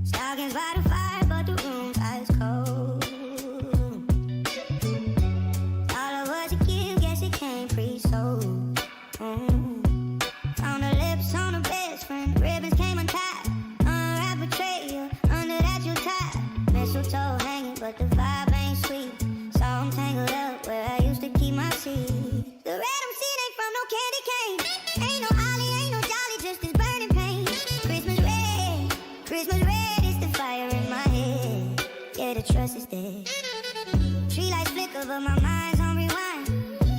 Stockings by the fire, but the room's ice cold. All of us a gift, guess it came pre-sold. Found the lips on the best friend, ribbons came untied. Unwrapped betrayal, under that you tied. Mistletoe hanging, but the vibe ain't sweet. So I'm tangled up where I used to keep my seed. The red I'm seeing ain't from no candy cane. Ain't no holly, ain't no jolly, just this burning pain. Christmas red is the fire in my head. Yeah, the trust is dead. Tree lights flicker, but my mind's on rewind.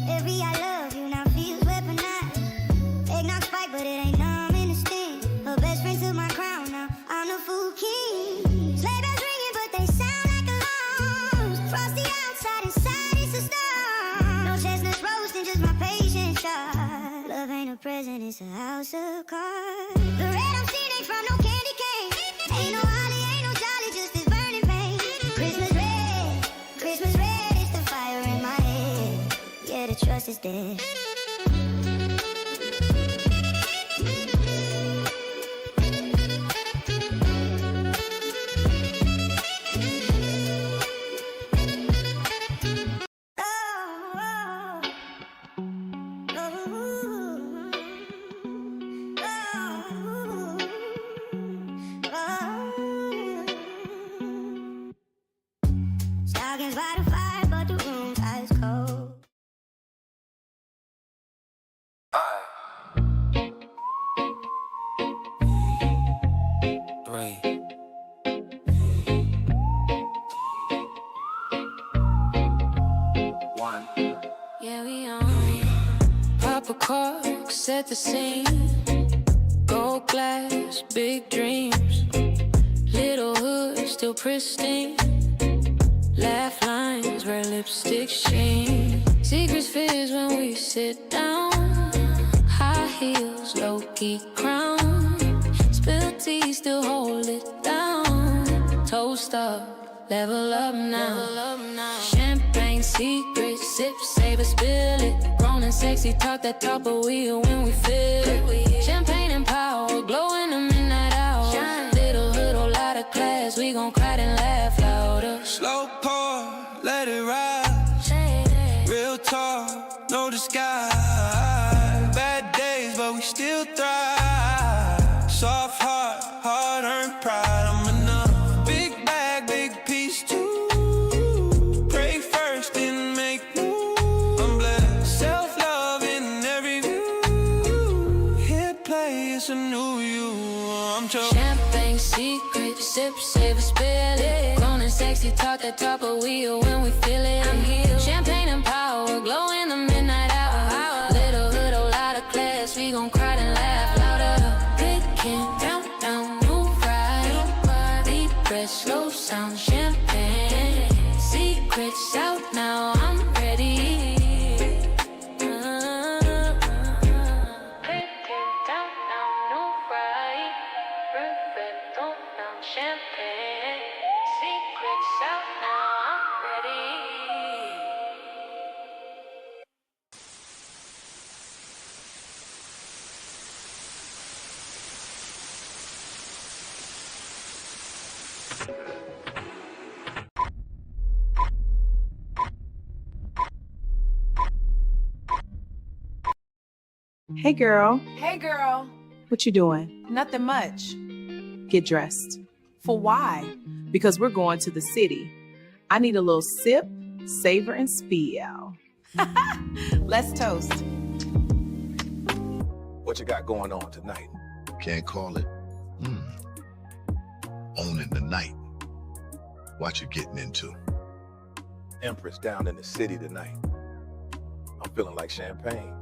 Every I love you now feels weaponized. Eggnog spike, but it ain't numb in the sting. Her best friend took my crown, now I'm the fool king. Sleigh bells ringing, but they sound like alarms. Frosty outside, inside it's a storm. No chestnuts roasting, just my patience shot. Love ain't a present, it's a house of cards. The red I'm seeing ain't from no candy cane. Ain't no holly, ain't no jolly, just this burning pain. Christmas red is the fire in my head. Yeah, the trust is dead. Stockings by the fire, but the room's ice cold. Three. One. Yeah, we on. Pop a cork, set the scene. Gold glass, big dreams. Little hood, still pristine. Laugh lines where lipstick sheen. Secrets fizz when we sit down. High heels, low-key crown. Spill tea, still hold it down. Toast up, level up now. Champagne secrets, sip, save it, spill it. Grown and sexy, talk that talk, but we when we feel it. Champagne and power, glow in the midnight hour. Little hood, whole lot of class, we gon' cry and laugh louder. Slow pour, let it ride. Real talk, no disguise. Bad days, but we still thrive. Soft heart, hard-earned pride. I'm in a big bag, big piece too. Pray first, then make move. I'm blessed, self-love in every view. Hit play, it's a new you. I'm chosen. Champagne secret, sip, save it, spill it. Grown and sexy, talk that talk, but we when we feel it. I'm healed. Champagne and power, glow in the midnight hour. Little hood, whole lot of class, we gon' cry and laugh louder. Picking down, move right. Deep breath, slow sound, champagne. Secrets out now, I'm ready. Champagne, secrets out now, I'm ready. Hey girl, Hey girl, what you doing? nothing much. Get dressed. For why? Because we're going to the city. I need a little sip, savor, and spill. Let's toast. What you got going on tonight? Can't call it. Owning the night. What you getting into? Empress down in the city tonight. I'm feeling like champagne.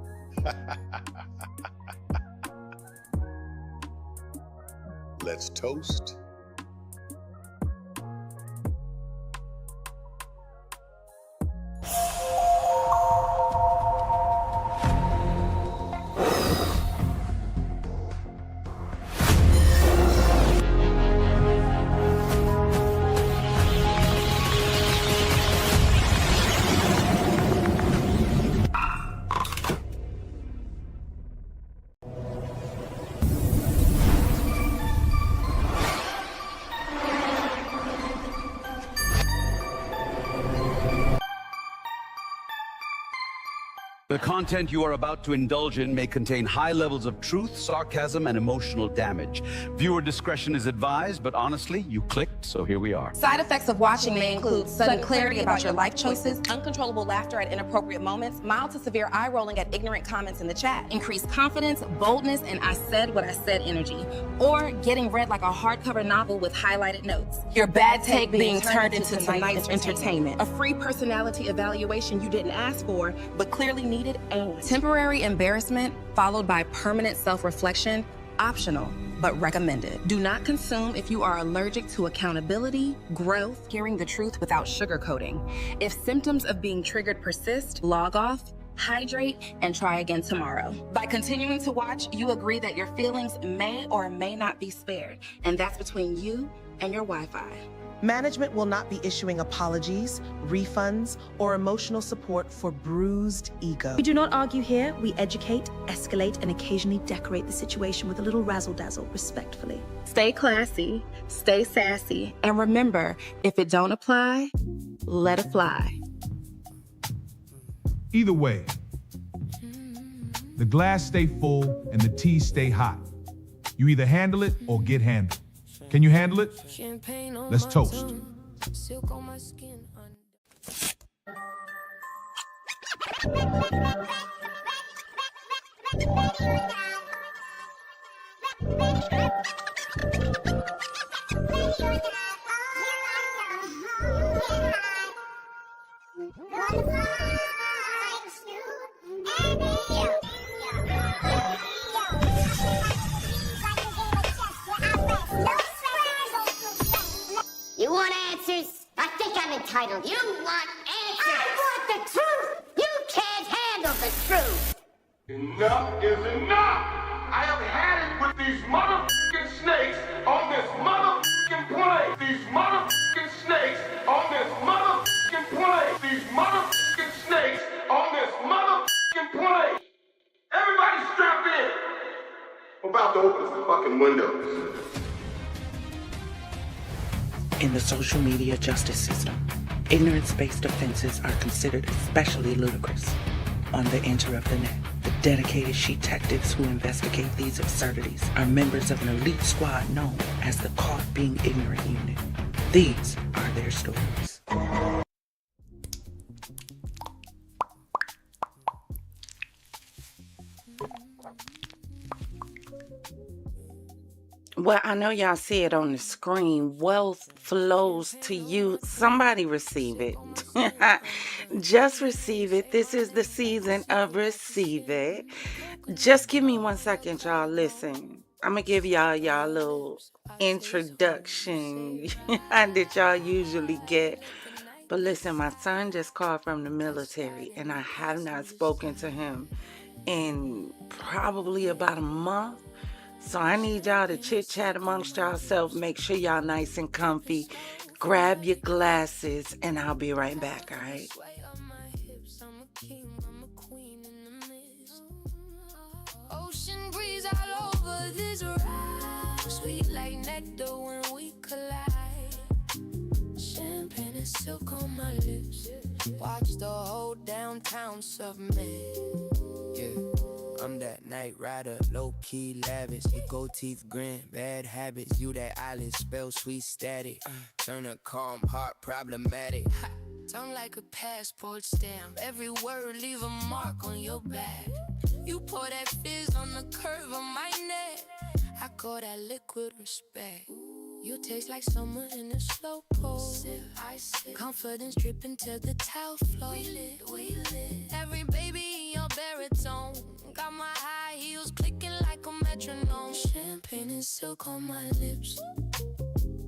Let's toast. The content you are about to indulge in may contain high levels of truth, sarcasm, and emotional damage. Viewer discretion is advised, but honestly, you clicked, so here we are. Side effects of watching may include sudden clarity about your life choices, uncontrollable laughter at inappropriate moments, mild to severe eye rolling at ignorant comments in the chat, increased confidence, boldness, and I said what I said energy, or getting read like a hardcover novel with highlighted notes. Your bad take being turned into tonight's entertainment. A free personality evaluation you didn't ask for, but clearly needed, and temporary embarrassment followed by permanent self-reflection, optional, but recommended. Do not consume if you are allergic to accountability, growth, hearing the truth without sugarcoating. If symptoms of being triggered persist, log off, hydrate, and try again tomorrow. By continuing to watch, you agree that your feelings may or may not be spared, and that's between you and your Wi-Fi. Management will not be issuing apologies, refunds, or emotional support for bruised ego. We do not argue here. We educate, escalate, and occasionally decorate the situation with a little razzle-dazzle, respectfully. Stay classy, stay sassy, and remember, if it don't apply, let it fly. Either way, the glass stay full and the tea stay hot. You either handle it or get handled. Can you handle it? Let's toast. You want answers? I think I'm entitled. You want answers? I want the truth! You can't handle the truth! Enough is enough! I have had it with these motherfucking snakes on this motherfucking plane! These motherfucking snakes on this motherfucking plane! These motherfucking snakes on this motherfucking plane! Everybody strap in! I'm about to open some fucking windows. In the social media justice system, ignorance-based offenses are considered especially ludicrous. On the enter of the net, the dedicated she-tactics who investigate these absurdities are members of an elite squad known as the Caught Being Ignorant Unit. These are their stories. Well, I know y'all see it on the screen. Wealth flows to you. Somebody receive it. Just receive it. This is the season of receive it. Just give me 1 second, y'all. Listen. I'm going to give y'all little introduction that y'all usually get. But listen, my son just called from the military, and I have not spoken to him in probably about a month. So I need y'all to chit-chat amongst yourselves. Make sure y'all nice and comfy. Grab your glasses, and I'll be right back, all right? Ocean breeze all over this ride. Sweet like nectar when we collide. Champagne and silk on my lips. Watch the whole downtown submit. Yeah. I'm that night rider, low-key lavish. You go teeth grin, bad habits. You that eyelid, spell sweet static. Turn a calm heart problematic. Tongue like a passport stamp. Every word leave a mark on your back. You pour that fizz on the curve of my neck. I call that liquid respect. You taste like summer in a slow pour. I sip. Confidence dripping to the towel floor. We lit. Every baby in your baritone. Got my high heels clicking like a metronome. Champagne and silk on my lips.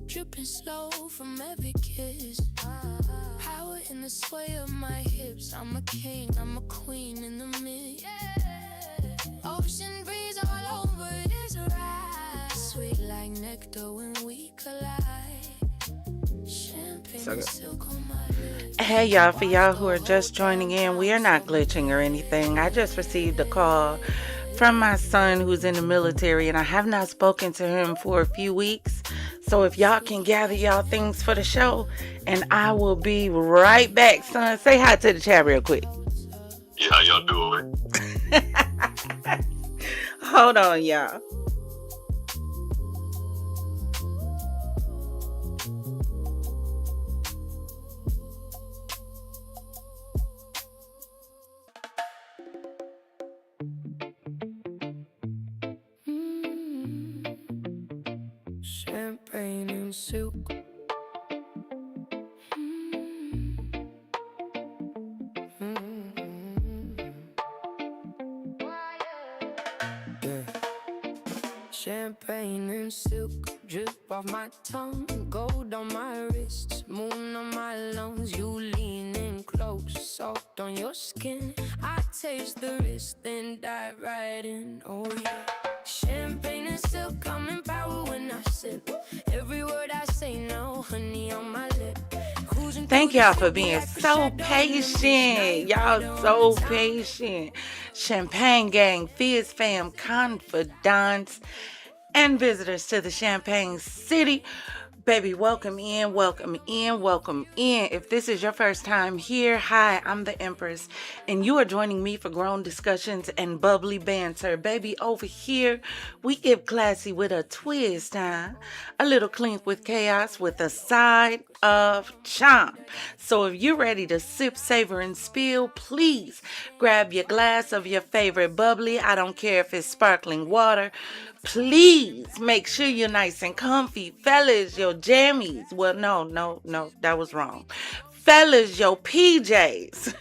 Dripping slow from every kiss. Power in the sway of my hips. I'm a king, I'm a queen in the mid. Yeah. Ocean breeze all over this ride. Sweet like nectar when we collide. Champagne and silk on my lips. Hey y'all, for y'all who are just joining in, we are not glitching or anything. I just received a call from my son who's in the military, and I have not spoken to him for a few weeks. So if y'all can gather y'all things for the show, and I will be right back, son. Say hi to the chat real quick. Yeah, how y'all doing? Hold on, y'all. Champagne and silk. Yeah. Champagne and silk drip off my tongue, gold on my wrists, moon on my lungs. You lean in close, soft on your skin. I taste the risk, then dive right in. Oh yeah. Champagne and silk, I'm in power when I sip. Every word I say now, honey on my lip. Thank y'all for being so patient. Y'all so patient. Champagne Gang, Fizz Fam, Confidantes, and visitors to the Champagne City. Baby, welcome in, welcome in, welcome in. If this is your first time here, hi, I'm the Empress, and you are joining me for grown discussions and bubbly banter. Baby, over here, we get classy with a twist, huh? A little clink with chaos with a side of charm. So if you're ready to sip, savor, and spill, please grab your glass of your favorite bubbly. I don't care if it's sparkling water. Please make sure you're nice and comfy. Fellas, your jammies. Well, no, that was wrong. Fellas, your PJs.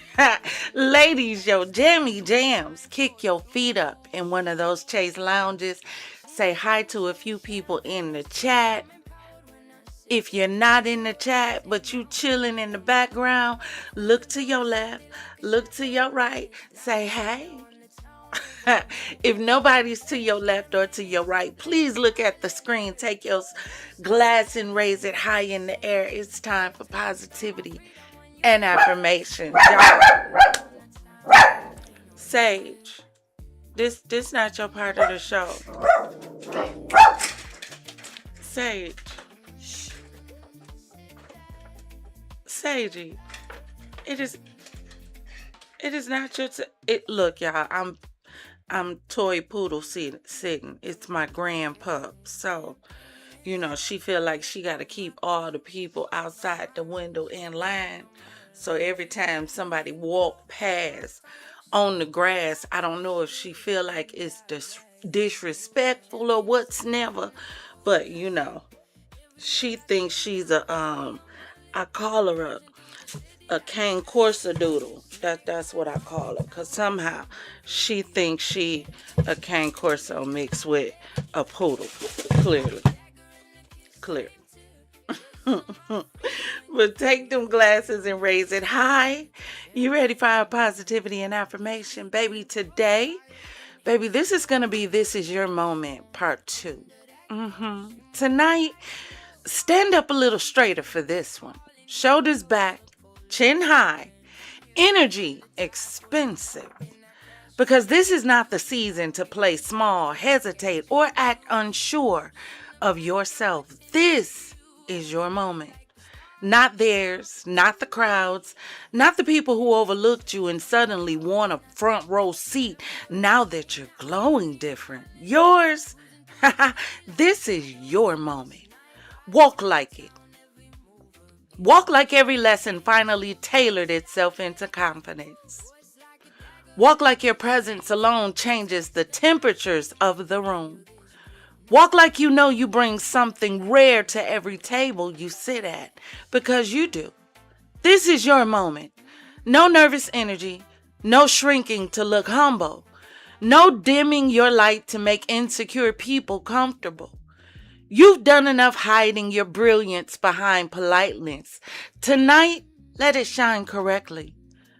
Ladies, your jammy jams. Kick your feet up in one of those Chase lounges. Say hi to a few people in the chat. If you're not in the chat, but you chilling in the background, look to your left, look to your right. Say hey. If nobody's to your left or to your right, please look at the screen. Take your glass and raise it high in the air. It's time for positivity and affirmation. Sage, this not your part of the show. Sage. Sagey, it is not your look, y'all, I'm toy poodle sitting. It's my grand pup. So, she feel like she got to keep all the people outside the window in line. So every time somebody walk past on the grass, I don't know if she feel like it's disrespectful or what's never. But, she thinks she's I call her a cane corsa doodle. That's what I call her. Because somehow she thinks she a cane corso mixed with a poodle. Clearly. But take them glasses and raise it high. You ready for our positivity and affirmation? Baby, today, this is going to be This Is Your Moment, part 2. Tonight, stand up a little straighter for this one. Shoulders back, chin high, energy expensive. Because this is not the season to play small, hesitate, or act unsure of yourself. This is your moment. Not theirs, not the crowds, not the people who overlooked you and suddenly want a front row seat now that you're glowing different. Yours. This is your moment. Walk like it. Walk like every lesson finally tailored itself into confidence. Walk like your presence alone changes the temperatures of the room. Walk like you know you bring something rare to every table you sit at, because you do. This is your moment. No nervous energy, no shrinking to look humble, no dimming your light to make insecure people comfortable. You've done enough hiding your brilliance behind politeness. Tonight, let it shine correctly.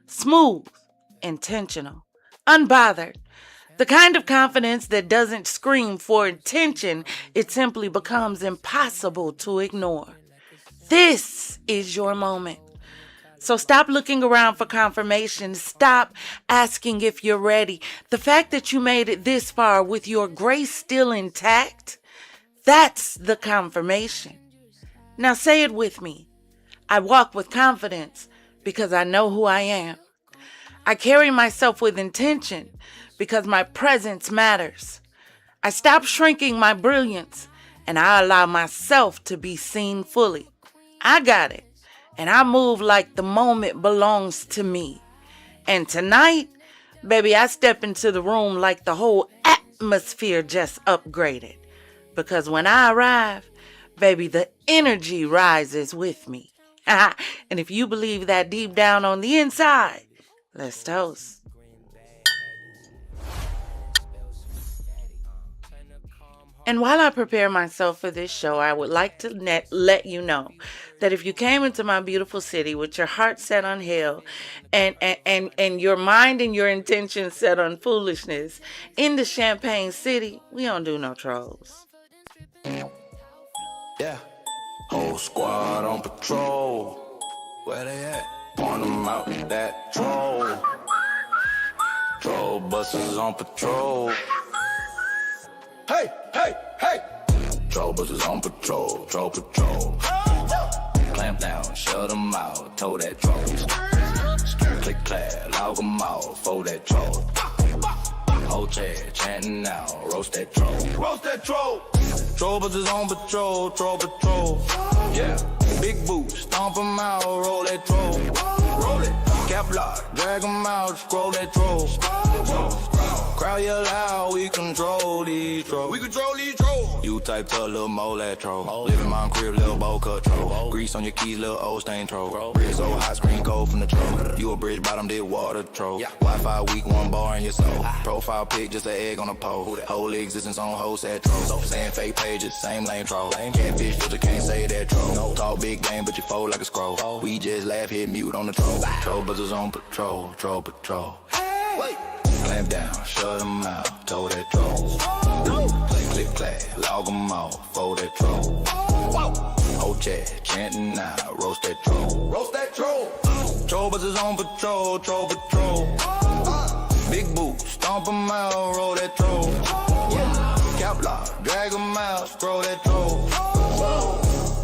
Smooth, intentional, unbothered. The kind of confidence that doesn't scream for attention, it simply becomes impossible to ignore. This is your moment. So stop looking around for confirmation. Stop asking if you're ready. The fact that you made it this far with your grace still intact, that's the confirmation. Now say it with me. I walk with confidence because I know who I am. I carry myself with intention because my presence matters. I stop shrinking my brilliance and I allow myself to be seen fully. I got it. And I move like the moment belongs to me. And tonight, baby, I step into the room like the whole atmosphere just upgraded. Because when I arrive, baby, the energy rises with me. And if you believe that deep down on the inside, let's toast. And while I prepare myself for this show, I would like to let you know that if you came into my beautiful city with your heart set on hell and your mind and your intention set on foolishness, in the Champagne City, we don't do no trolls. Yeah. Whole squad on patrol. Where they at? Point them out, that troll. Troll buses on patrol. Hey, hey, hey! Troll buses on patrol, troll patrol. Clamp down, shut them out, tow that troll. Click, clap, log them out, fold that troll. Whole chair, chanting now, roast that troll. Roast that troll! Troll buses on patrol, troll patrol. Yeah, big boots, stomp them out, roll that troll. Roll it, cap lock, drag them out, scroll that troll. Crowd yell loud, we control these trolls. We control these trolls. You type to little mole that troll. Live in my crib, little bowl cut troll. Grease on your keys, little old stain troll. Bridge so hot, screen cold from the troll. You a bridge bottom, did water troll. Wi-Fi weak, one bar in your soul. Profile pic, just an egg on a pole. Whole existence on whole set troll. Saying fake pages, same lame troll. Catfish filter, can't say that troll. Talk big game, but you fold like a scroll. We just laugh, hit mute on the troll. Troll buzzers on patrol, troll patrol. Wait. Clamp down, shut them out, tow that troll. Click, clack, log them off, fold that troll. Whole chat, chanting now, roast that troll. Roast that troll. Troll buzzers on patrol, troll patrol. Big boots, stomp them out, roll that troll. Cap lock, drag them out, scroll that troll.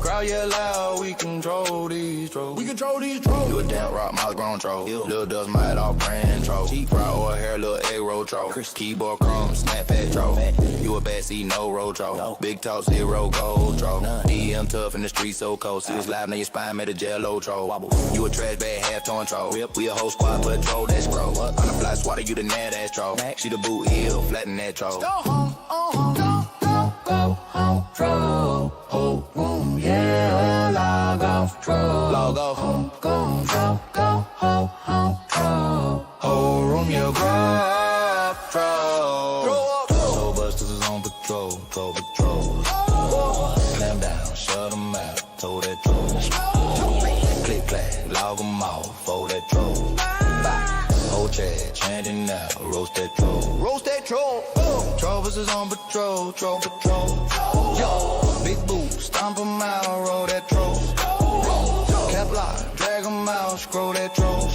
Crowd yell loud, we control these trolls. We control these trolls. You a damn rock, mouse grown troll. Little dust mite off brand troll. Cheap fry or hair, little egg roll troll. Keyboard chrome, snap at troll. You a bad seat, no roll troll. Big talk, zero gold troll. DM tough in the street, so cold. See us live, now your spine made a jello troll. You a trash bag, half torn troll. We a whole squad, patrol, that's scroll. On the fly swatter, you the net ass troll. She the boot heel, flatten that troll. Go home, go home, troll. Whole room, yeah, log off, troll. Log off, home, go, home, troll. Whole room, yeah, grab, troll. Troll busters is on patrol, troll patrol. Slam down, shut them out, tow that troll. Click, clack, log them off, fold that troll. Whole chat, chanting now, roast that troll. Roast that troll. Troll buses on patrol, troll patrol. Yo, big boots, stomp them out, roll that troll. Cap lock, drag them out, scroll that troll.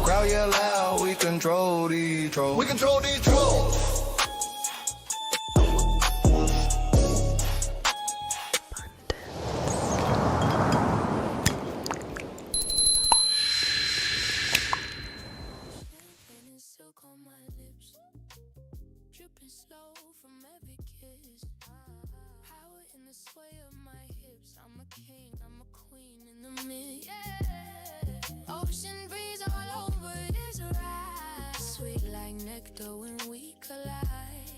Crowd yell loud, we control these trolls. We control these trolls. Ocean breeze all over this ride, sweet like nectar when we collide.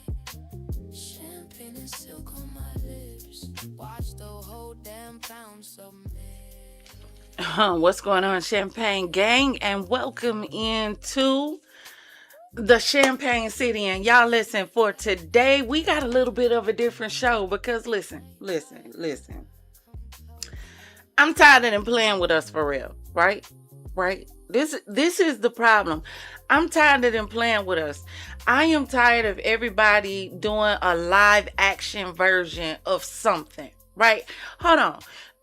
Champagne and silk on my lips, watch the whole damn pound submit. What's going on, Champagne gang? And welcome into the Champagne City. And y'all listen, for today, we got a little bit of a different show because listen. I'm tired of them playing with us for real, right? This is the problem. I'm tired of them playing with us. I am tired of everybody doing a live action version of something, right? Hold on.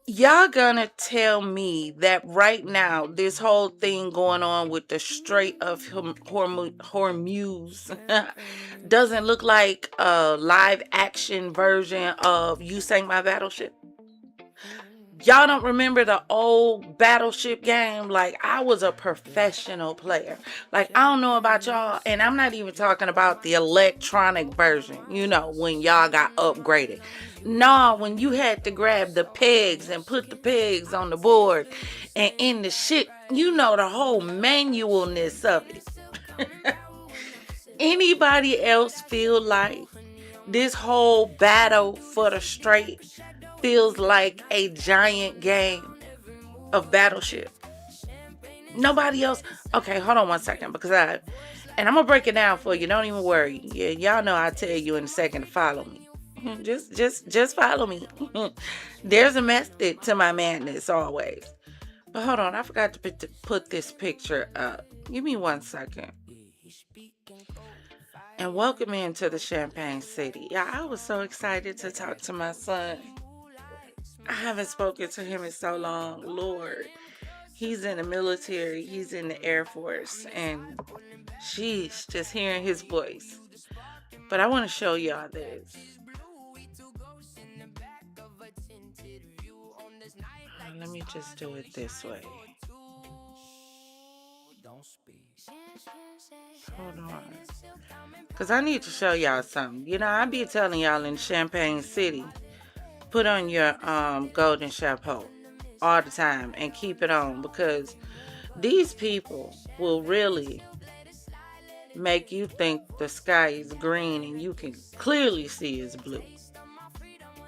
Y'all gonna tell me that right now, this whole thing going on with the Strait of Hormuz doesn't look like a live action version of You Sank My Battleship? Y'all don't remember the old Battleship game? Like, I was a professional player. Like, I don't know about y'all, and I'm not even talking about the electronic version, you know, when y'all got upgraded. No, when you had to grab the pegs and put the pegs on the board and in the shit, you know, the whole manualness of it. Anybody else feel like this whole battle for the Strait feels like a giant game of Battleship? Nobody else? Okay, hold on one second, because I'm gonna break it down for you. Don't even worry. Yeah, y'all know I'll tell you in a second to follow me. Just follow me. There's a method to my madness always. But hold on, I forgot to put this picture up. Give me 1 second. And welcome into the Champagne City. Yeah, I was so excited to talk to my son. I haven't spoken to him in so long. Lord, he's in the military. He's in the Air Force. And sheesh, just hearing his voice. But I want to show y'all this. Let me just do it this way. Hold on. Because I need to show y'all something. You know, I be telling y'all in Champagne City, put on your golden chapeau all the time and keep it on, because these people will really make you think the sky is green and you can clearly see it's blue.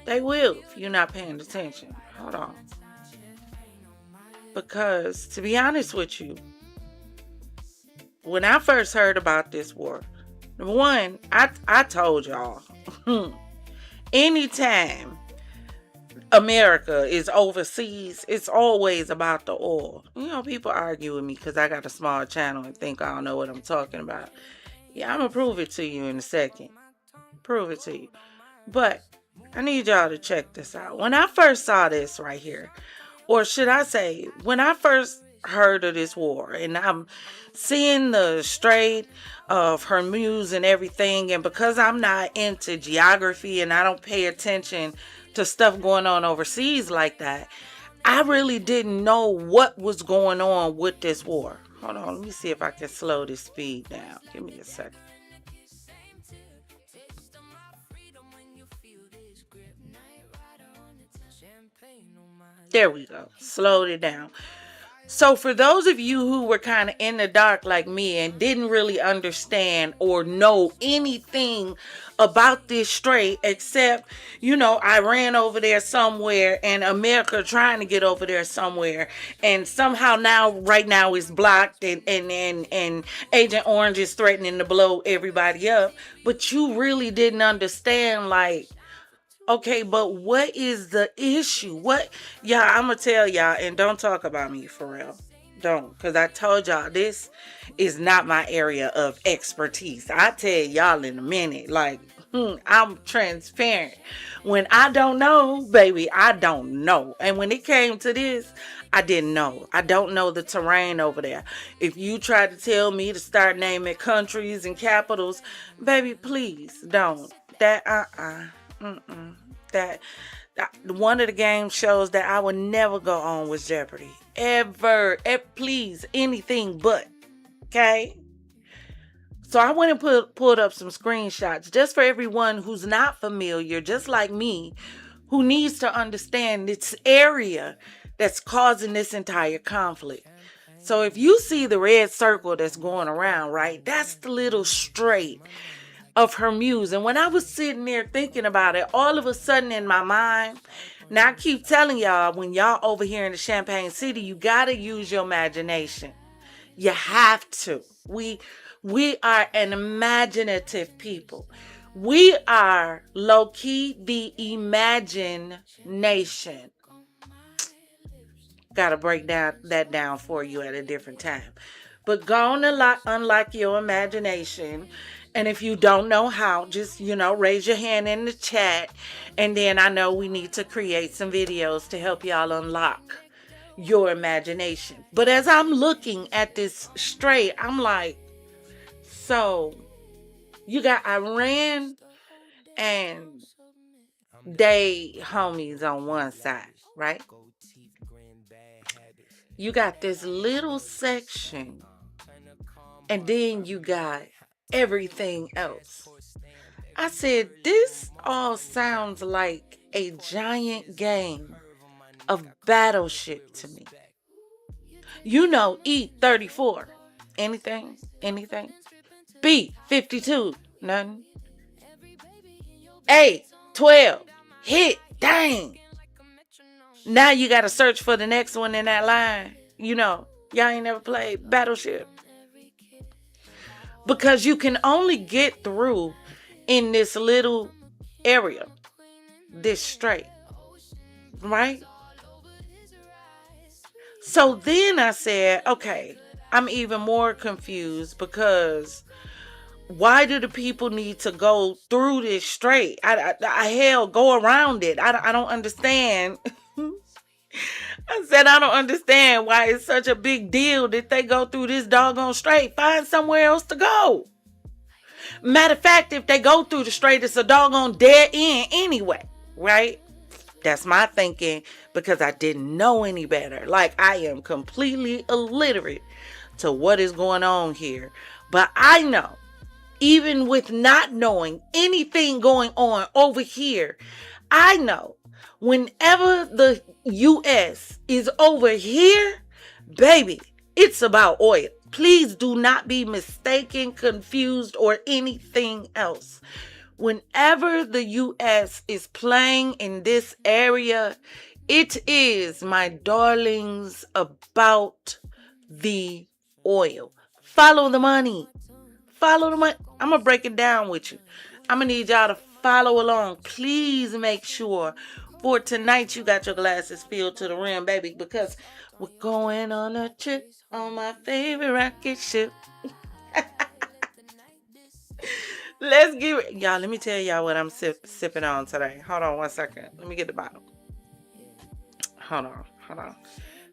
They will if you're not paying attention. Hold on. Because to be honest with you, when I first heard about this war, number one, I told y'all, anytime America is overseas, it's always about the oil. You know, people argue with me because I got a small channel and think I don't know what I'm talking about. Yeah, I'm going to prove it to you in a second. Prove it to you. But I need y'all to check this out. When I first saw this right here, or should I say, when I first heard of this war and I'm seeing the Strait of Hormuz and everything, and because I'm not into geography and I don't pay attention to stuff going on overseas like that, I really didn't know what was going on with this war. Hold on, let me see if I can slow this speed down. Give me a second. There we go. Slowed it down. So for those of you who were kind of in the dark like me and didn't really understand or know anything about this strait, except, you know, I ran over there somewhere and America trying to get over there somewhere, and somehow right now it's blocked, and Agent Orange is threatening to blow everybody up, but you really didn't understand, like, okay, but what is the issue? Y'all, I'm going to tell y'all, and don't talk about me for real. Don't, because I told y'all this is not my area of expertise. I tell y'all in a minute, like, I'm transparent. When I don't know, baby, I don't know. And when it came to this, I didn't know. I don't know the terrain over there. If you try to tell me to start naming countries and capitals, baby, please don't. That one of the game shows that I would never go on was Jeopardy. Ever. Please, anything but. Okay? So I went and pulled up some screenshots just for everyone who's not familiar, just like me, who needs to understand this area that's causing this entire conflict. So if you see the red circle that's going around, right, that's the little strait of Hormuz. And when I was sitting there thinking about it, all of a sudden in my mind, now I keep telling y'all, when y'all over here in the Champagne City, you gotta use your imagination. You have to. We are an imaginative people. We are low-key the imagination. Gotta break that down for you at a different time. But go on and unlock your imagination. And if you don't know how, just, raise your hand in the chat. And then I know we need to create some videos to help y'all unlock your imagination. But as I'm looking at this strait, I'm like, so you got Iran and they homies on one side, right? You got this little section, and then you got everything else. I said, this all sounds like a giant game of Battleship to me. You know, E34. Anything? Anything? B, 52. Nothing. A, 12. Hit. Dang. Now you got to search for the next one in that line. You know, y'all ain't never played Battleship. Because you can only get through in this little area. This strait. Right? So then I said, okay, I'm even more confused because why do the people need to go through this strait? Hell, go around it. I don't understand. I said, I don't understand why it's such a big deal that they go through this doggone strait. Find somewhere else to go. Matter of fact, if they go through the strait, it's a doggone dead end anyway, right? That's my thinking because I didn't know any better. Like, I am completely illiterate to what is going on here. But I know, even with not knowing anything going on over here, I know whenever the U.S. is over here, baby, it's about oil. Please do not be mistaken, confused, or anything else. Whenever the U.S. is playing in this area, it is, my darlings, about the oil. Follow the money. Follow the money. I'm going to break it down with you. I'm going to need y'all to follow along. Please make sure for tonight you got your glasses filled to the rim, baby, because we're going on a trip on my favorite rocket ship. Let's get it. Y'all, let me tell y'all what I'm sipping on today. Hold on one second. Let me get the bottle. Hold on.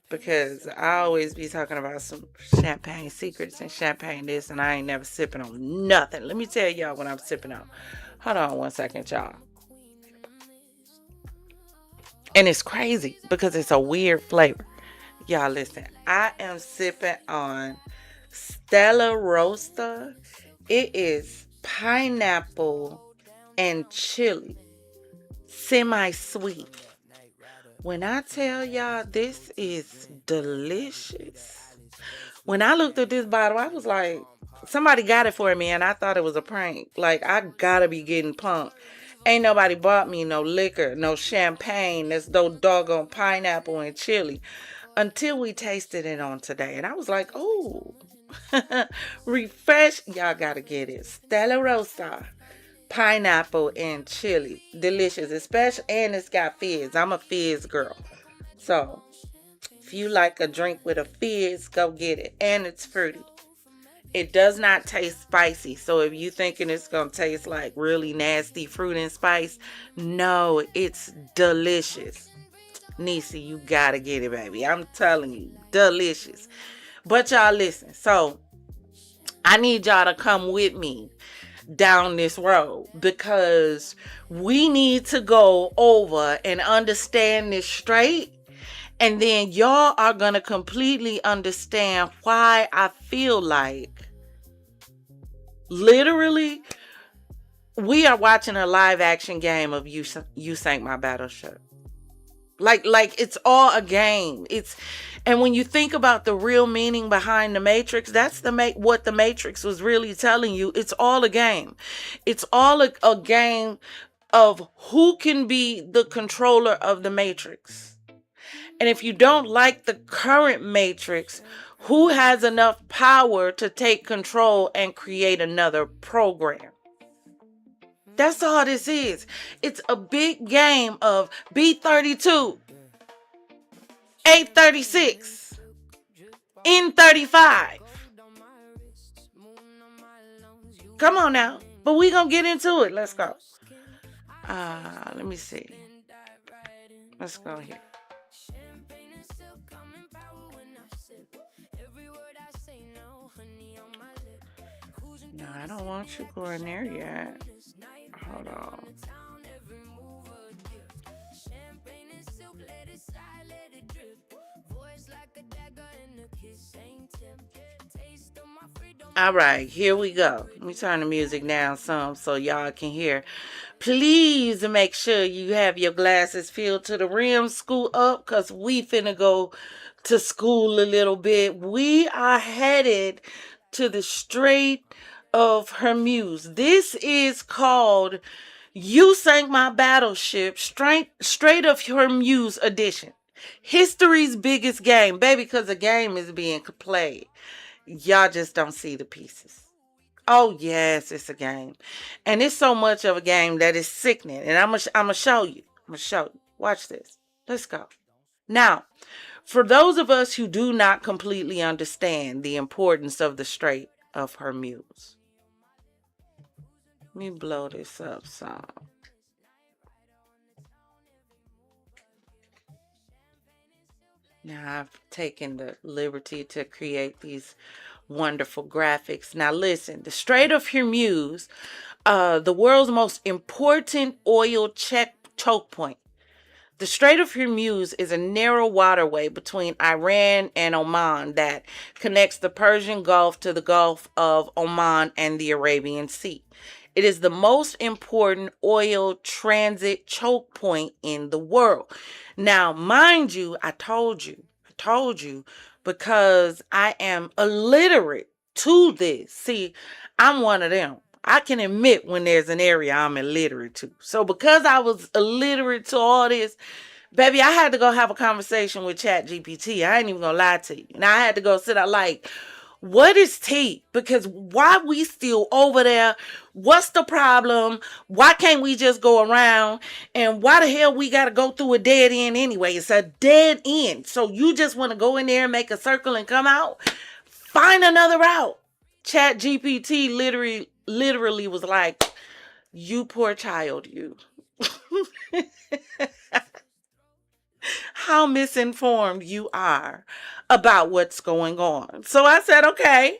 Because I always be talking about some champagne secrets and champagne this, and I ain't never sipping on nothing. Let me tell y'all what I'm sipping on. Hold on one second, y'all. And it's crazy because it's a weird flavor. Y'all listen. I am sipping on Stella Rosa. It is pineapple and chili. Semi-sweet. When I tell y'all this is delicious. When I looked at this bottle, I was like, somebody got it for me and I thought it was a prank. Like, I gotta be getting punked. Ain't nobody bought me no liquor, no champagne, that's no doggone pineapple and chili until we tasted it on today. And I was like, oh, refresh. Y'all gotta get it. Stella Rosa, pineapple and chili. Delicious, especially, and it's got fizz. I'm a fizz girl. So if you like a drink with a fizz, go get it. And it's fruity. It does not taste spicy. So if you thinking it's going to taste like really nasty fruit and spice, no, it's delicious. Nisi, you got to get it, baby. I'm telling you, delicious. But y'all listen. So I need y'all to come with me down this road because we need to go over and understand this straight. And then y'all are going to completely understand why I feel like literally we are watching a live action game of You Sank My Battleship. Like it's all a game. And when you think about the real meaning behind the Matrix, that's what the Matrix was really telling you. It's all a game. It's all a game of who can be the controller of the Matrix. And if you don't like the current Matrix, who has enough power to take control and create another program? That's all this is. It's a big game of B32, 836, N35. Come on now. But we gonna get into it. Let's go. Let me see. Let's go here. No, I don't want you going there yet. Hold on. All right, here we go. Let me turn the music down some so y'all can hear. Please make sure you have your glasses filled to the rim, school up, because we finna go to school a little bit. We are headed to the Strait of Hormuz. This is called You Sank My Battleship, Strait of Hormuz edition. History's biggest game, baby, because the game is being played. Y'all just don't see the pieces. Oh, yes, it's a game. And it's so much of a game that is sickening. And I'm gonna show you. I'm gonna show you. Watch this. Let's go. Now, for those of us who do not completely understand the importance of the Strait of Hormuz, let me blow this up some. Now, I've taken the liberty to create these wonderful graphics. Now, listen, the Strait of Hormuz, the world's most important oil choke point. The Strait of Hormuz is a narrow waterway between Iran and Oman that connects the Persian Gulf to the Gulf of Oman and the Arabian Sea. It is the most important oil transit choke point in the world. Now, mind you, I told you, because I am illiterate to this. See, I'm one of them. I can admit when there's an area I'm illiterate to. So because I was illiterate to all this, baby, I had to go have a conversation with ChatGPT. I ain't even gonna lie to you. And I had to go sit out like, what is tea? Because why we still over there? What's the problem? Why can't we just go around? And why the hell we got to go through a dead end anyway? It's a dead end. So you just want to go in there and make a circle and come out? Find another route. Chat GPT literally was like, you poor child, you. How misinformed you are about what's going on. So I said, okay,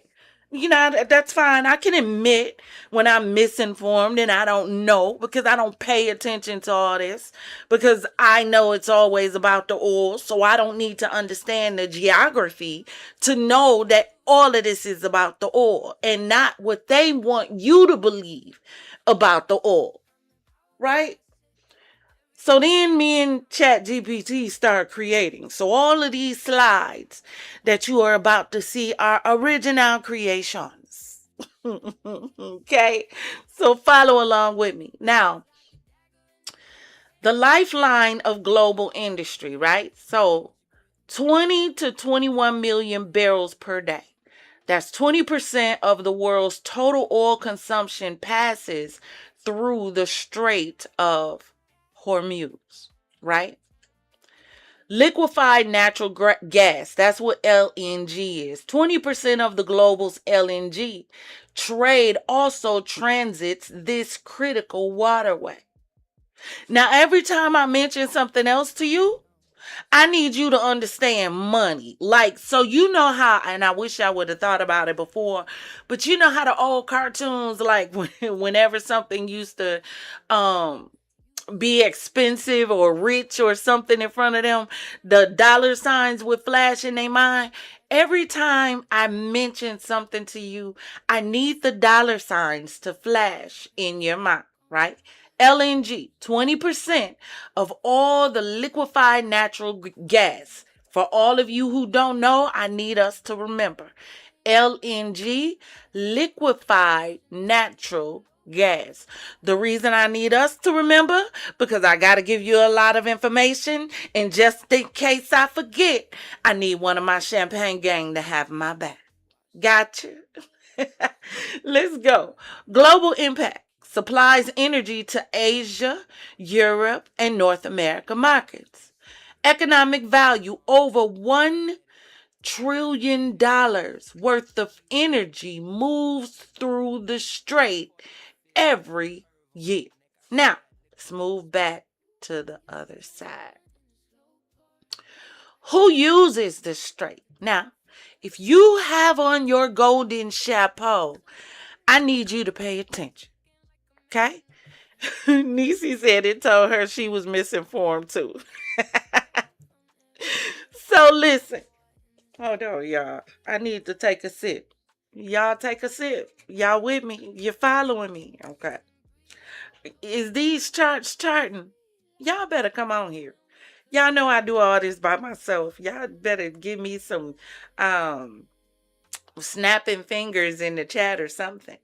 you know, that's fine. I can admit when I'm misinformed and I don't know because I don't pay attention to all this because I know it's always about the oil. So I don't need to understand the geography to know that all of this is about the oil and not what they want you to believe about the oil. Right? So then me and ChatGPT start creating. So all of these slides that you are about to see are original creations. Okay? So follow along with me. Now, the lifeline of global industry, right? So 20 to 21 million barrels per day. That's 20% of the world's total oil consumption passes through the Strait of Hormuz, right? Liquefied natural gas, that's what LNG is. 20% of the global's LNG trade also transits this critical waterway. Now, every time I mention something else to you, I need you to understand money. Like, so you know how, and I wish I would have thought about it before, but you know how the old cartoons, like whenever something used to, be expensive or rich or something in front of them, the dollar signs would flash in their mind. Every time I mention something to you, I need the dollar signs to flash in your mind, right? LNG, 20% of all the liquefied natural gas. For all of you who don't know, I need us to remember. LNG, liquefied natural gas. The reason I need us to remember, because I got to give you a lot of information, and just in case I forget, I need one of my champagne gang to have my back. Gotcha. Let's go. Global impact supplies energy to Asia, Europe, and North America markets. Economic value over $1 trillion worth of energy moves through the strait every year. Now, let's move back to the other side. Who uses the strait? Now, if you have on your golden chapeau, I need you to pay attention. Okay? Niecy said it told her she was misinformed too. So listen. Hold on, y'all. I need to take a sip. Y'all take a sip. Y'all with me? You're following me? Okay. Is these charts charting? Y'all better come on here. Y'all know I do all this by myself. Y'all better give me some snapping fingers in the chat or something.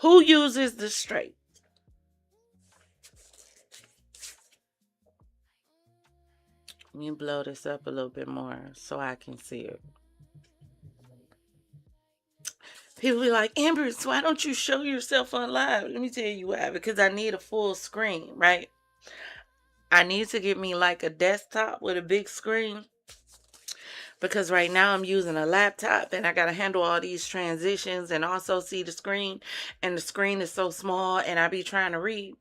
Who uses the Strait? Let me blow this up a little bit more so I can see it. People be like, Amber's, why don't you show yourself on live? Let me tell you why. Because I need a full screen, right? I need to get me like a desktop with a big screen. Because right now I'm using a laptop and I got to handle all these transitions and also see the screen. And the screen is so small and I be trying to read.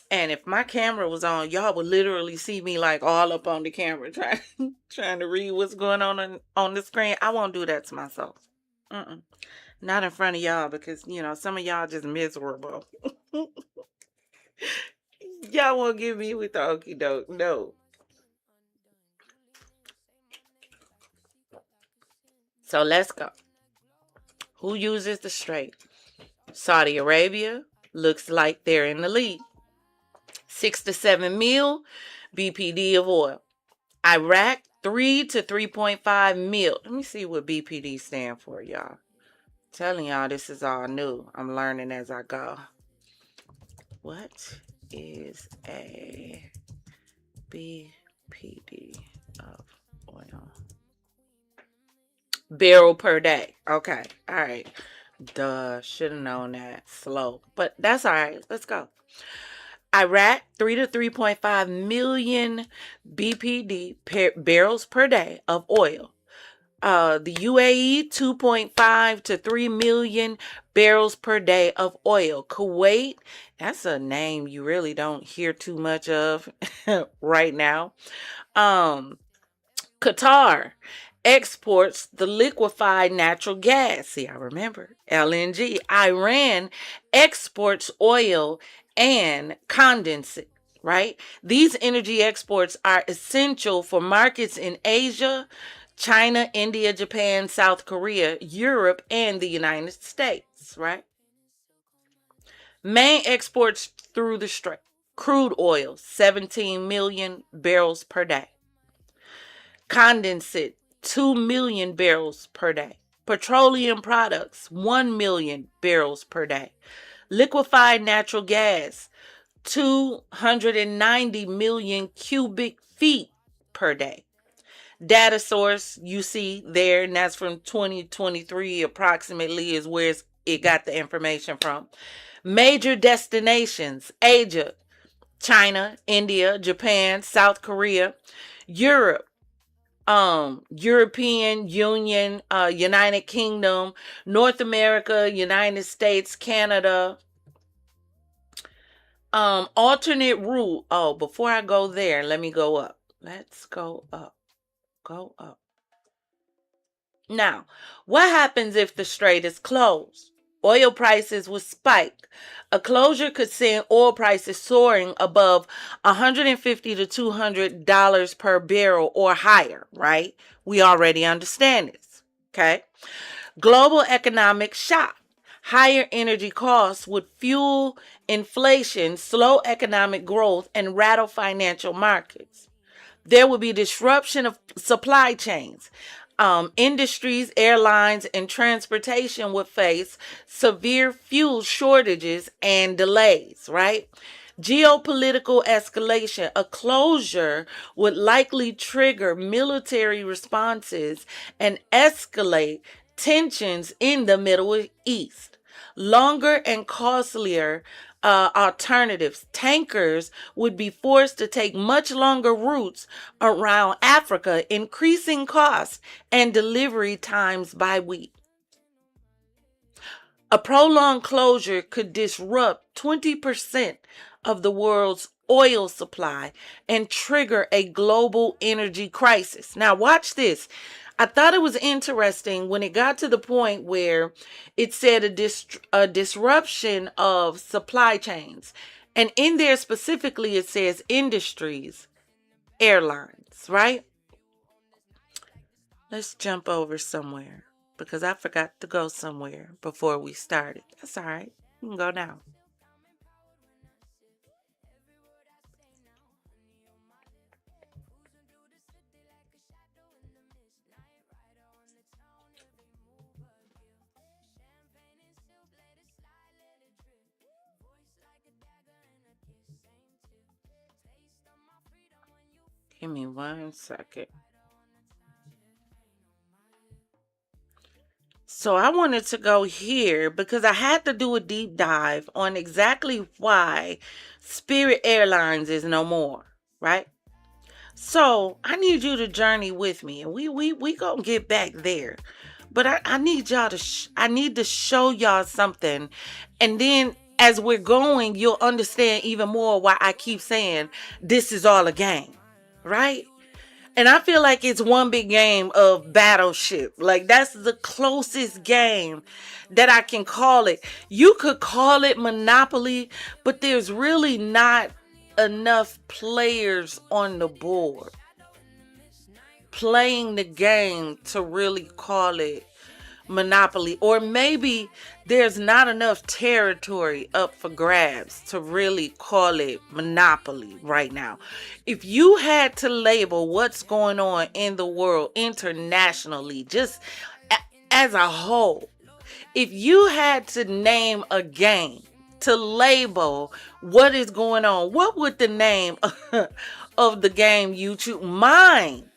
And if my camera was on, y'all would literally see me like all up on the camera trying to read what's going on the screen. I won't do that to myself. Not in front of y'all because, you know, some of y'all just miserable. Y'all won't get me with the okie doke. No. So let's go. Who uses the Strait? Saudi Arabia looks like they're in the lead. 6 to 7 mil BPD of oil. Iraq 3 to 3.5 mil. Let me see what BPD stand for, y'all. Telling y'all this is all new. I'm learning as I go. What is a BPD of oil? Barrel per day. Okay. All right. Duh. Should have known that. Slow. But that's all right. Let's go. Iraq, 3 to 3.5 million BPD barrels per day of oil. The UAE, 2.5 to 3 million barrels per day of oil. Kuwait, that's a name you really don't hear too much of right now. Qatar exports the liquefied natural gas. See, I remember. LNG. Iran exports oil and condensate, right? These energy exports are essential for markets in Asia, China, India, Japan, South Korea, Europe, and the United States, right? Main exports through the Strait. Crude oil, 17 million barrels per day. Condensate, 2 million barrels per day. Petroleum products, 1 million barrels per day. Liquefied natural gas, 290 million cubic feet per day. Data source you see there, and that's from 2023 approximately is where it got the information from. Major destinations: Asia, China, India, Japan, South Korea, Europe, European Union, United Kingdom, North America, United States, Canada. Alternate route. Oh, before I go there, let me go up. Let's go up. Go up. Now, what happens if the Strait is closed? Oil prices will spike. A closure could send oil prices soaring above $150 to $200 per barrel or higher, right? We already understand this, okay? Global economic shock. Higher energy costs would fuel inflation, slow economic growth, and rattle financial markets. There will be disruption of supply chains. Industries, airlines, and transportation would face severe fuel shortages and delays, right? Geopolitical escalation. A closure would likely trigger military responses and escalate tensions in the Middle East. Longer and costlier alternatives. Tankers would be forced to take much longer routes around Africa, increasing costs and delivery times by week. A prolonged closure could disrupt 20% of the world's oil supply and trigger a global energy crisis. Now, watch this. I thought it was interesting when it got to the point where it said a disruption of supply chains. And in there specifically, it says industries, airlines, right? Let's jump over somewhere because I forgot to go somewhere before we started. That's all right. You can go now. Give me 1 second. So I wanted to go here because I had to do a deep dive on exactly why Spirit Airlines is no more, right? So I need you to journey with me, and we gonna get back there. But I need y'all to I need to show y'all something, and then as we're going, you'll understand even more why I keep saying this is all a game, right? And I feel like it's one big game of Battleship. Like, that's the closest game that I can call it. You could call it Monopoly, but there's really not enough players on the board playing the game to really call it Monopoly. Or maybe there's not enough territory up for grabs to really call it Monopoly right now. If you had to label what's going on in the world internationally, just as a whole, if you had to name a game to label what is going on, what would the name of the game you choose? Mine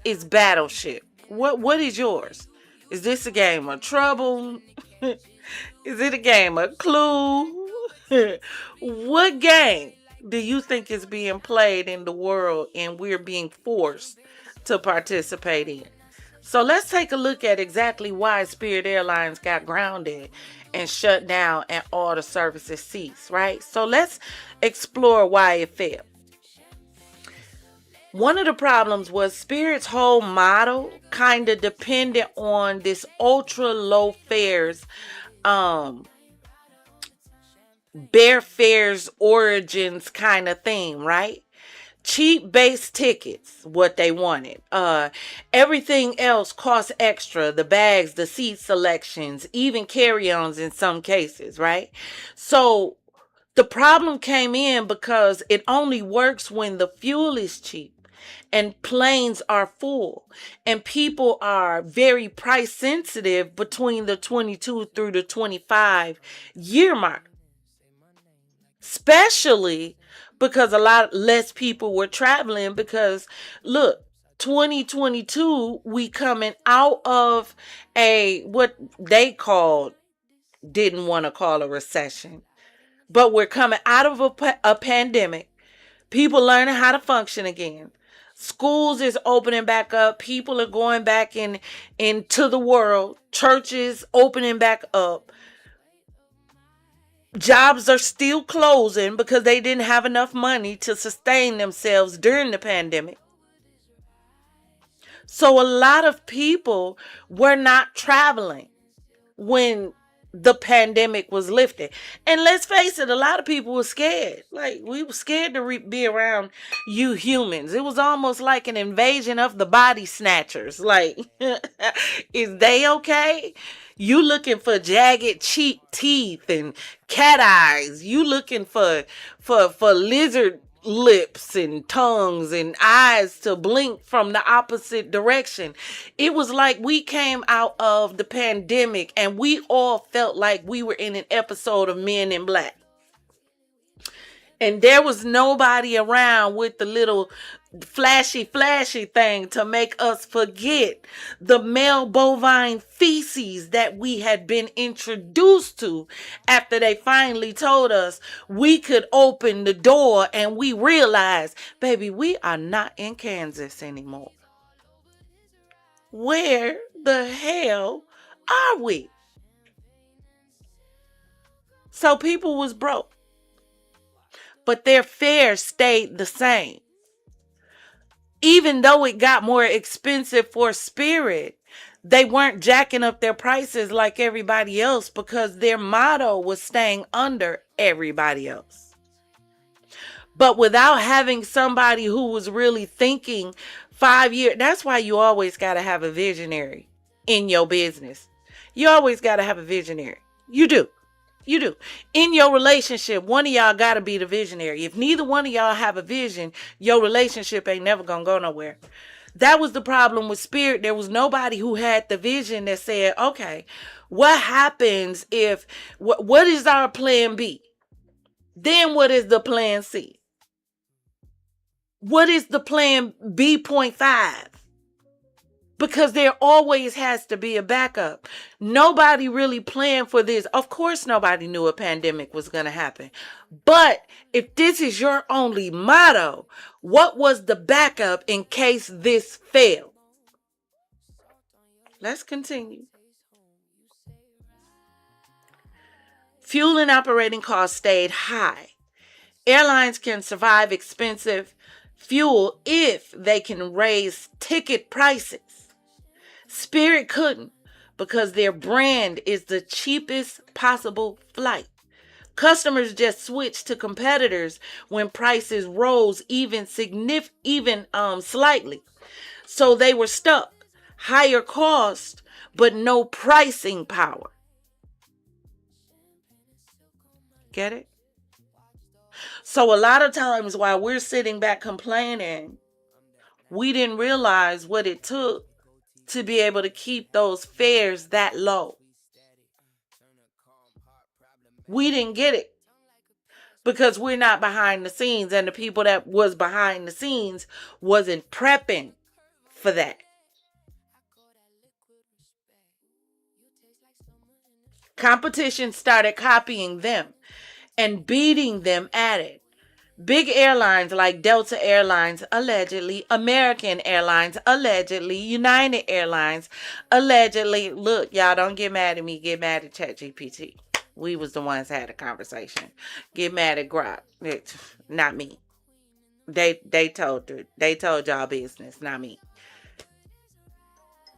is Battleship. What is yours? Is this a game of trouble? Is it a game of Clue? What game do you think is being played in the world and we're being forced to participate in? So let's take a look at exactly why Spirit Airlines got grounded and shut down and all the services ceased, right? So let's explore why it failed. One of the problems was Spirit's whole model kind of depended on this ultra low fares, bare fares origins kind of theme, right? Cheap base tickets, what they wanted. Everything else cost extra. The bags, the seat selections, even carry-ons in some cases, right? So the problem came in because it only works when the fuel is cheap and planes are full and people are very price sensitive between the 22 through the 25 year mark, especially because a lot less people were traveling. Because look, 2022, we coming out of what they didn't want to call a recession, but we're coming out of a pandemic. People learning how to function again. Schools is opening back up. People are going back into the world. Churches opening back up. Jobs are still closing because they didn't have enough money to sustain themselves during the pandemic. So a lot of people were not traveling when the pandemic was lifted. And let's face it, a lot of people were scared. Like, we were scared to be around you humans. It was almost like an invasion of the body snatchers. Like, is they okay? You looking for jagged cheek teeth and cat eyes. You looking for lizard lips and tongues and eyes to blink from the opposite direction. It was like we came out of the pandemic and we all felt like we were in an episode of Men in Black. And there was nobody around with the little flashy thing to make us forget the male bovine feces that we had been introduced to after they finally told us we could open the door, and we realized, baby, we are not in Kansas anymore. Where the hell are we? So people was broke, but their fare stayed the same. Even though it got more expensive for Spirit, they weren't jacking up their prices like everybody else because their motto was staying under everybody else. But without having somebody who was really thinking 5 years. That's why you always got to have a visionary in your business. You always got to have a visionary. You do. You do. In your relationship, one of y'all got to be the visionary. If neither one of y'all have a vision, your relationship ain't never going to go nowhere. That was the problem with Spirit. There was nobody who had the vision that said, okay, what happens if, what is our plan B? Then what is the plan C? What is the plan B.5? Because there always has to be a backup. Nobody really planned for this. Of course, nobody knew a pandemic was going to happen. But if this is your only motto, what was the backup in case this failed? Let's continue. Fuel and operating costs stayed high. Airlines can survive expensive fuel if they can raise ticket prices. Spirit couldn't because their brand is the cheapest possible flight. Customers just switched to competitors when prices rose even slightly. So they were stuck. Higher cost, but no pricing power. Get it? So a lot of times while we're sitting back complaining, we didn't realize what it took to be able to keep those fares that low. We didn't get it because we're not behind the scenes, and the people that was behind the scenes wasn't prepping for that. Competition started copying them and beating them at it. Big airlines like Delta Airlines, allegedly, American Airlines, allegedly, United Airlines, allegedly. Look, y'all don't get mad at me. Get mad at ChatGPT. We was the ones had a conversation. Get mad at Grok. Not me. They told y'all business, not me.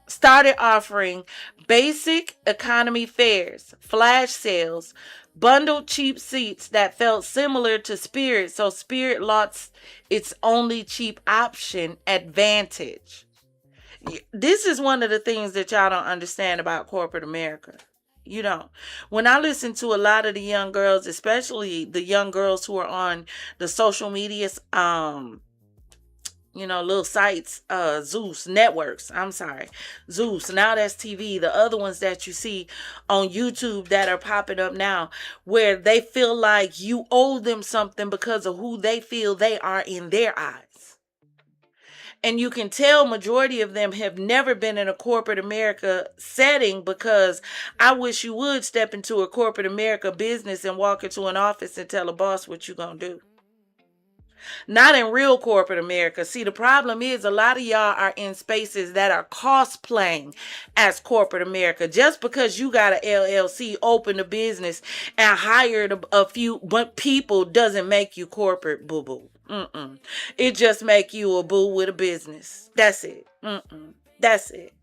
Started offering basic economy fares, flash sales, bundled cheap seats that felt similar to Spirit, so Spirit lost its only cheap option advantage. This is one of the things that y'all don't understand about corporate America. You don't. When I listen to a lot of the young girls, especially the young girls who are on the social medias, little sites, Zeus networks. Zeus. Now that's TV. The other ones that you see on YouTube that are popping up now, where they feel like you owe them something because of who they feel they are in their eyes. And you can tell majority of them have never been in a corporate America setting, because I wish you would step into a corporate America business and walk into an office and tell a boss what you're going to do. Not in real corporate America. See, the problem is a lot of y'all are in spaces that are cosplaying as corporate America. Just because you got an LLC, open a business, and hired a few people doesn't make you corporate, boo-boo. It just make you a boo with a business. That's it. That's it.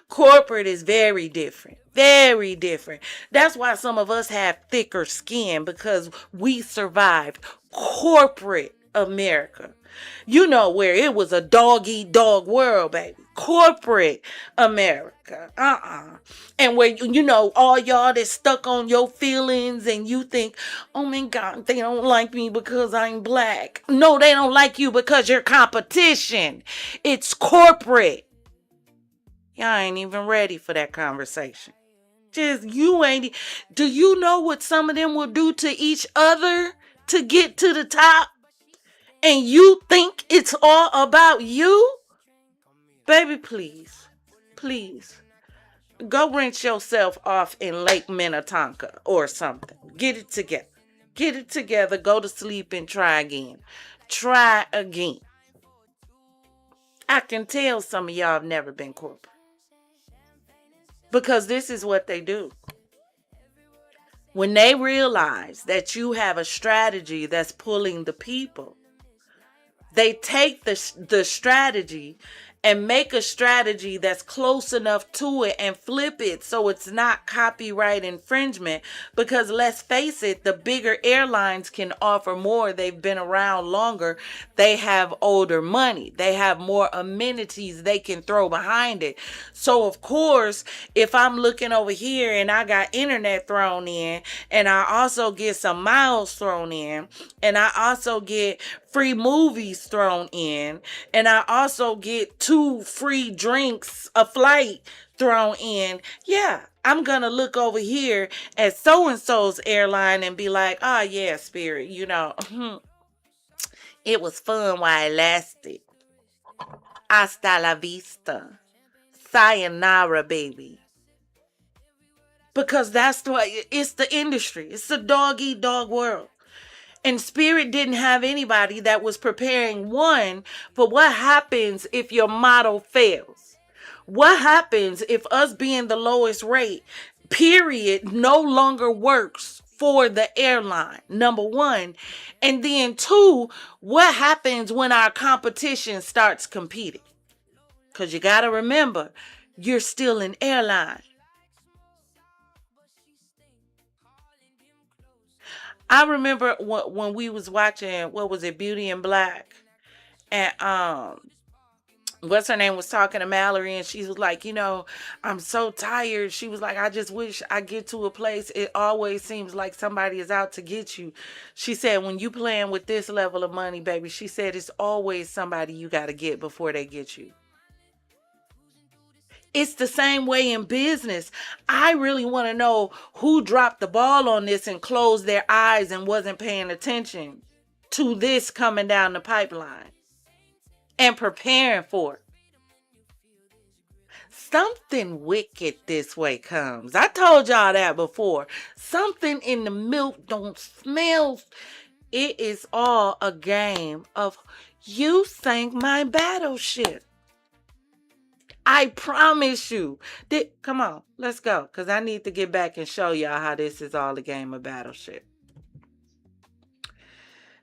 Corporate is very different. Very different. That's why some of us have thicker skin, because we survived corporate America. Where it was a dog-eat-dog world, baby. Corporate America. And where, all y'all that's stuck on your feelings and you think, oh my God, they don't like me because I'm black. No, they don't like you because you're competition. It's corporate. Y'all ain't even ready for that conversation. You ain't. Do you know what some of them will do to each other to get to the top? And you think it's all about you? Baby, please, go rinse yourself off in Lake Minnetonka or something. Get it together. Get it together. Go to sleep and try again. Try again. I can tell some of y'all have never been corporate, because this is what they do. When they realize that you have a strategy that's pulling the people, they take the strategy and make a strategy that's close enough to it and flip it so it's not copyright infringement. Because let's face it, the bigger airlines can offer more. They've been around longer. They have older money. They have more amenities they can throw behind it. So of course, if I'm looking over here and I got internet thrown in, and I also get some miles thrown in, and I also get free movies thrown in, and I also get 2 free drinks, a flight thrown in, yeah, I'm gonna look over here at so-and-so's airline and be like, oh yeah, Spirit, you know, it was fun while it lasted. Hasta la vista. Sayonara, baby. Because that's what, it's the industry. It's the dog-eat-dog world. And Spirit didn't have anybody that was preparing, one, for what happens if your model fails. What happens if us being the lowest rate, period, no longer works for the airline, number one. And then two, what happens when our competition starts competing? Because you got to remember, you're still an airline. I remember when we was watching, what was it, Beauty and Black, and what's her name was talking to Mallory, and she was like, you know, I'm so tired. She was like, I just wish I get to a place. It always seems like somebody is out to get you. She said, when you playing with this level of money, baby, she said, it's always somebody you got to get before they get you. It's the same way in business. I really want to know who dropped the ball on this and closed their eyes and wasn't paying attention to this coming down the pipeline and preparing for it. Something wicked this way comes. I told y'all that before. Something in the milk don't smell. It is all a game of you sank my battleship. I promise you. Come on, let's go. Because I need to get back and show y'all how this is all a game of Battleship.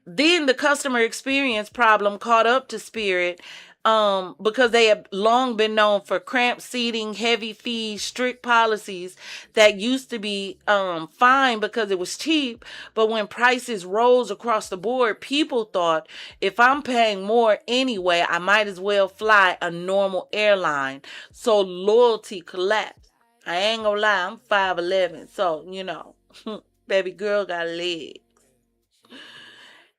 Then the customer experience problem caught up to Spirit because they have long been known for cramped seating, heavy fees, strict policies that used to be fine because it was cheap. But when prices rose across the board, people thought, if I'm paying more anyway, I might as well fly a normal airline. So loyalty collapsed. I ain't gonna lie, I'm 5'11", so, you know, baby girl got legs.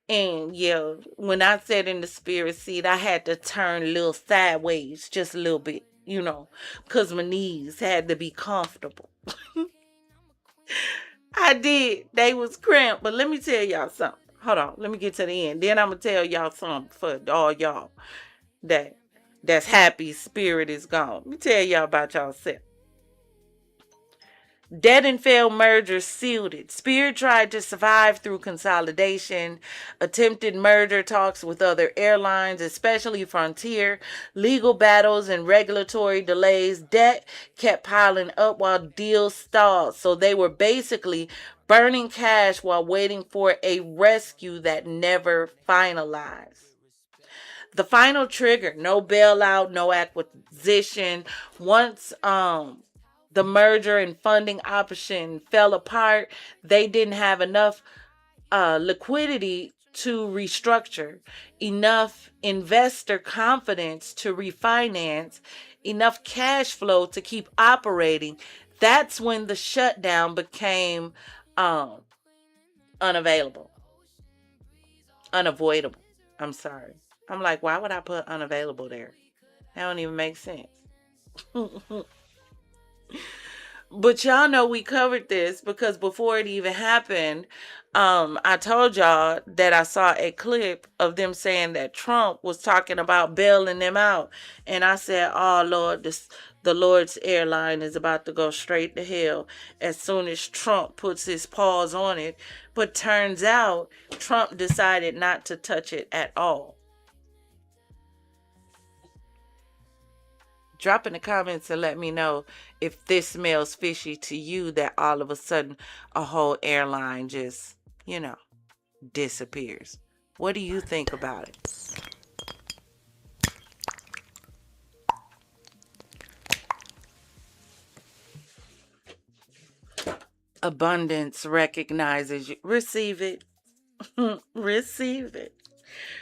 And yeah, when I sat in the Spirit seat, I had to turn a little sideways, just a little bit, you know, because my knees had to be comfortable. I did. They was cramped. But let me tell y'all something. Hold on. Let me get to the end. Then I'm going to tell y'all something for all y'all that's happy Spirit is gone. Let me tell y'all about y'allself. Dead and failed merger sealed it. Spirit tried to survive through consolidation, attempted merger talks with other airlines, especially Frontier, legal battles and regulatory delays. Debt kept piling up while deals stalled. So they were basically burning cash while waiting for a rescue that never finalized. The final trigger, no bailout, no acquisition. Once the merger and funding option fell apart, they didn't have enough liquidity to restructure, enough investor confidence to refinance, enough cash flow to keep operating. That's when the shutdown became unavoidable. I'm sorry. I'm like, why would I put unavailable there? That don't even make sense. But y'all know we covered this because before it even happened, I told y'all that I saw a clip of them saying that Trump was talking about bailing them out. And I said, oh, Lord, the Lord's airline is about to go straight to hell as soon as Trump puts his paws on it. But turns out Trump decided not to touch it at all. Drop in the comments and let me know if this smells fishy to you, that all of a sudden a whole airline just, you know, disappears. What do you think about it? Abundance recognizes you. Receive it. Receive it.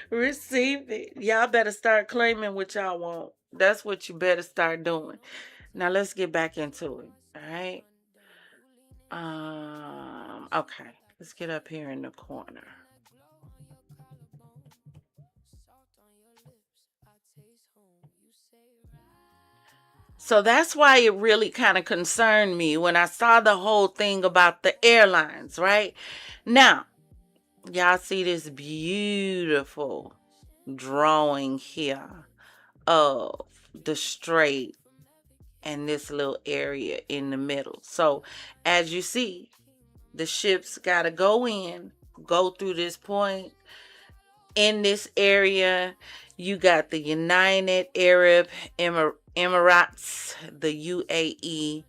Receive it. Y'all better start claiming what y'all want. That's what you better start doing. Now let's get back into it. All right. Okay. Let's get up here in the corner. So that's why it really kind of concerned me when I saw the whole thing about the airlines, right? Now, y'all see this beautiful drawing here of the strait and this little area in the middle. So as you see, the ships got to go through this point. In this area, you got the United Arab Emirates, the UAE,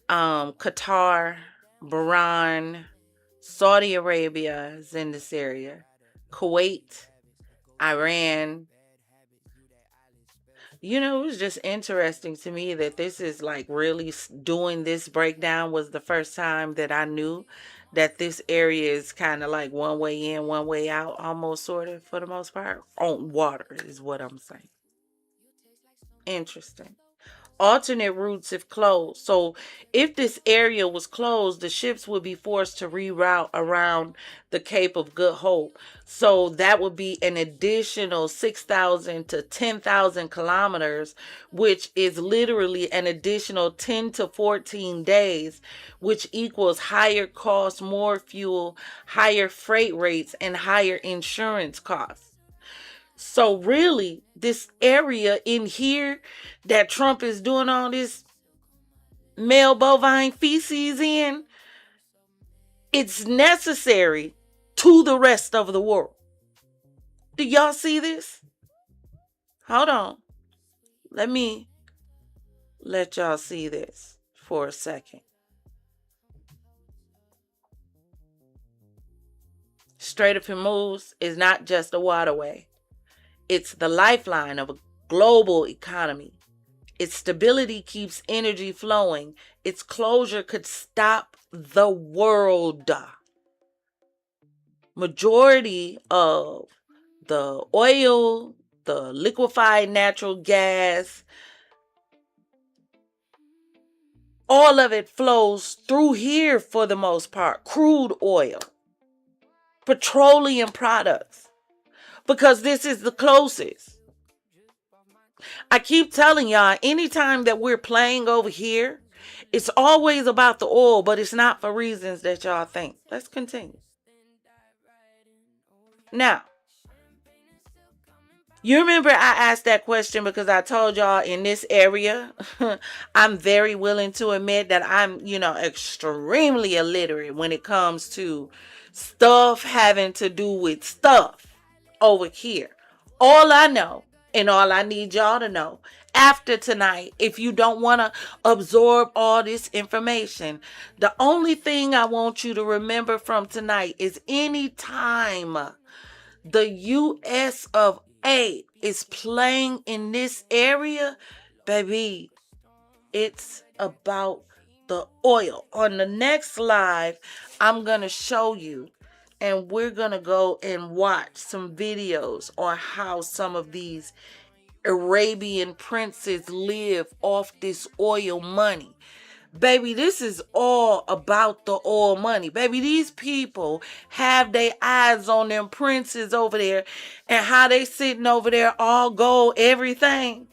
Qatar, Bahrain, Saudi Arabia is in this area, Kuwait, Iran. You know, it was just interesting to me that this is like really doing this breakdown was the first time that I knew that this area is kind of like one way in, one way out, almost sort of for the most part. On water is what I'm saying. Interesting. Alternate routes if closed. So if this area was closed, the ships would be forced to reroute around the Cape of Good Hope. So that would be an additional 6,000 to 10,000 kilometers, which is literally an additional 10 to 14 days, which equals higher costs, more fuel, higher freight rates, and higher insurance costs. So really, this area in here that Trump is doing all this male bovine feces in, it's necessary to the rest of the world. Do y'all see this? Hold on. Let me let y'all see this for a second. Strait of Hormuz is not just a waterway. It's the lifeline of a global economy. Its stability keeps energy flowing. Its closure could stop the world. Majority of the oil, the liquefied natural gas, all of it flows through here for the most part. Crude oil, petroleum products. Because this is the closest. I keep telling y'all, anytime that we're playing over here, it's always about the oil, but it's not for reasons that y'all think. Let's continue. Now, you remember I asked that question because I told y'all in this area, I'm very willing to admit that I'm, extremely illiterate when it comes to stuff having to do with stuff over here. All I know, and all I need y'all to know after tonight, if you don't want to absorb all this information, the only thing I want you to remember from tonight is anytime the US of A is playing in this area, baby, it's about the oil. On the next live, I'm going to show you, and we're going to go and watch some videos on how some of these Arabian princes live off this oil money. Baby, this is all about the oil money. Baby, these people have their eyes on them princes over there and how they sitting over there all gold, everything.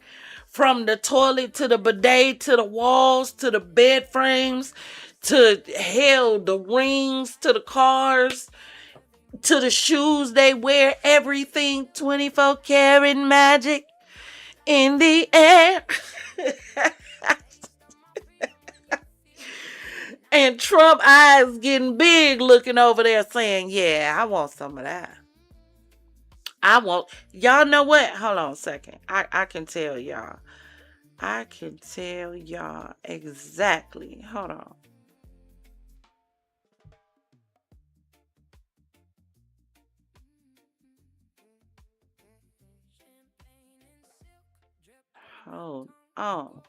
From the toilet to the bidet to the walls to the bed frames to hell, the rings to the cars to the shoes they wear, everything 24 karat magic in the air. And Trump eyes getting big looking over there saying, yeah, I want some of that. Y'all know what? Hold on a second. I can tell y'all. I can tell y'all exactly. Hold on. Hold on.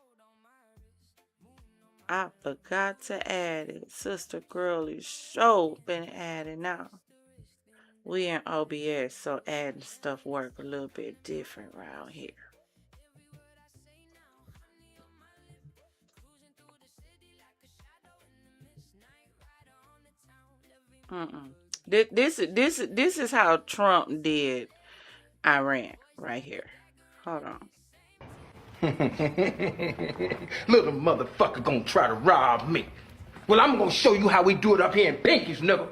I forgot to add it. Sister Girly show been added now. We in OBS, so adding stuff work a little bit different around here. This is how Trump did Iran right here. Hold on. Little motherfucker gonna try to rob me. Well, I'm gonna show you how we do it up here in Pinkies, nigga.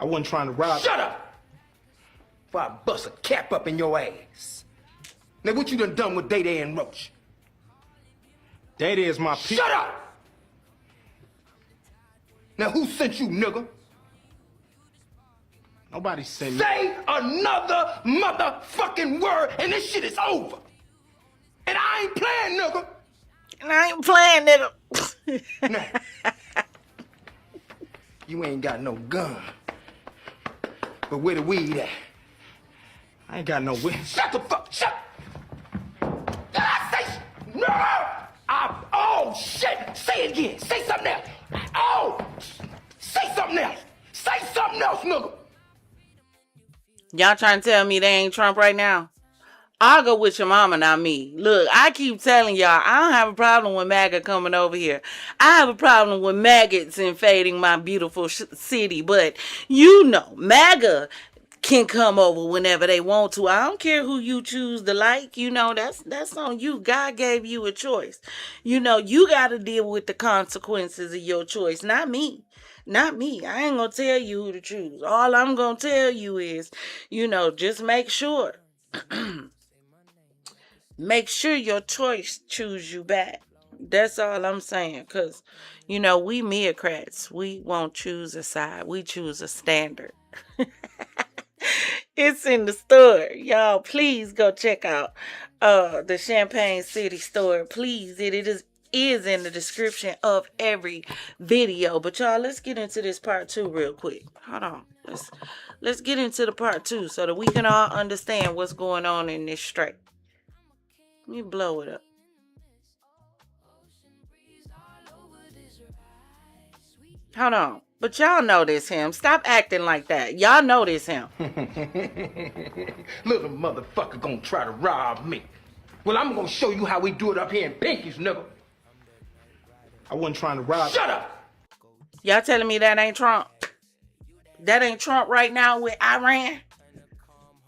I wasn't trying to rob. Shut up! Before I bust a cap up in your ass. Now, what you done with Day and Roach? Day is my people. Shut up! Now, who sent you, nigga? Nobody sent me. Say another motherfucking word and this shit is over. And I ain't playing, nigga. And I ain't playing, nigga. Now, you ain't got no gun. But where the weed at? I ain't got no weed. Shut the fuck, shut. Did I say, no? Oh, shit. Say it again. Say something else. Oh, say something else. Say something else, nigga. Y'all trying to tell me they ain't Trump right now? I'll go with your mama, not me. Look, I keep telling y'all, I don't have a problem with MAGA coming over here. I have a problem with maggots invading my beautiful city. But, you know, MAGA can come over whenever they want to. I don't care who you choose to like. You know, that's on you. God gave you a choice. You know, you got to deal with the consequences of your choice, not me. Not me. I ain't going to tell you who to choose. All I'm going to tell you is, you know, just make sure. Make sure your choice choose you back. That's all I'm saying. Because, you know, we meocrats, we won't choose a side. We choose a standard. It's in the store. Y'all, please go check out the Champagne City store. Please. It is in the description of every video. But y'all, let's get into this part 2 real quick. Hold on. Let's get into the part 2 so that we can all understand what's going on in this strait. Let me blow it up. Hold on. But y'all know this him. Stop acting like that. Y'all know this him. Little motherfucker gonna try to rob me. Well, I'm gonna show you how we do it up here in Pinkies, nigga. I wasn't trying to rob. Shut up! Y'all telling me that ain't Trump? That ain't Trump right now with Iran?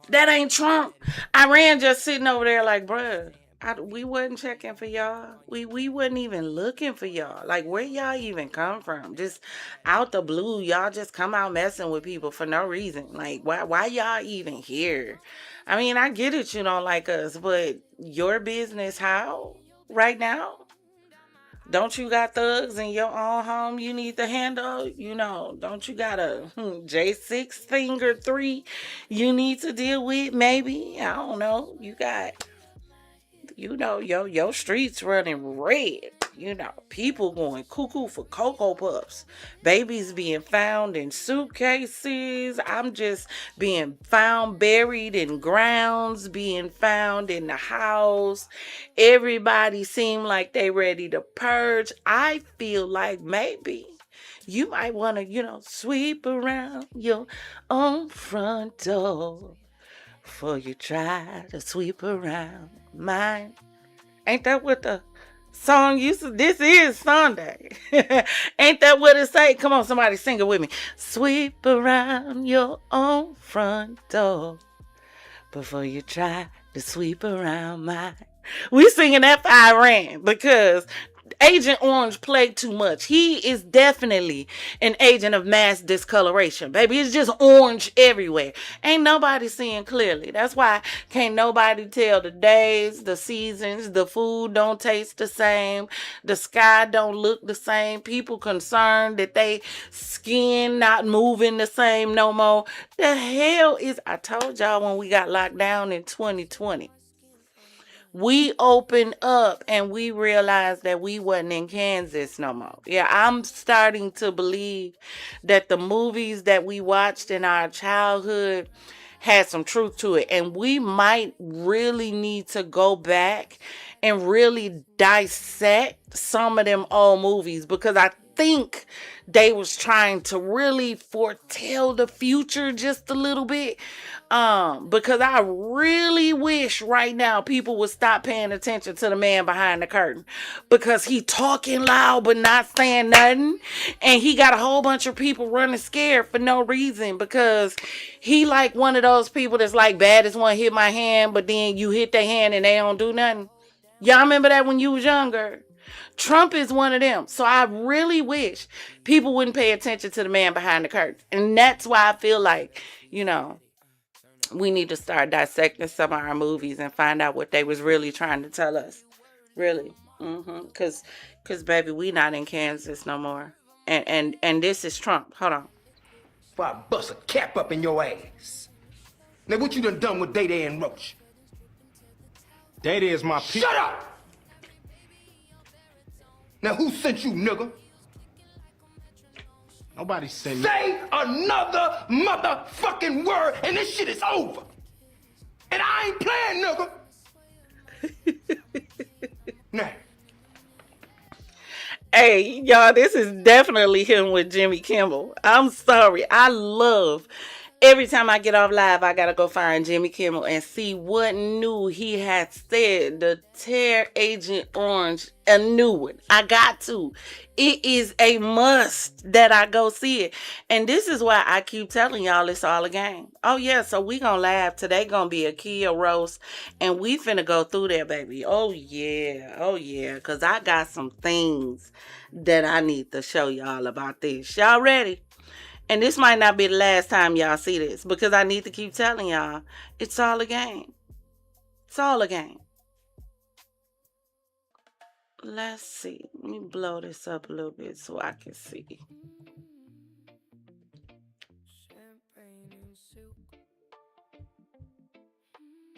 That ain't Trump. Iran just sitting over there like, bruh. We wasn't checking for y'all. We wasn't even looking for y'all. Like, where y'all even come from? Just out the blue, y'all just come out messing with people for no reason. Like, why y'all even here? I mean, I get it, you don't like us, but your business how? Right now? Don't you got thugs in your own home you need to handle? You know, don't you got a J6 thing or 3 you need to deal with? Maybe. I don't know. You got... You know, your streets running red. You know, people going cuckoo for Cocoa Puffs. Babies being found in suitcases. I'm just being found buried in grounds, being found in the house. Everybody seem like they ready to purge. I feel like maybe you might want to, you know, sweep around your own front door before you try to sweep around mine. Ain't that what the song used to? This is Sunday. Ain't that what it say? Come on, somebody sing it with me. Sweep around your own front door before you try to sweep around mine. We singing that for Iran because Agent Orange played too much. He is definitely an agent of mass discoloration, baby. It's just orange everywhere. Ain't nobody seeing clearly. That's why can't nobody tell the days, the seasons, the food don't taste the same, the sky don't look the same. People concerned that they skin not moving the same no more. The hell is, I told y'all when we got locked down in 2020. We opened up and we realized that we wasn't in Kansas no more. Yeah, I'm starting to believe that the movies that we watched in our childhood had some truth to it. And we might really need to go back and really dissect some of them old movies, because I think they was trying to really foretell the future just a little bit. Because I really wish right now people would stop paying attention to the man behind the curtain, because he talking loud but not saying nothing, and he got a whole bunch of people running scared for no reason, because he like one of those people that's like, baddest one hit my hand, but then you hit their hand and they don't do nothing. Y'all remember that when you was younger? Trump is one of them. So I really wish people wouldn't pay attention to the man behind the curtain. And that's why I feel like, we need to start dissecting some of our movies and find out what they was really trying to tell us. Really. Cause baby, we not in Kansas no more. And this is Trump. Hold on. Before I bust a cap up in your ass. Now what you done with Day and Roach? Day is my people. Shut up! Now who sent you, nigga? Nobody sent me. Say another motherfucking word and this shit is over. And I ain't playing, nigga. Now. Hey, y'all, this is definitely him with Jimmy Kimmel. I'm sorry. I love every time I get off live, I gotta go find Jimmy Kimmel and see what new he had said. The Tear Agent Orange, a new one. I got to. It is a must that I go see it. And this is why I keep telling y'all it's all a game. Oh yeah, so we gonna laugh. Today gonna be a Kia roast. And we finna go through there, baby. Oh yeah. Oh yeah. Cause I got some things that I need to show y'all about this. Y'all ready? And this might not be the last time y'all see this, because I need to keep telling y'all, it's all a game. It's all a game. Let's see. Let me blow this up a little bit so I can see.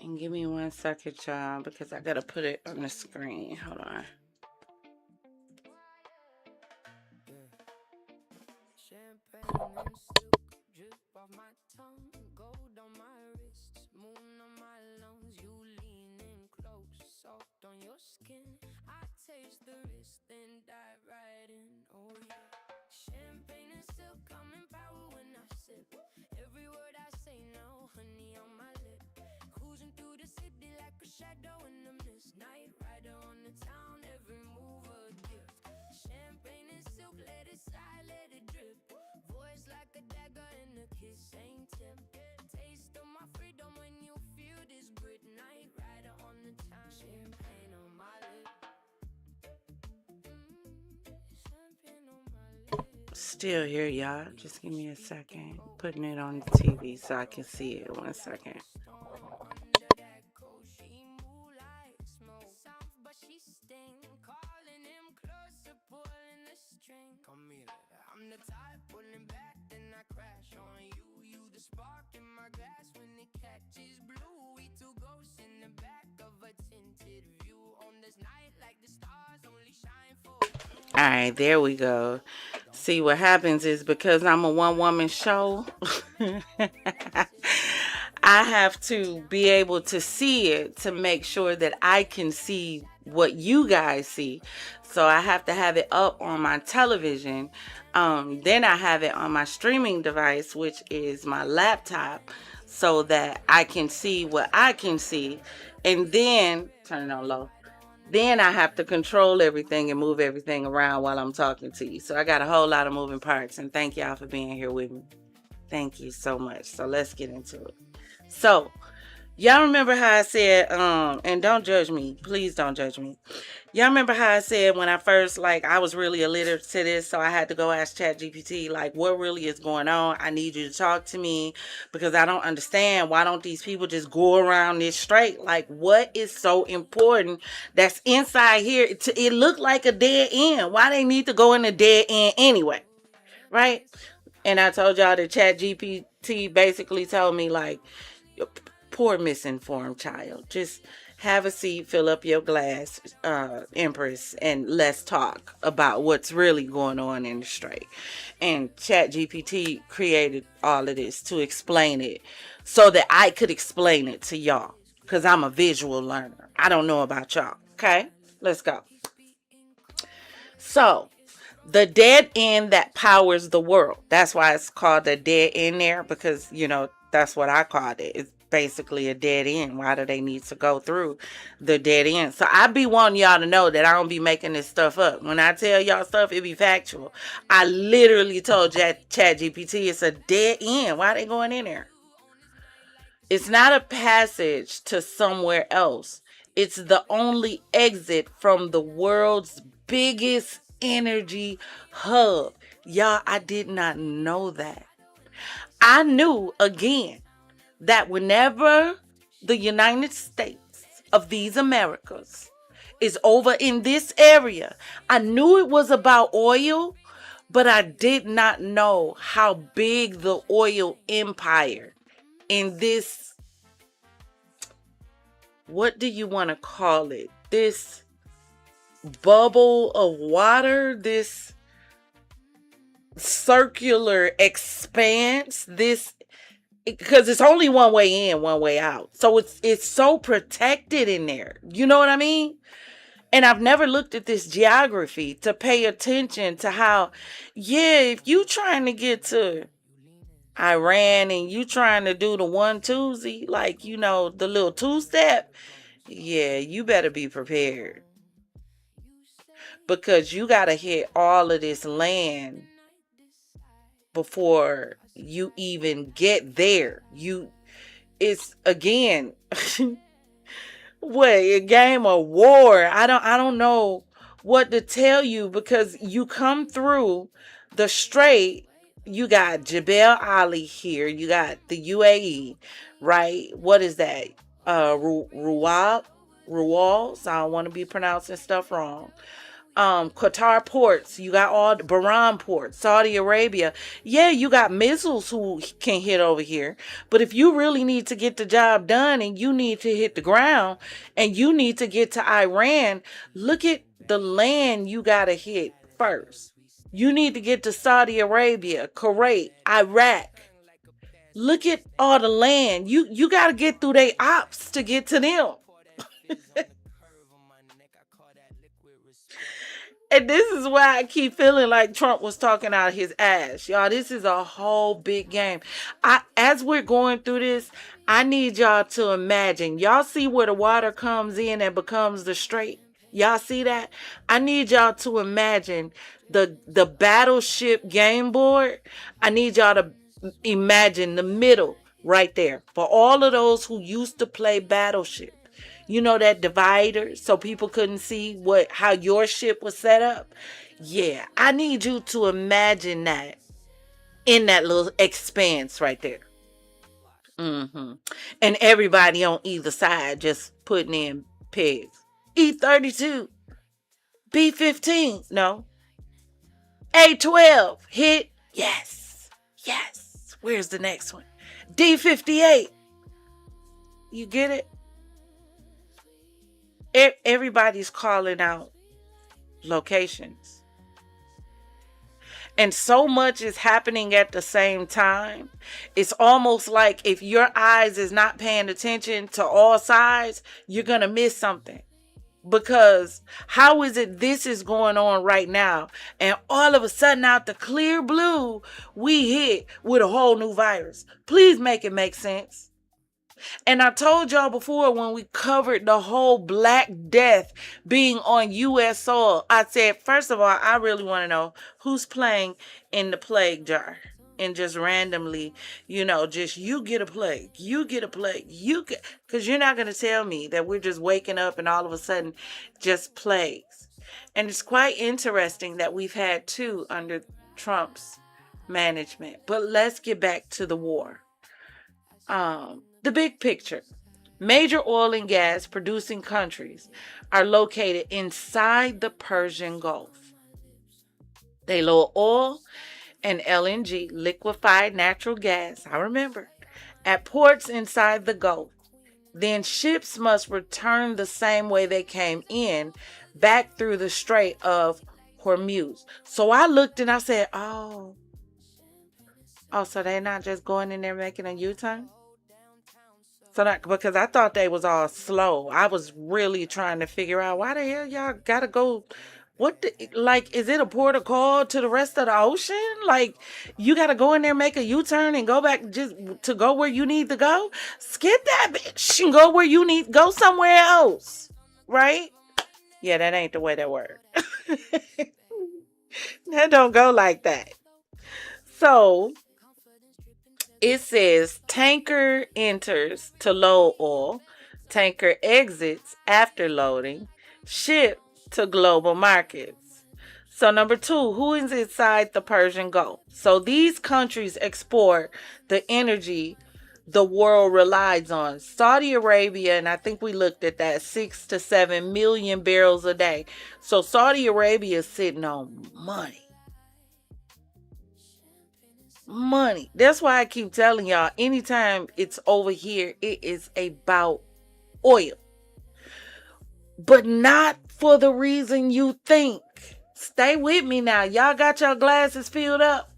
And give me 1 second, y'all, because I gotta put it on the screen. Hold on. Taste the wrist and dive right in. Oh yeah. Champagne and silk, I'm in power when I sip. Every word I say now, honey on my lip. Cruising through the city like a shadow in the mist. Night rider on the town, every move a gift. Champagne and silk, let it slide, let it drip. Voice like a dagger and a kiss ain't tip. Taste of my freedom when you feel this grit. Night rider on the town, champagne on my lip. Still here, y'all. Just give me a second. Putting it on the TV so I can see it. 1 second. I'm the type pulling back, then I crash on you. You the spark in my glass when it catches blue. We two ghosts in the back of a tinted view on this night like the stars only shine for. All right, there we go. See, what happens is because I'm a one-woman show, I have to be able to see it to make sure that I can see what you guys see. So I have to have it up on my television. Then I have it on my streaming device, which is my laptop, so that I can see what I can see. And then, turn it on low. Then I have to control everything and move everything around while I'm talking to you. So I got a whole lot of moving parts. And thank y'all for being here with me. Thank you so much. So let's get into it. So y'all remember how I said, and don't judge me. Please don't judge me. Y'all remember how I said when I first, I was really illiterate to this, so I had to go ask ChatGPT, what really is going on? I need you to talk to me because I don't understand. Why don't these people just go around this straight? What is so important that's inside here? It looked like a dead end. Why they need to go in a dead end anyway? Right? And I told y'all that ChatGPT basically told me, poor misinformed child. Just Have a seat, fill up your glass, Empress, and let's talk about what's really going on in the Strait. And ChatGPT created all of this to explain it so that I could explain it to y'all. Because I'm a visual learner. I don't know about y'all. Okay? Let's go. So, the dead end that powers the world. That's why it's called the dead end there. Because, you know, that's what I called it. It's basically a dead end. Why do they need to go through the dead end? So I be wanting y'all to know that I don't be making this stuff up. When I tell y'all stuff, it be factual. I literally told ChatGPT it's a dead end. Why they going in there? It's not a passage to somewhere else. It's the only exit from the world's biggest energy hub. Y'all, I did not know that. I knew, again, that whenever the United States of these Americas is over in this area, I knew it was about oil, but I did not know how big the oil empire in this, what do you want to call it? This bubble of water, this circular expanse, this, because it's only one way in, one way out. So it's so protected in there. You know what I mean? And I've never looked at this geography to pay attention to how, yeah, if you trying to get to Iran and you trying to do the 1-2, like, you know, the little 2-step, yeah, you better be prepared. Because you got to hit all of this land before you even get there. It's again, what, a game of war. I don't know what to tell you, because you come through the Strait. You got Jebel Ali here. You got the UAE, right? What is that? Ruwal. So I don't want to be pronouncing stuff wrong. Qatar ports. You got all the Bahrain ports, Saudi Arabia. Yeah, you got missiles who can hit over here. But if you really need to get the job done and you need to hit the ground and you need to get to Iran, look at the land you got to hit first. You need to get to Saudi Arabia, Kuwait, Iraq. Look at all the land. You got to get through their ops to get to them. And this is why I keep feeling like Trump was talking out of his ass. Y'all, this is a whole big game. As we're going through this, I need y'all to imagine. Y'all see where the water comes in and becomes the Strait? Y'all see that? I need y'all to imagine the Battleship game board. I need y'all to imagine the middle right there. For all of those who used to play Battleship. You know, that divider so people couldn't see how your ship was set up? Yeah, I need you to imagine that in that little expanse right there. And everybody on either side just putting in pegs. E32, B15, no. A12, hit, yes. Where's the next one? D58. You get it? Everybody's calling out locations. And so much is happening at the same time. It's almost like if your eyes is not paying attention to all sides, you're going to miss something. Because how is it this is going on right now, and all of a sudden out the clear blue, we hit with a whole new virus? Please make it make sense. And I told y'all before when we covered the whole Black Death being on U.S. soil, I said, first of all, I really want to know who's playing in the plague jar. And just randomly, just you get a plague, because you're not going to tell me that we're just waking up and all of a sudden just plagues. And it's quite interesting that we've had 2 under Trump's management. But let's get back to the war. The big picture. Major oil and gas producing countries are located inside the Persian Gulf. They load oil and LNG, liquefied natural gas, I remember, at ports inside the Gulf. then ships must return the same way they came in, back through the Strait of Hormuz. So I looked and I said, oh, so they're not just going in there making a U-turn? So that, because I thought they was all slow. I was really trying to figure out why the hell y'all gotta go. Is it a port of call to the rest of the ocean? Like, you gotta go in there, make a U-turn and go back just to go where you need to go? Skip that bitch and go where you need, go somewhere else. Right? Yeah, that ain't the way that works. That don't go like that. So, it says tanker enters to load oil, tanker exits after loading, ship to global markets. So number 2, who is inside the Persian Gulf? So these countries export the energy the world relies on. Saudi Arabia, and I think we looked at that, 6 to 7 million barrels a day. So Saudi Arabia is sitting on money. That's why I keep telling y'all, anytime it's over here, it is about oil. But not for the reason you think. Stay with me now. Y'all got your glasses filled up?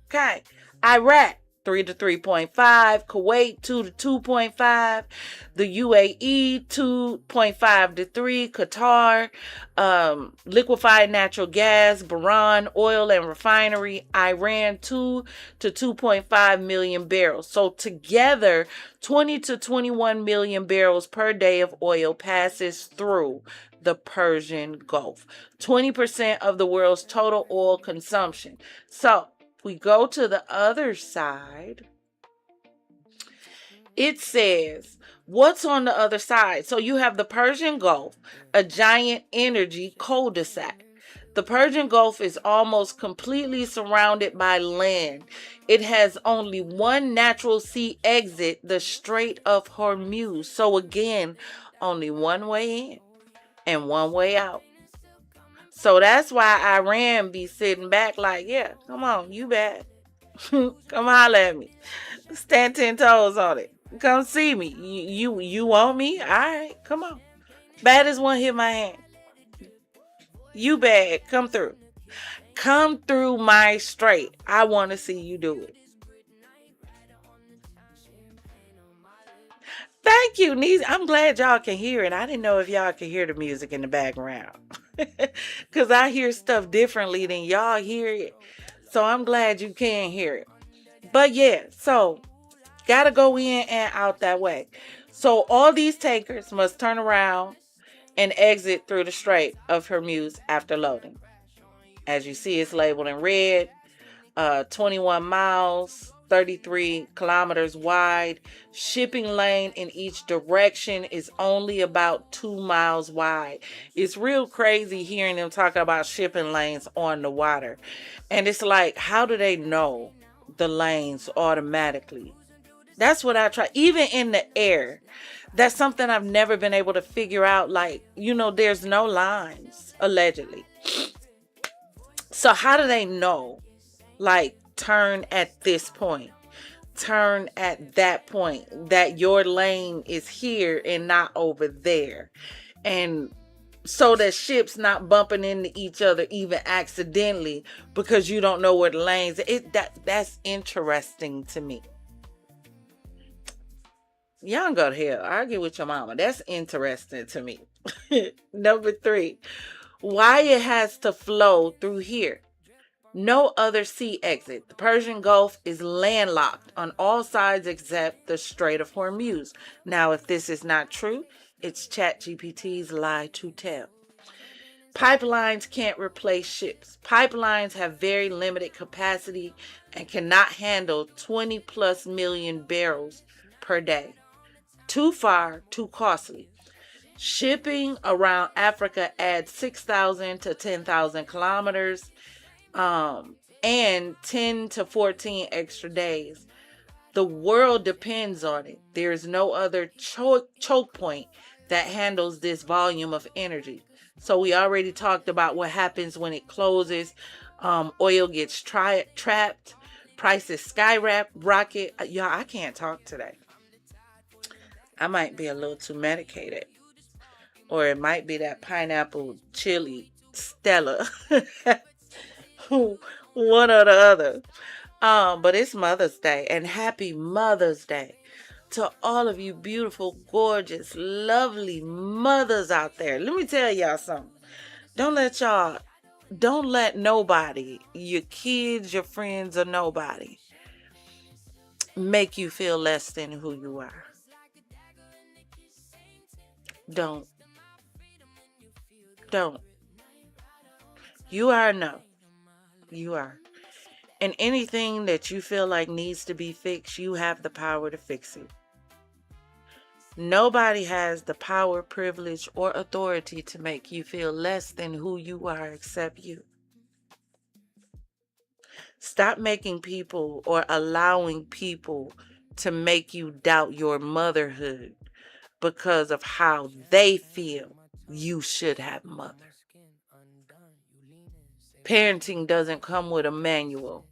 Okay. Iraq, 3 to 3.5. Kuwait, 2 to 2.5. The UAE, 2.5 to 3. Qatar, liquefied natural gas. Bahrain, oil and refinery. Iran, 2 to 2.5 million barrels. So together, 20 to 21 million barrels per day of oil passes through the Persian Gulf. 20% of the world's total oil consumption. So we go to the other side. It says, what's on the other side? So you have the Persian Gulf, a giant energy cul-de-sac. The Persian Gulf is almost completely surrounded by land. It has only one natural sea exit, the Strait of Hormuz. So again, only one way in and one way out. So that's why Iran be sitting back like, yeah, come on, you bad. Come holler at me. Stand 10 toes on it. Come see me. You want me? All right, come on. Baddest one hit my hand. You bad. Come through. Come through my strait. I want to see you do it. Thank you, niece. I'm glad y'all can hear it. I didn't know if y'all can hear the music in the background. Because I hear stuff differently than y'all hear it. So I'm glad you can hear it. But yeah, so gotta go in and out that way. So all these tankers must turn around and exit through the Strait of Hormuz after loading. As you see, it's labeled in red. 21 miles, 33 kilometers wide. Shipping lane in each direction is only about 2 miles wide. It's real crazy hearing them talking about shipping lanes on the water. And it's like, how do they know the lanes automatically? That's what I try. Even in the air, that's something I've never been able to figure out. Like, there's no lines, allegedly. So how do they know? Like, turn at this point, turn at that point, that your lane is here and not over there. And so that ships not bumping into each other even accidentally because you don't know where the lanes. That's interesting to me. Y'all go to hell. Argue with your mama. That's interesting to me. Number 3, why it has to flow through here. No other sea exit. The Persian Gulf is landlocked on all sides except the Strait of Hormuz. Now, if this is not true, it's ChatGPT's lie to tell. Pipelines can't replace ships. Pipelines have very limited capacity and cannot handle 20 plus million barrels per day. Too far, too costly. Shipping around Africa adds 6,000 to 10,000 kilometers. And 10 to 14 extra days. The world depends on it. There is no other choke point that handles this volume of energy. So we already talked about what happens when it closes. Oil gets trapped. Prices skyrocket. Y'all, I can't talk today. I might be a little too medicated. Or it might be that pineapple chili Stella. One or the other. But it's Mother's Day, and happy Mother's Day to all of you beautiful, gorgeous, lovely mothers out there. Let me tell y'all something. Don't let nobody, your kids, your friends, or nobody, make you feel less than who you are. Don't. You are enough. You are. And anything that you feel like needs to be fixed, you have the power to fix it. Nobody has the power, privilege, or authority to make you feel less than who you are except you. Stop making people or allowing people to make you doubt your motherhood because of how they feel you should have mothered. Parenting doesn't come with a manual.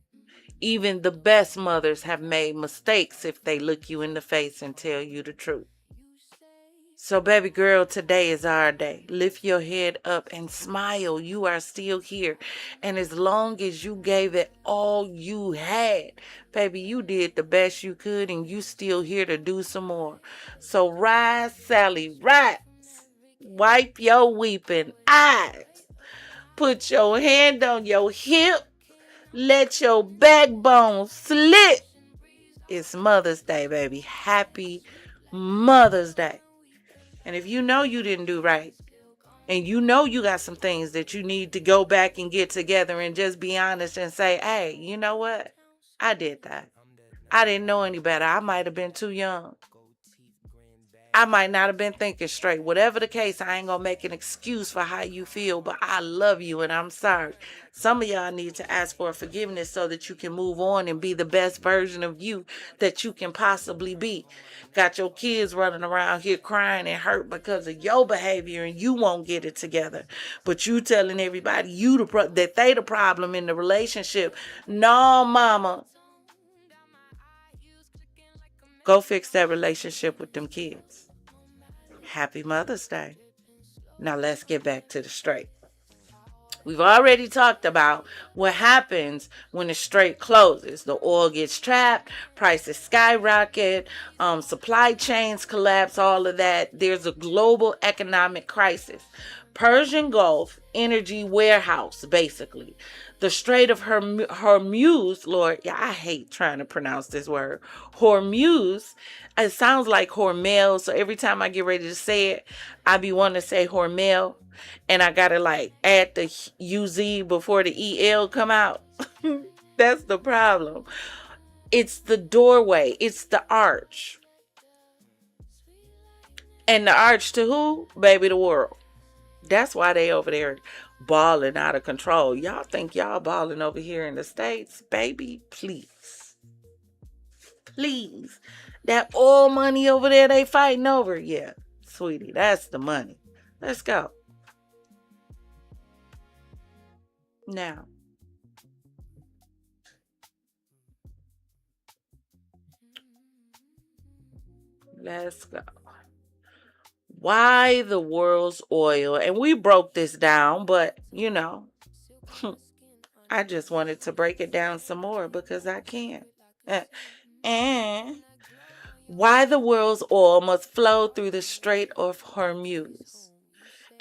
Even the best mothers have made mistakes if they look you in the face and tell you the truth. So baby girl, today is our day. Lift your head up and smile. You are still here. And as long as you gave it all you had, baby, you did the best you could and you still here to do some more. So rise, Sally, rise. Wipe your weeping eyes. Put your hand on your hip. Let your backbone slip. It's Mother's Day, baby. Happy Mother's Day. And if you know you didn't do right, and you know you got some things that you need to go back and get together and just be honest and say, hey, you know what? I did that. I didn't know any better. I might have been too young. I might not have been thinking straight. Whatever the case, I ain't gonna make an excuse for how you feel, but I love you and I'm sorry. Some of y'all need to ask for forgiveness so that you can move on and be the best version of you that you can possibly be. Got your kids running around here crying and hurt because of your behavior and you won't get it together. But you telling everybody that they the problem in the relationship. No, mama. Go fix that relationship with them kids. Happy Mother's Day. Now let's get back to the Strait. We've already talked about what happens when the Strait closes. The oil gets trapped, prices skyrocket, supply chains collapse, all of that. There's a global economic crisis. Persian Gulf energy warehouse, basically. The Strait of Hormuz, Lord, yeah, I hate trying to pronounce this word. Hormuz, it sounds like Hormel, so every time I get ready to say it, I be wanting to say Hormel, and I gotta like add the UZ before the EL come out. That's the problem. It's the doorway. It's the arch. And the arch to who? Baby, the world. That's why they over there balling out of control. Y'all think y'all balling over here in the States? Baby, please. Please. That oil money over there they fighting over? Yeah, sweetie, that's the money. Let's go. Now. Let's go. Why the world's oil? And we broke this down, but you know, I just wanted to break it down some more because I can. And why the world's oil must flow through the Strait of Hormuz,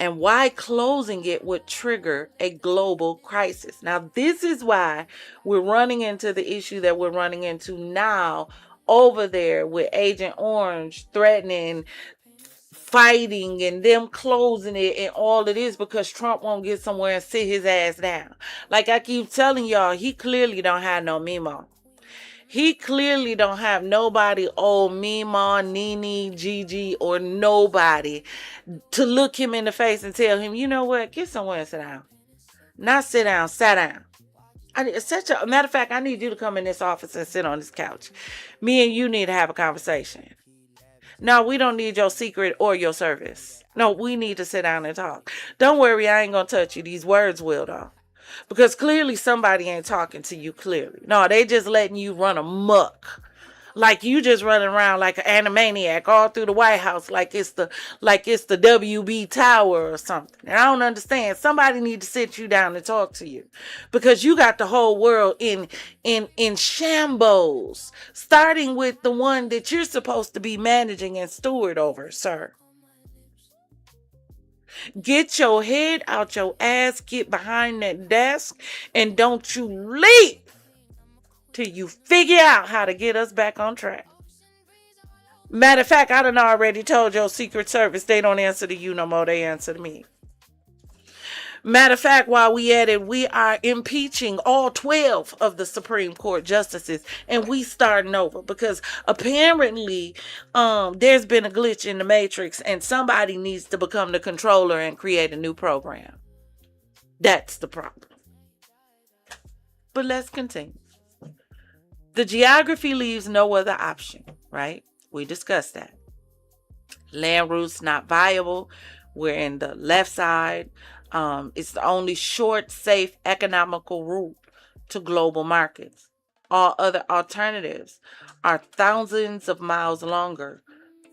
and why closing it would trigger a global crisis. Now, this is why we're running into the issue that we're running into now over there with Agent Orange threatening, fighting, and them closing it and all it is because Trump won't get somewhere and sit his ass down. Like I keep telling y'all, he clearly don't have no Mimo. He clearly don't have nobody, old Mima, Nene, Gigi, or nobody to look him in the face and tell him, you know what, get somewhere and sit down. Not sit down, sat down. Matter of fact, I need you to come in this office and sit on this couch. Me and you need to have a conversation. No, we don't need your secret or your service. No, we need to sit down and talk. Don't worry, I ain't gonna touch you. These words will, though. Because clearly somebody ain't talking to you clearly. No, they just letting you run amok Like you just running around like an animaniac all through the White House, like it's the WB Tower or something. And I don't understand. Somebody need to sit you down and talk to you, because you got the whole world in shambles, starting with the one that you're supposed to be managing and steward over, sir. Get your head out your ass, get behind that desk, and don't you leave till you figure out how to get us back on track. Matter of fact, I done already told your Secret Service they don't answer to you no more, they answer to me. Matter of fact, while we at it, we are impeaching all 12 of the Supreme Court justices, and we starting over because apparently there's been a glitch in the matrix and somebody needs to become the controller and create a new program. That's the problem. But let's continue. The geography leaves no other option, right? We discussed that. Land routes not viable. We're in the left side. It's the only short, safe, economical route to global markets. All other alternatives are thousands of miles longer,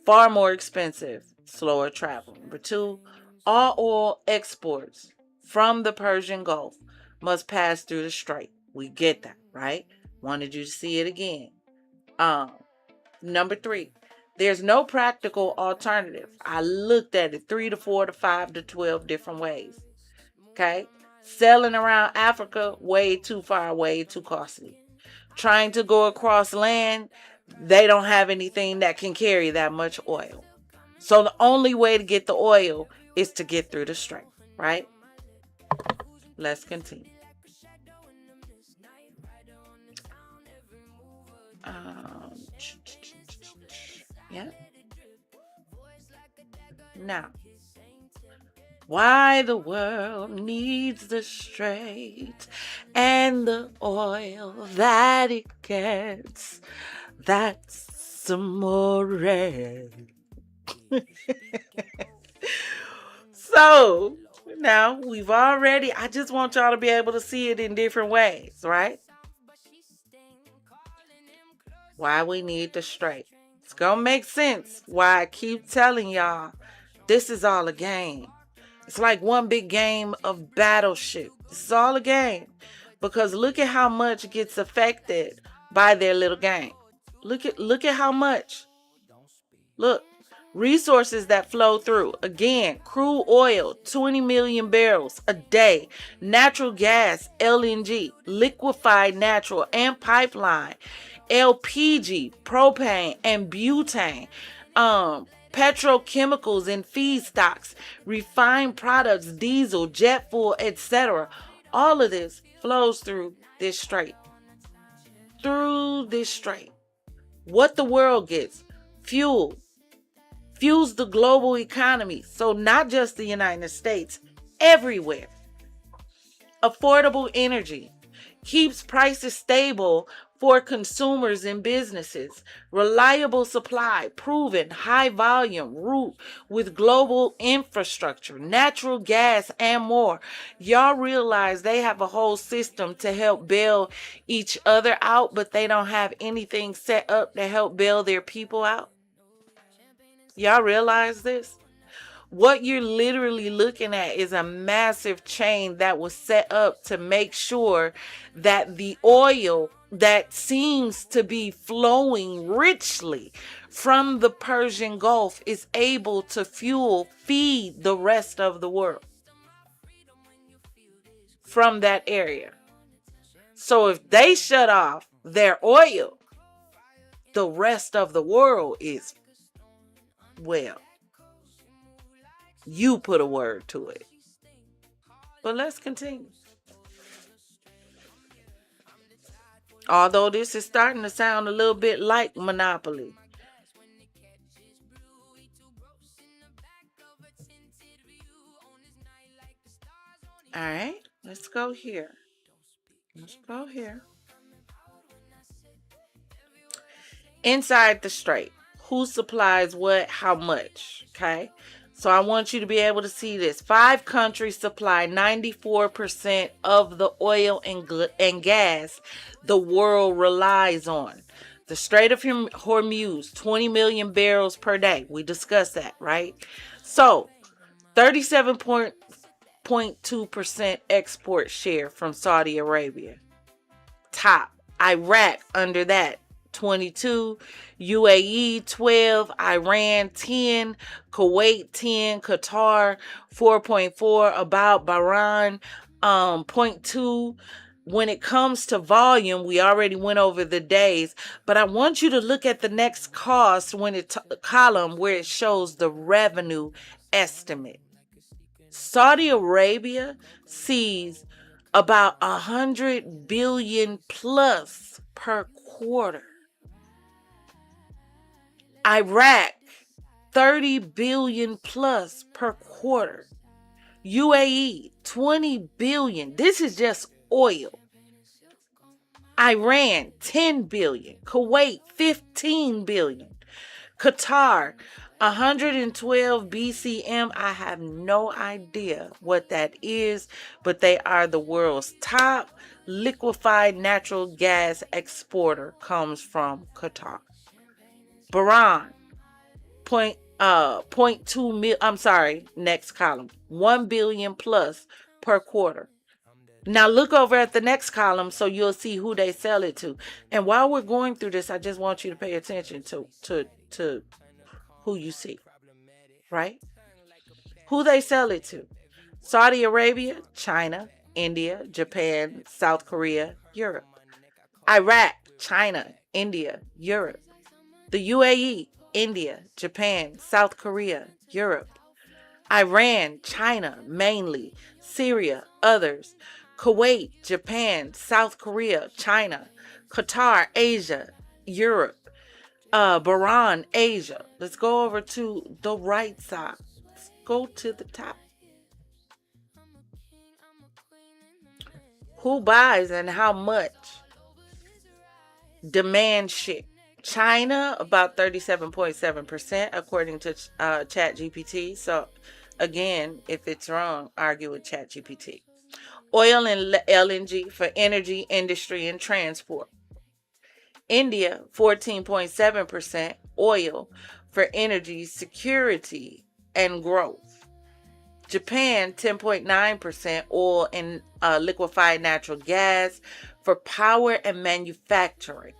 far more expensive, slower travel. Number 2, all oil exports from the Persian Gulf must pass through the Strait. We get that, right? Wanted you to see it again. Number 3, there's no practical alternative. I looked at it 3 to 4 to 5 to 12 different ways. Okay? Sailing around Africa, way too far, way too costly. Trying to go across land, they don't have anything that can carry that much oil. So the only way to get the oil is to get through the strait, right? Let's continue. Yeah. Now, why the world needs the strait and the oil that it gets, that's some more. So, now we've already, I just want y'all to be able to see it in different ways, right? Why we need the strait. It's gonna make sense why I keep telling y'all this is all a game. It's like one big game of Battleship. It's all a game. Because look at how much gets affected by their little game. Look at how much. Look, resources that flow through. Again, crude oil, 20 million barrels a day. Natural gas, LNG, liquefied natural and pipeline. LPG, propane and butane. Petrochemicals and feedstocks, refined products, diesel, jet fuel, etc. All of this flows through this strait. Through this strait. What the world gets, fuel, fuels the global economy. So not just the United States, everywhere. Affordable energy keeps prices stable for consumers and businesses. Reliable supply, proven high volume route with global infrastructure, natural gas, and more. Y'all realize they have a whole system to help bail each other out, but they don't have anything set up to help bail their people out? Y'all realize this? What you're literally looking at is a massive chain that was set up to make sure that the oil that seems to be flowing richly from the Persian Gulf is able to feed the rest of the world from that area. So if they shut off their oil, the rest of the world is, well, you put a word to it. But let's continue. Although this is starting to sound a little bit like Monopoly. All right, let's go here. Let's go here. Inside the strait, who supplies what, how much, okay? So I want you to be able to see this. 5 countries supply 94% of the oil and gas the world relies on. The Strait of Hormuz, 20 million barrels per day. We discussed that, right? So 37.2% export share from Saudi Arabia. Top. Iraq under that, 22, UAE 12, Iran 10, Kuwait 10, Qatar 4.4, about Bahrain 0.2. When it comes to volume, we already went over the days, but I want you to look at the next cost column where it shows the revenue estimate. Saudi Arabia sees about 100 billion plus per quarter. Iraq, 30 billion plus per quarter. UAE, 20 billion. This is just oil. Iran, 10 billion. Kuwait, 15 billion. Qatar, 112 BCM. I have no idea what that is, but they are the world's top liquefied natural gas exporter, comes from Qatar. Bahrain, 0.2 mil. I'm sorry, next column. 1 billion plus per quarter. Now look over at the next column so you'll see who they sell it to. And while we're going through this, I just want you to pay attention to who you see, right? Who they sell it to. Saudi Arabia, China, India, Japan, South Korea, Europe. Iraq, China, India, Europe. The UAE, India, Japan, South Korea, Europe. Iran, China, mainly. Syria, others. Kuwait, Japan, South Korea, China. Qatar, Asia, Europe. Bahrain, Asia. Let's go over to the right side. Let's go to the top. Who buys and how much? Demand ship. China, about 37.7%, according to ChatGPT. So, again, if it's wrong, argue with ChatGPT. Oil and LNG for energy, industry, and transport. India, 14.7%, oil for energy, security, and growth. Japan, 10.9%, oil and liquefied natural gas for power and manufacturing.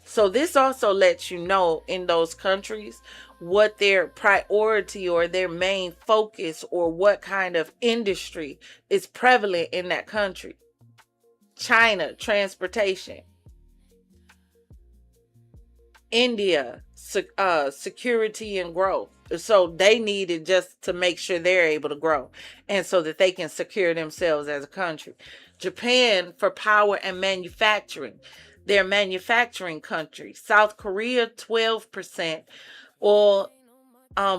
So this also lets you know in those countries what their priority or their main focus or what kind of industry is prevalent in that country. China, transportation. India, security and growth. So they need it just to make sure they're able to grow and so that they can secure themselves as a country. Japan for power and manufacturing. They're a manufacturing country. South Korea, 12%, oil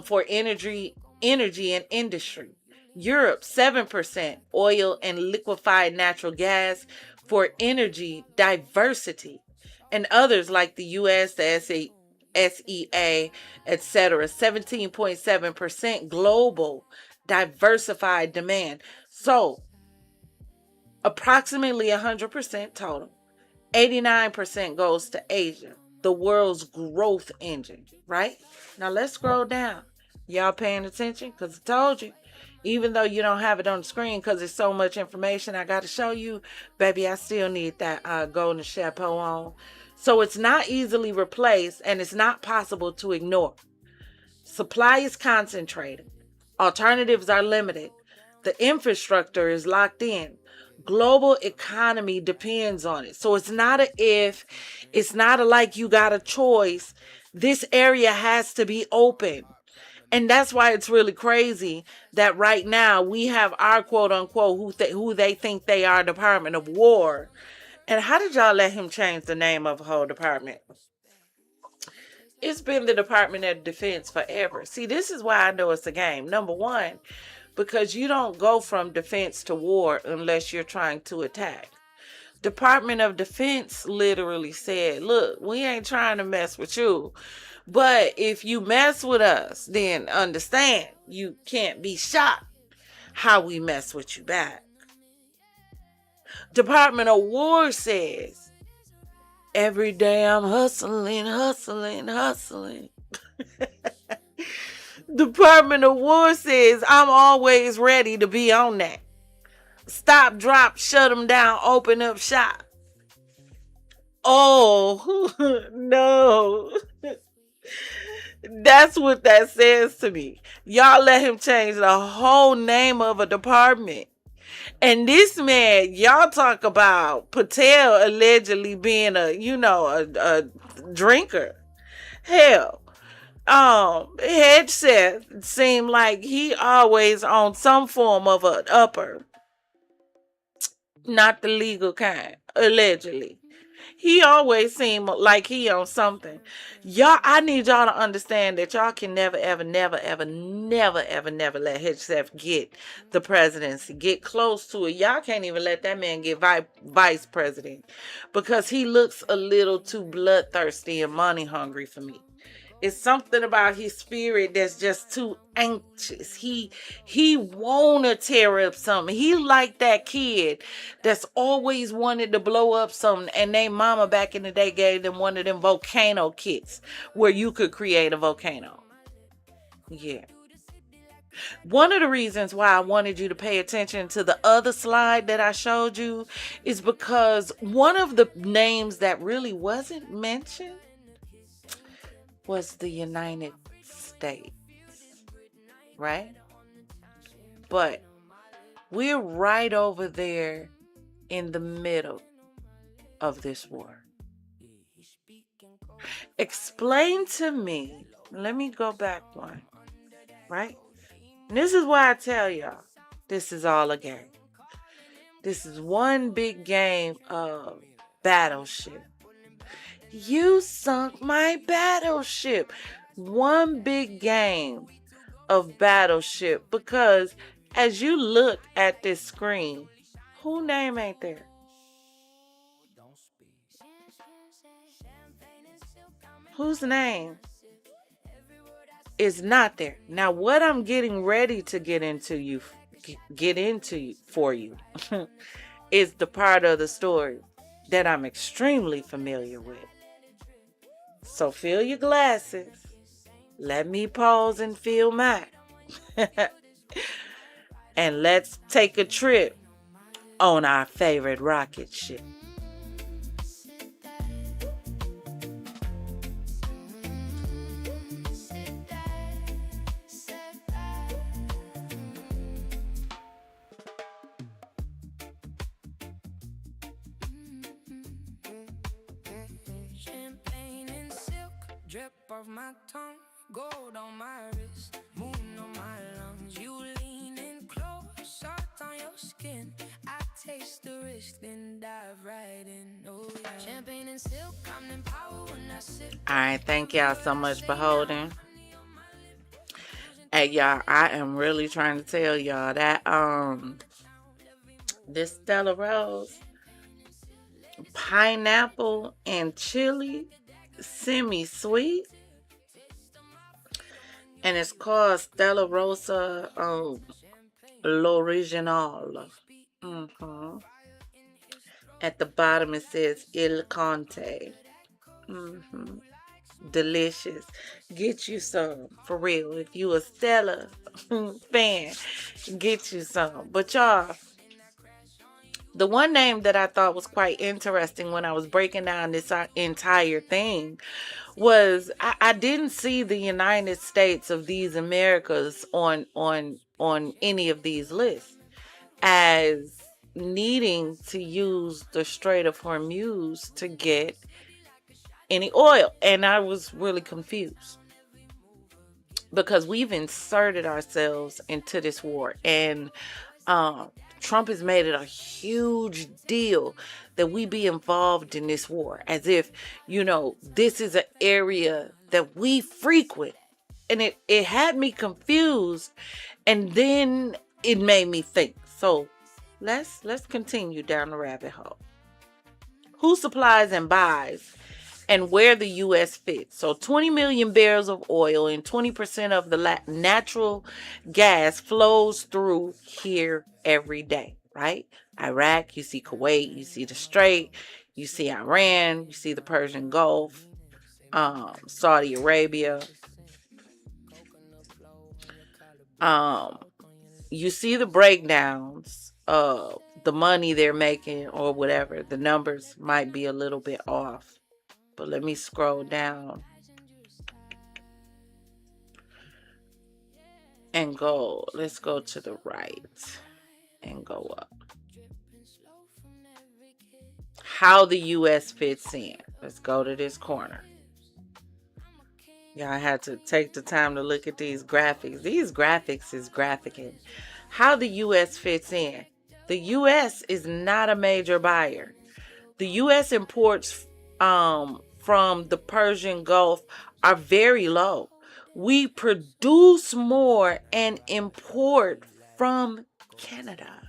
for energy and industry. Europe, 7%, oil and liquefied natural gas for energy diversity. And others like the U.S., the SEA, etc., 17.7% global diversified demand. So, approximately 100% total. 89% goes to Asia, the world's growth engine, right? Now let's scroll down. Y'all paying attention? Because I told you, even though you don't have it on the screen because there's so much information I got to show you, baby, I still need that golden chapeau on. So it's not easily replaced and it's not possible to ignore. Supply is concentrated. Alternatives are limited. The infrastructure is locked in. Global economy depends on it. So it's not a if, it's not a like you got a choice. This area has to be open. And that's why it's really crazy that right now we have our quote unquote who they think they are, Department of War. And how did y'all let him change the name of a whole department? It's been the Department of Defense forever. See, this is why I know it's a game. Number one, because you don't go from defense to war unless you're trying to attack. Department of Defense literally said, look, we ain't trying to mess with you. But if you mess with us, then understand you can't be shocked how we mess with you back. Department of War says, Every day I'm hustling, hustling, hustling. Department of War says I'm always ready to be on that. Stop, drop, shut them down, open up shop. Oh, no. That's what that says to me. Y'all let him change the whole name of a department. And this man, y'all talk about Patel allegedly being a drinker. Hell, Hegseth seemed like he always on some form of an upper. Not the legal kind, allegedly. He always seemed like he on something. Y'all, I need y'all to understand that y'all can never, ever, never, ever, never, ever, never let Hegseth get the presidency, get close to it. Y'all can't even let that man get vice president because he looks a little too bloodthirsty and money hungry for me. It's something about his spirit that's just too anxious. He wanna tear up something. He like that kid that's always wanted to blow up something, and they mama back in the day gave them one of them volcano kits where you could create a volcano. Yeah. One of the reasons why I wanted you to pay attention to the other slide that I showed you is because one of the names that really wasn't mentioned was the United States, right? But we're right over there in the middle of this war. Explain to me, let me go back one, right? And this is why I tell y'all, this is all a game. This is one big game of Battleship. You sunk my battleship. One big game of Battleship, because as you look at this screen, who name ain't there? Whose name is not there? Now, what I'm getting ready to get into for you is the part of the story that I'm extremely familiar with. So fill your glasses. Let me pause and fill mine. And let's take a trip on our favorite rocket ship. Drip off my tongue, gold on my wrist, moon on my lungs. You lean in close, soft on your skin. I taste the risk, then dive right in. Oh yeah. Champagne and silk, I'm in power when I sip. All right, thank y'all so much for holding. Hey y'all, I am really trying to tell y'all that this Stella Rose, pineapple and chili, semi-sweet, and it's called Stella Rosa L'Original. At the bottom it says Il Conte. Delicious. Get you some, for real. If you a Stella fan, get you some. But y'all, the one name that I thought was quite interesting when I was breaking down this entire thing was I didn't see the United States of these Americas on any of these lists as needing to use the Strait of Hormuz to get any oil. And I was really confused because we've inserted ourselves into this war, and Trump has made it a huge deal that we be involved in this war, as if, this is an area that we frequent. And it had me confused, and then it made me think. So let's continue down the rabbit hole. Who supplies and buys, and where the U.S. fits? So 20 million barrels of oil and 20% of the natural gas flows through here every day, right? Iraq, you see Kuwait, you see the Strait, You see Iran, you see the Persian Gulf, Saudi Arabia. You see the breakdowns of the money they're making or whatever. The numbers might be a little bit off. But let me scroll down and go. Let's go to the right and go up. How the U.S. fits in. Let's go to this corner. Y'all had to take the time to look at these graphics. These graphics is graphicking. How the U.S. fits in. The U.S. is not a major buyer. The U.S. imports from the Persian Gulf are very low. We produce more and import from Canada.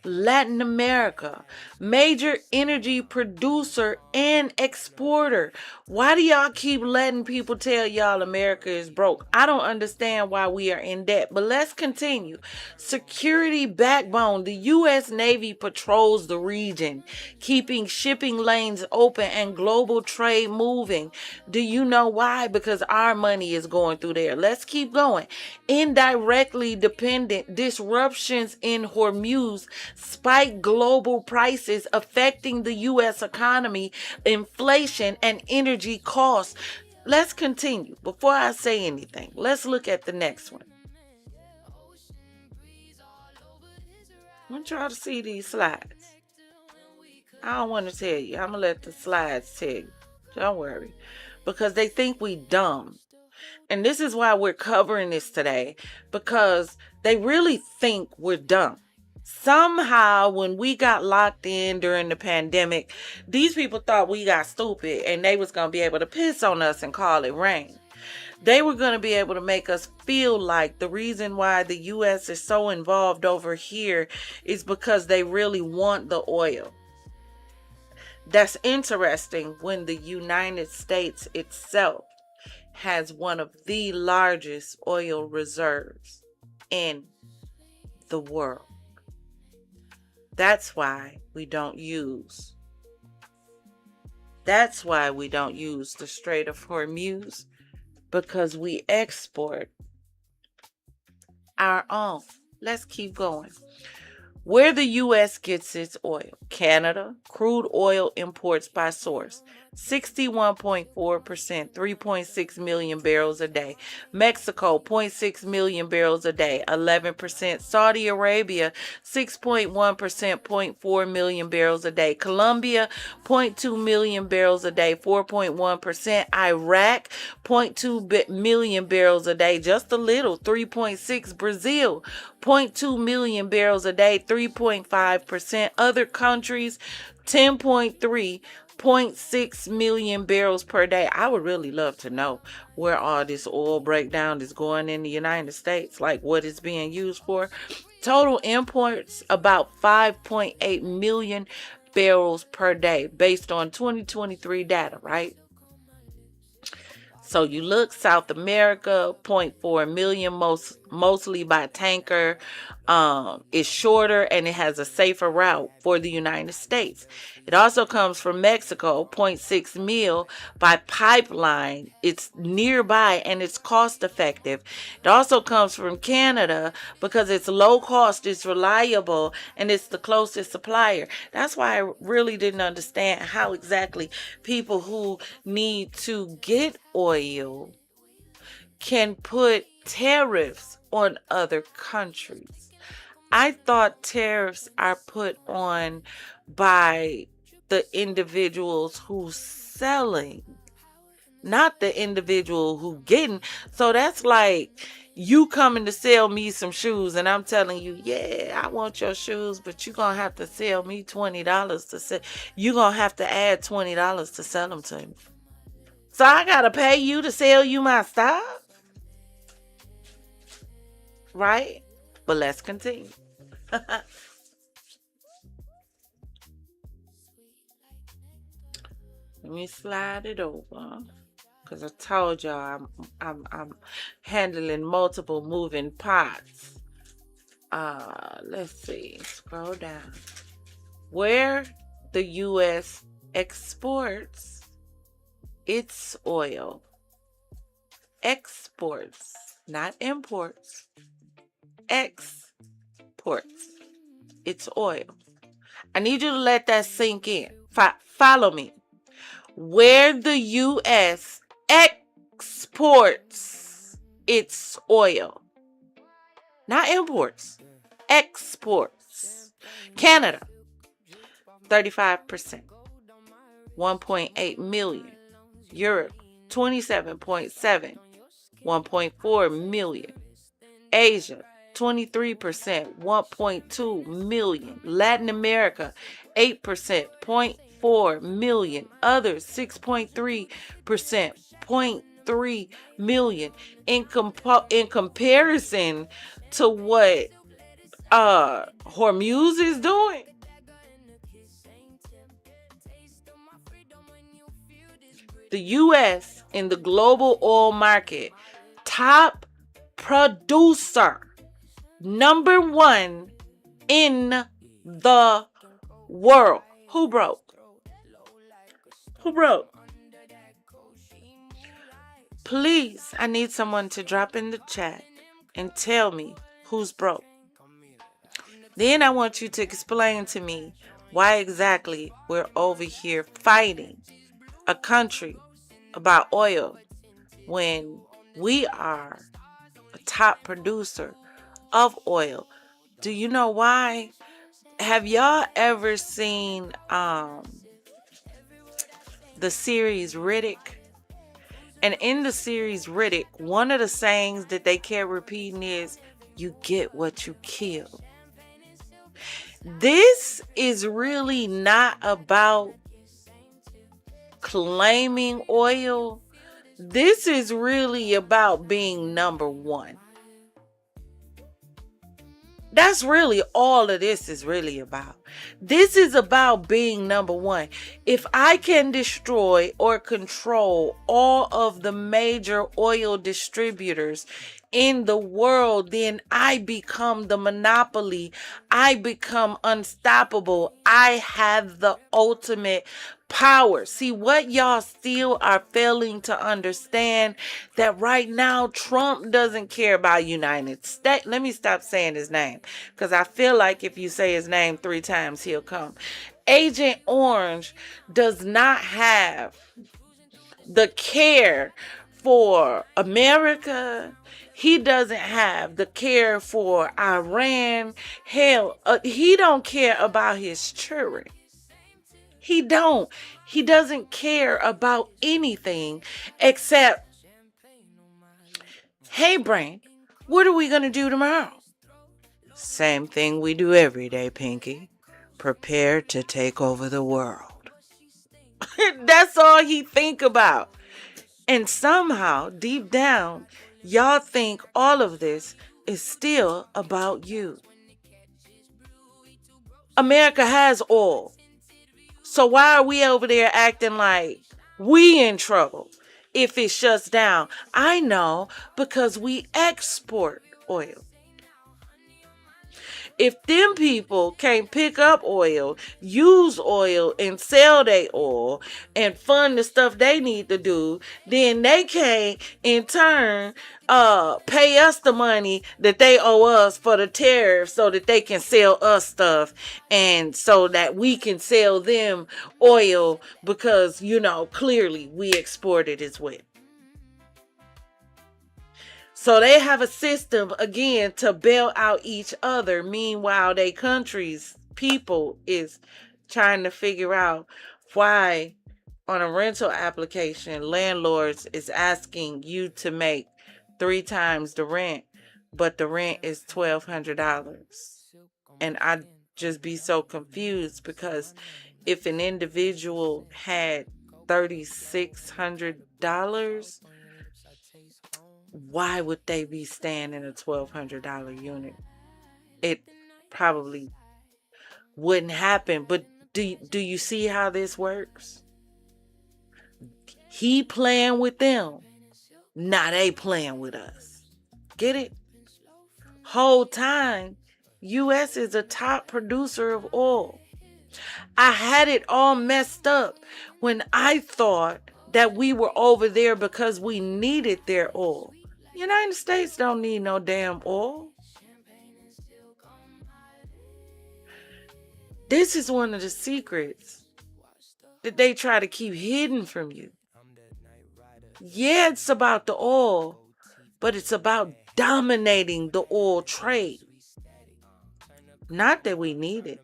Latin America, major energy producer and exporter. Why do y'all keep letting people tell y'all America is broke? I don't understand why we are in debt, but let's continue. Security backbone. The U.S. Navy patrols the region, keeping shipping lanes open and global trade moving. Do you know why? Because our money is going through there. Let's keep going. Indirectly dependent. Disruptions in Hormuz spike global prices, affecting the U.S. economy, inflation, and energy costs. Let's continue. Before I say anything, let's look at the next one. I want y'all to see these slides. I don't want to tell you. I'm going to let the slides tell you. Don't worry. Because they think we dumb. And this is why we're covering this today. Because they really think we're dumb. Somehow, when we got locked in during the pandemic, these people thought we got stupid and they was going to be able to piss on us and call it rain. They were going to be able to make us feel like the reason why the U.S. is so involved over here is because they really want the oil. That's interesting when the United States itself has one of the largest oil reserves in the world. That's why we don't use the Strait of Hormuz, because we export our own. Let's keep going. Where the U.S. gets its oil. Canada, crude oil imports by source, 61.4%, 3.6 million barrels a day. Mexico, 0.6 million barrels a day, 11%. Saudi Arabia, 6.1%, 0.4 million barrels a day. Colombia, 0.2 million barrels a day, 4.1%. Iraq, 0.2 million barrels a day, just a little, 3.6%. Brazil, 0.2 million barrels a day, 3.5%. Other countries, 10.3, 0.6 million barrels per day. I would really love to know where all this oil breakdown is going in the United States, like what it's being used for. Total imports about 5.8 million barrels per day based on 2023 data, right? So you look, South America, 0.4 million, mostly by tanker. It's shorter and it has a safer route for the United States. It also comes from Mexico, 0.6 mil by pipeline. It's nearby and it's cost effective. It also comes from Canada because it's low cost, it's reliable, and it's the closest supplier. That's why I really didn't understand how exactly people who need to get oil can put tariffs on other countries. I thought tariffs are put on by the individuals who's selling, not the individual who getting. So that's like you coming to sell me some shoes and I'm telling you, yeah, I want your shoes, but you're going to have to sell me $20 to sell. You're going to have to add $20 to sell them to me. So I got to pay you to sell you my stuff? Right? But let's continue. Let me slide it over, because I told y'all I'm handling multiple moving parts. Let's see. Scroll down. Where the U.S. exports its oil. Exports, not imports. Exports its oil. I need you to let that sink in. Follow me. Where the U.S. exports its oil, not imports, exports. Canada, 35%, 1.8 million. Europe, 27.7, 1.4 million. Asia, 23%, 1.2 million. Latin America, 8%, 0.4 million. Others, 6.3%, 0.3 million. In comparison to what Hormuz is doing, the U.S. in the global oil market, top producer, number one in the world. Who broke? Who broke? Please, I need someone to drop in the chat and tell me who's broke. Then I want you to explain to me why exactly we're over here fighting a country about oil when we are a top producer of oil. Do you know why? Have y'all ever seen the series Riddick? And in the series Riddick, one of the sayings that they kept repeating is, you get what you kill. This is really not about claiming oil. This is really about being number one. That's really all of this is really about. This is about being number one. If I can destroy or control all of the major oil distributors in the world, then I become the monopoly. I become unstoppable. I have the ultimate power. See, what y'all still are failing to understand, that right now Trump doesn't care about United States. Let me stop saying his name, because I feel like if you say his name 3 times, he'll come. Agent Orange does not have the care for America. He doesn't have the care for Iran. Hell, he don't care about his children. He don't. He doesn't care about anything except, hey, brain, what are we going to do tomorrow? Same thing we do every day, Pinky. Prepare to take over the world. That's all he think about. And somehow, deep down, y'all think all of this is still about you. America has oil. So why are we over there acting like we in trouble if it shuts down? I know, because we export oil. If them people can't pick up oil, use oil, and sell their oil and fund the stuff they need to do, then they can't in turn pay us the money that they owe us for the tariffs so that they can sell us stuff, and so that we can sell them oil because, you know, clearly we export it as well. So they have a system, again, to bail out each other. Meanwhile, they countries, people is trying to figure out why on a rental application, landlords is asking you to make 3 times the rent, but the rent is $1,200. And I just be so confused, because if an individual had $3,600, why would they be staying in a $1,200 unit? It probably wouldn't happen. But do you see how this works? He playing with them. Now they playing with us. Get it? Whole time, U.S. is a top producer of oil. I had it all messed up when I thought that we were over there because we needed their oil. United States don't need no damn oil. This is one of the secrets that they try to keep hidden from you. Yeah, it's about the oil, but it's about dominating the oil trade. Not that we need it.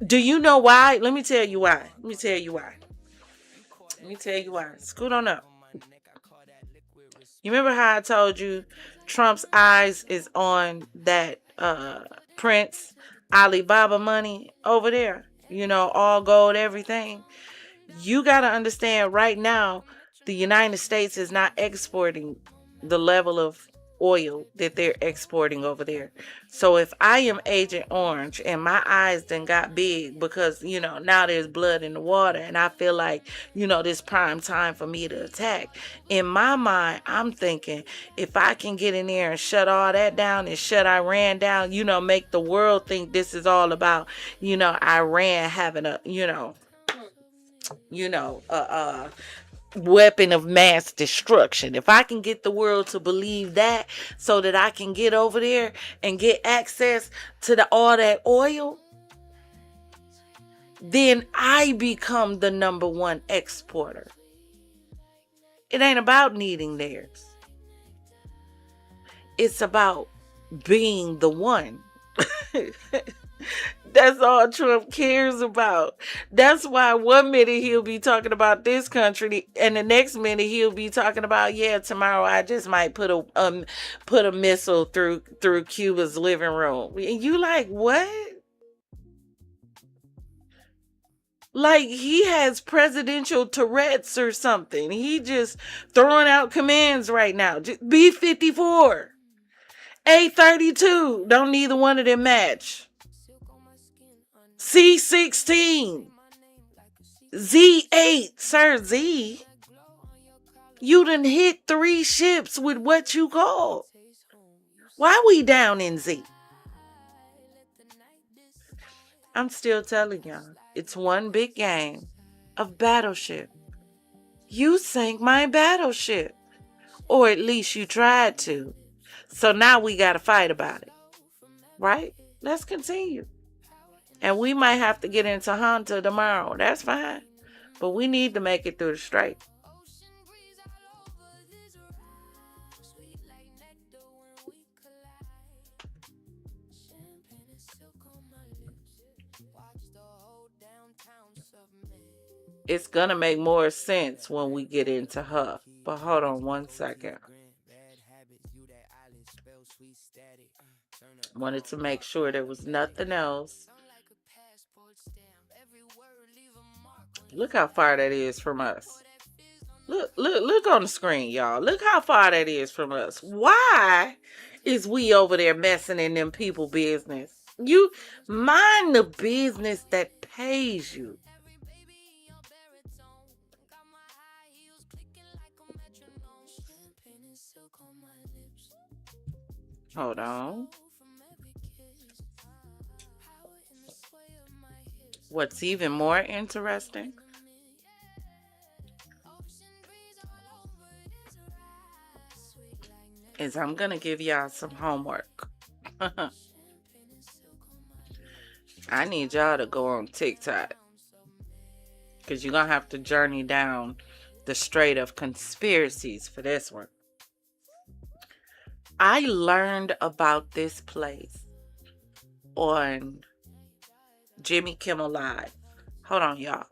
Do you know why? Let me tell you why. Scoot on up. You remember how I told you Trump's eyes is on that Prince Alibaba money over there? You know, all gold, everything. You got to understand right now, the United States is not exporting the level of oil that they're exporting over there. So if I am Agent Orange and my eyes then got big because, you know, now there's blood in the water and I feel like, you know, this prime time for me to attack. In my mind, I'm thinking if I can get in there and shut all that down and shut Iran down, you know, make the world think this is all about, you know, Iran having a, weapon of mass destruction. If I can get the world to believe that so that I can get over there and get access to all that oil, then I become the number one exporter. It ain't about needing theirs. It's about being the one. That's all Trump cares about. That's why one minute he'll be talking about this country and the next minute he'll be talking about, yeah, tomorrow I just might put a missile through Cuba's living room. And you like, what? Like he has presidential Tourette's or something. He just throwing out commands right now. B-54, A-32, don't neither one of them match. C-16, Z-8, Sir Z. You done hit 3 ships with what you call. Why we down in Z? I'm still telling y'all, it's one big game of Battleship. You sank my battleship. Or at least you tried to. So now we got to fight about it. Right? Let's continue. And we might have to get into Hunter tomorrow. That's fine. But we need to make it through the Strait. It's going to make more sense when we get into her. But hold on one second. Wanted to make sure there was nothing else. Look how far that is from us. Look on the screen, y'all. Look how far that is from us. Why is we over there messing in them people business? You mind the business that pays you. Hold on. What's even more interesting is I'm going to give y'all some homework. I need y'all to go on TikTok because you're going to have to journey down the Strait of Conspiracies for this one. I learned about this place on Jimmy Kimmel Live. Hold on, y'all.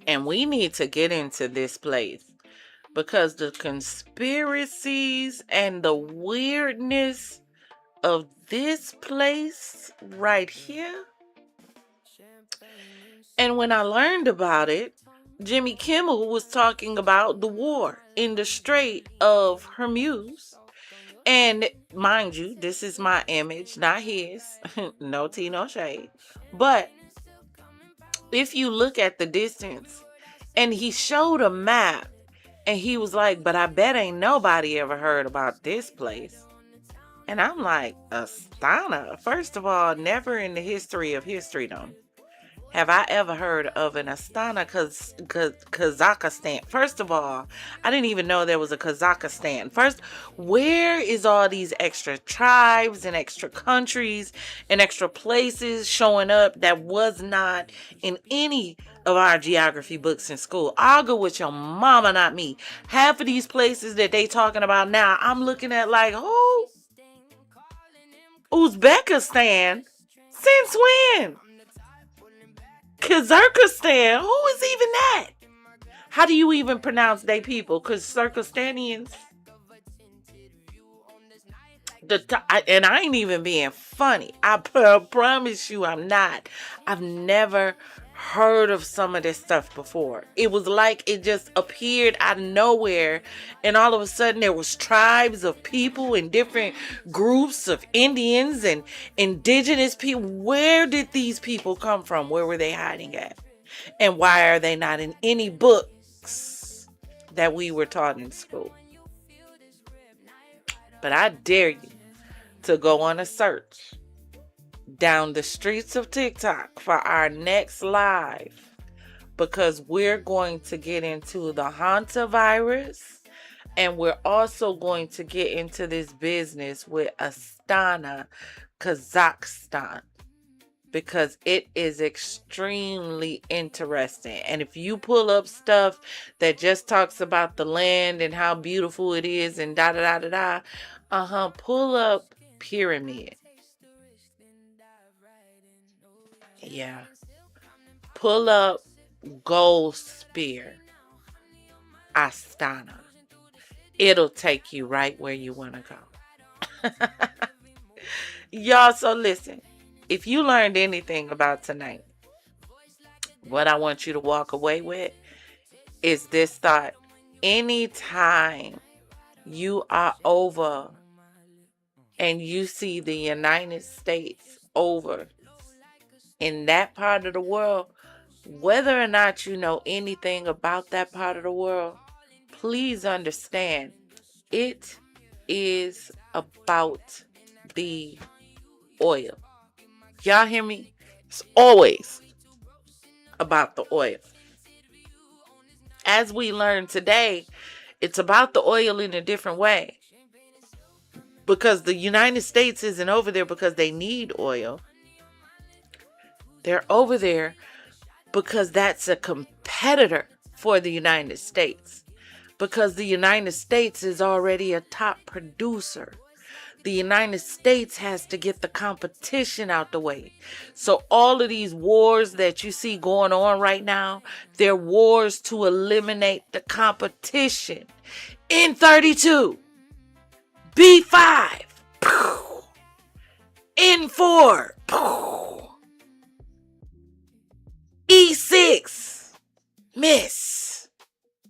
And we need to get into this place because the conspiracies and the weirdness of this place right here. And when I learned about it, Jimmy Kimmel was talking about the war in the Strait of Hormuz. And mind you, this is my image, not his. No tea, no shade. But if you look at the distance, and he showed a map, and he was like, but I bet ain't nobody ever heard about this place. And I'm like, Astana? First of all, never in the history of history, have I ever heard of an Astana, Kazakhstan. First of all, I didn't even know there was a Kazakhstan. First, where is all these extra tribes and extra countries and extra places showing up that was not in any of our geography books in school? I'll go with your mama, not me. Half of these places that they talking about now, I'm looking at like, who? Uzbekistan? Since when? Kazakhstan? Who is even that? How do you even pronounce they people? Kazakhstanians? And I ain't even being funny. I promise you I'm not. I've never heard of some of this stuff before. It was like it just appeared out of nowhere, and all of a sudden there was tribes of people and different groups of Indians and indigenous people. Where did these people come from? Where were they hiding at? And why are they not in any books that we were taught in school? But I dare you to go on a search down the streets of TikTok for our next live, because we're going to get into the Hantavirus, and we're also going to get into this business with Astana, Kazakhstan, because it is extremely interesting. And if you pull up stuff that just talks about the land and how beautiful it is and pull up pyramid. Yeah. Pull up gold spear. Astana. It'll take you right where you want to go. Y'all, so listen. If you learned anything about tonight, what I want you to walk away with is this thought. Anytime you are over and you see the United States over in that part of the world, whether or not you know anything about that part of the world, please understand it is about the oil. Y'all hear me? It's always about the oil. As we learned today, it's about the oil in a different way. Because the United States isn't over there because they need oil. They're over there because that's a competitor for the United States. Because the United States is already a top producer. The United States has to get the competition out the way. So all of these wars that you see going on right now, they're wars to eliminate the competition. N32, B5, N4, E6, miss.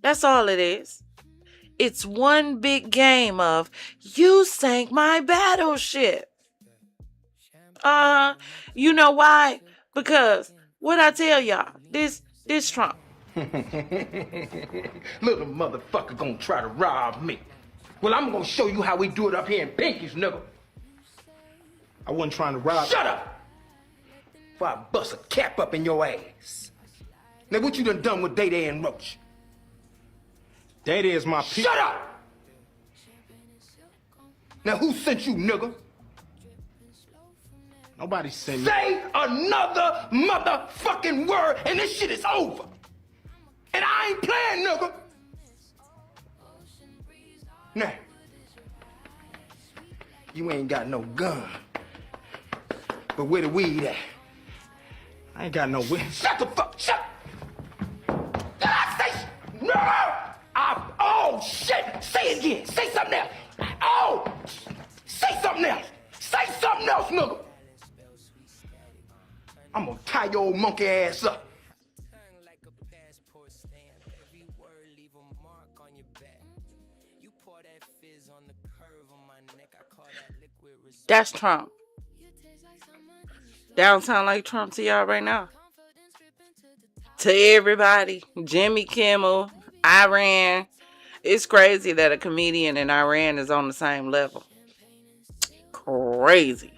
That's all it is. It's one big game of, you sank my battleship. You know why? Because, what I tell y'all, this Trump. Little motherfucker gonna try to rob me. Well, I'm gonna show you how we do it up here in Pinkies, nigga. I wasn't trying to rob. Shut up! Before I bust a cap up in your ass. Now, what you done with Day Day and Roach? Day Day is my people. Shut up! Now, who sent you, nigga? Nobody sent me. Say another motherfucking word and this shit is over. And I ain't playing, nigga. Now, you ain't got no gun. But where the weed at? I ain't got no weed. Shut the fuck, shut. Did I say, no! Oh, shit. Say it again. Say something else. Oh, say something else. Say something else, nigga. I'm gonna tie your old monkey ass up. That's Trump. That don't sound like Trump to y'all right now. To everybody, Jimmy Kimmel, Iran. It's crazy that a comedian in Iran is on the same level. Crazy.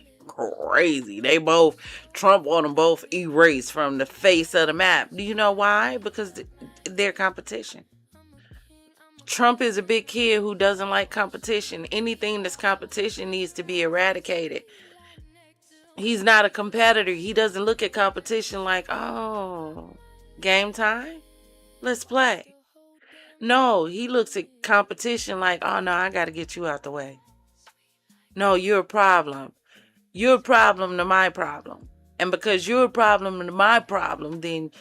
They both, Trump want them both erased from the face of the map. Do you know why? Because they're competition. Trump is a big kid who doesn't like competition. Anything that's competition needs to be eradicated. He's not a competitor. He doesn't look at competition like, oh, game time? Let's play. No, he looks at competition like, oh no, I got to get you out the way. No, you're a problem. You're a problem to my problem. And because you're a problem to my problem, then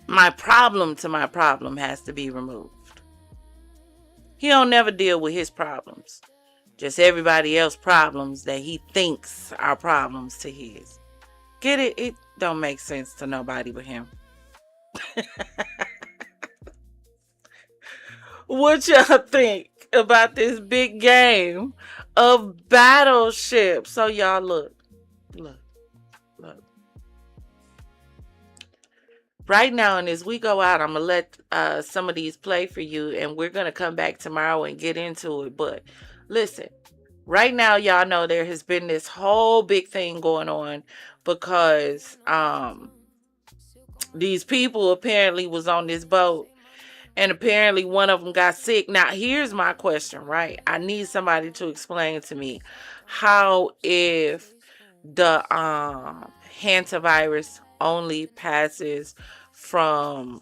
my problem to my problem has to be removed. He don't never deal with his problems. Just everybody else's problems that he thinks are problems to his. Get it? It don't make sense to nobody but him. What y'all think about this big game of Battleship? So y'all look. Right now, and as we go out, I'm going to let some of these play for you, and we're going to come back tomorrow and get into it. But listen, right now, y'all know there has been this whole big thing going on because these people apparently was on this boat, and apparently one of them got sick. Now, here's my question, right? I need somebody to explain to me how, if the hantavirus only passes from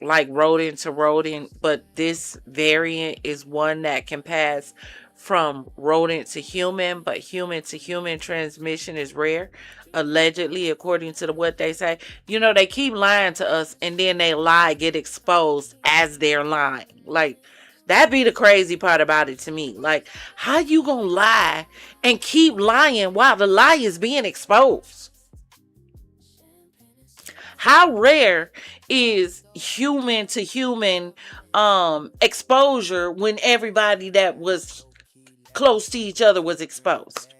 like rodent to rodent, but this variant is one that can pass from rodent to human, but human to human transmission is rare, allegedly, according to what they say. You know, they keep lying to us, and then they lie, get exposed as they're lying. Like, that be the crazy part about it to me. Like, how you gonna lie and keep lying while the lie is being exposed? How rare is human to human exposure when everybody that was close to each other was exposed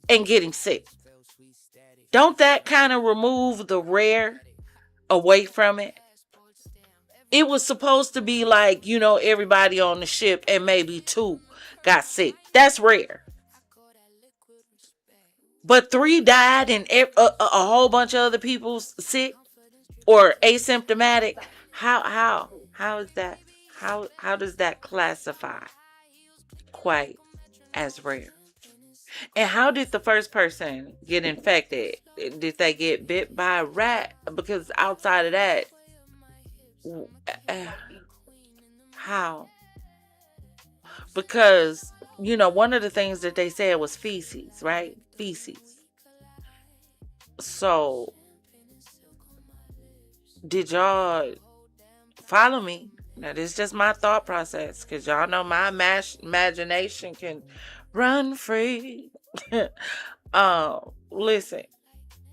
and getting sick? Don't that kind of remove the rare away from it? It was supposed to be like, you know, everybody on the ship and maybe 2 got sick. That's rare. But 3 died and a whole bunch of other people sick or asymptomatic. How is that? How does that classify quite as rare? And how did the first person get infected? Did they get bit by a rat? Because outside of that, how? Because, you know, one of the things that they said was feces, right? Feces. So, did y'all follow me? Now, this is just my thought process, because y'all know my imagination can run free. Listen,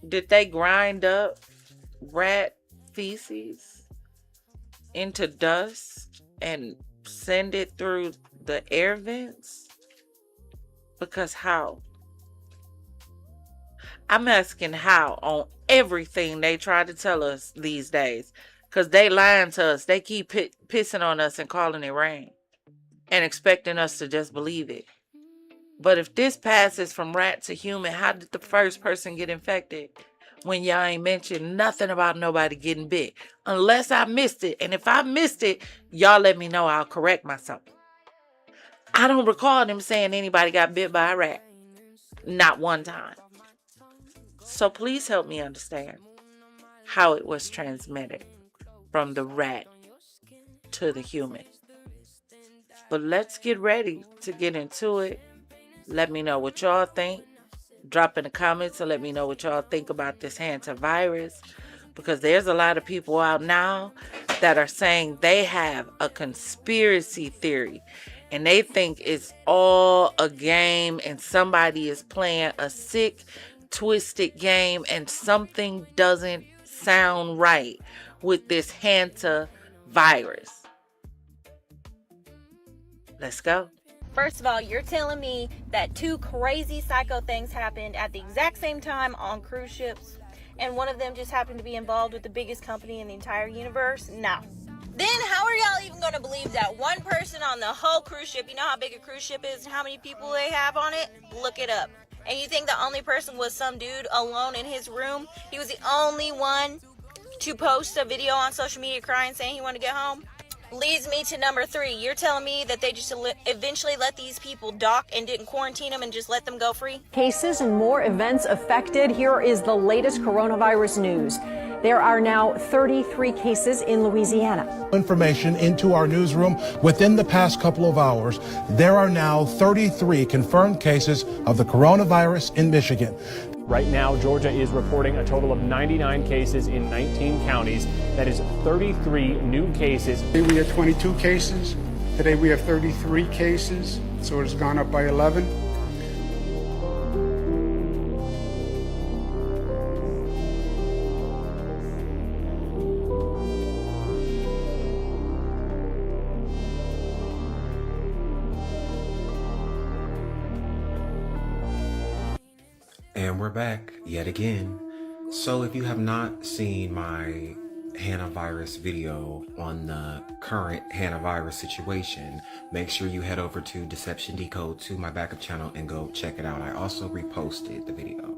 did they grind up rat feces into dust and send it through the air vents? Because how? I'm asking how on everything they try to tell us these days. Because they lying to us. They keep pissing on us and calling it rain. And expecting us to just believe it. But if this passes from rat to human, how did the first person get infected? When y'all ain't mentioned nothing about nobody getting bit. Unless I missed it. And if I missed it, y'all let me know. I'll correct myself. I don't recall them saying anybody got bit by a rat. Not one time. So please help me understand how it was transmitted from the rat to the human. But let's get ready to get into it. Let me know what y'all think. Drop in the comments and let me know what y'all think about this hantavirus. Because there's a lot of people out now that are saying they have a conspiracy theory. And they think it's all a game and somebody is playing a sick, twisted game and something doesn't sound right with this hantavirus. Let's go. First of all, you're telling me that 2 crazy psycho things happened at the exact same time on cruise ships, and one of them just happened to be involved with the biggest company in the entire universe? No. Then how are y'all even going to believe that one person on the whole cruise ship, you know how big a cruise ship is and how many people they have on it? Look it up. And you think the only person was some dude alone in his room? He was the only one to post a video on social media crying saying he wanted to get home? Leads me to number 3. You're telling me that they just eventually let these people dock and didn't quarantine them and just let them go free? Cases and more events affected. Here is the latest coronavirus news. There are now 33 cases in Louisiana. Information into our newsroom within the past couple of hours. There are now 33 confirmed cases of the coronavirus in Michigan. Right now, Georgia is reporting a total of 99 cases in 19 counties. That is 33 new cases. Today we have 22 cases. Today we have 33 cases, so it's gone up by 11. And we're back yet again. So if you have not seen my Hantavirus video on the current Hantavirus situation, make sure you head over to Deception Decode to my backup channel and go check it out. I also reposted the video.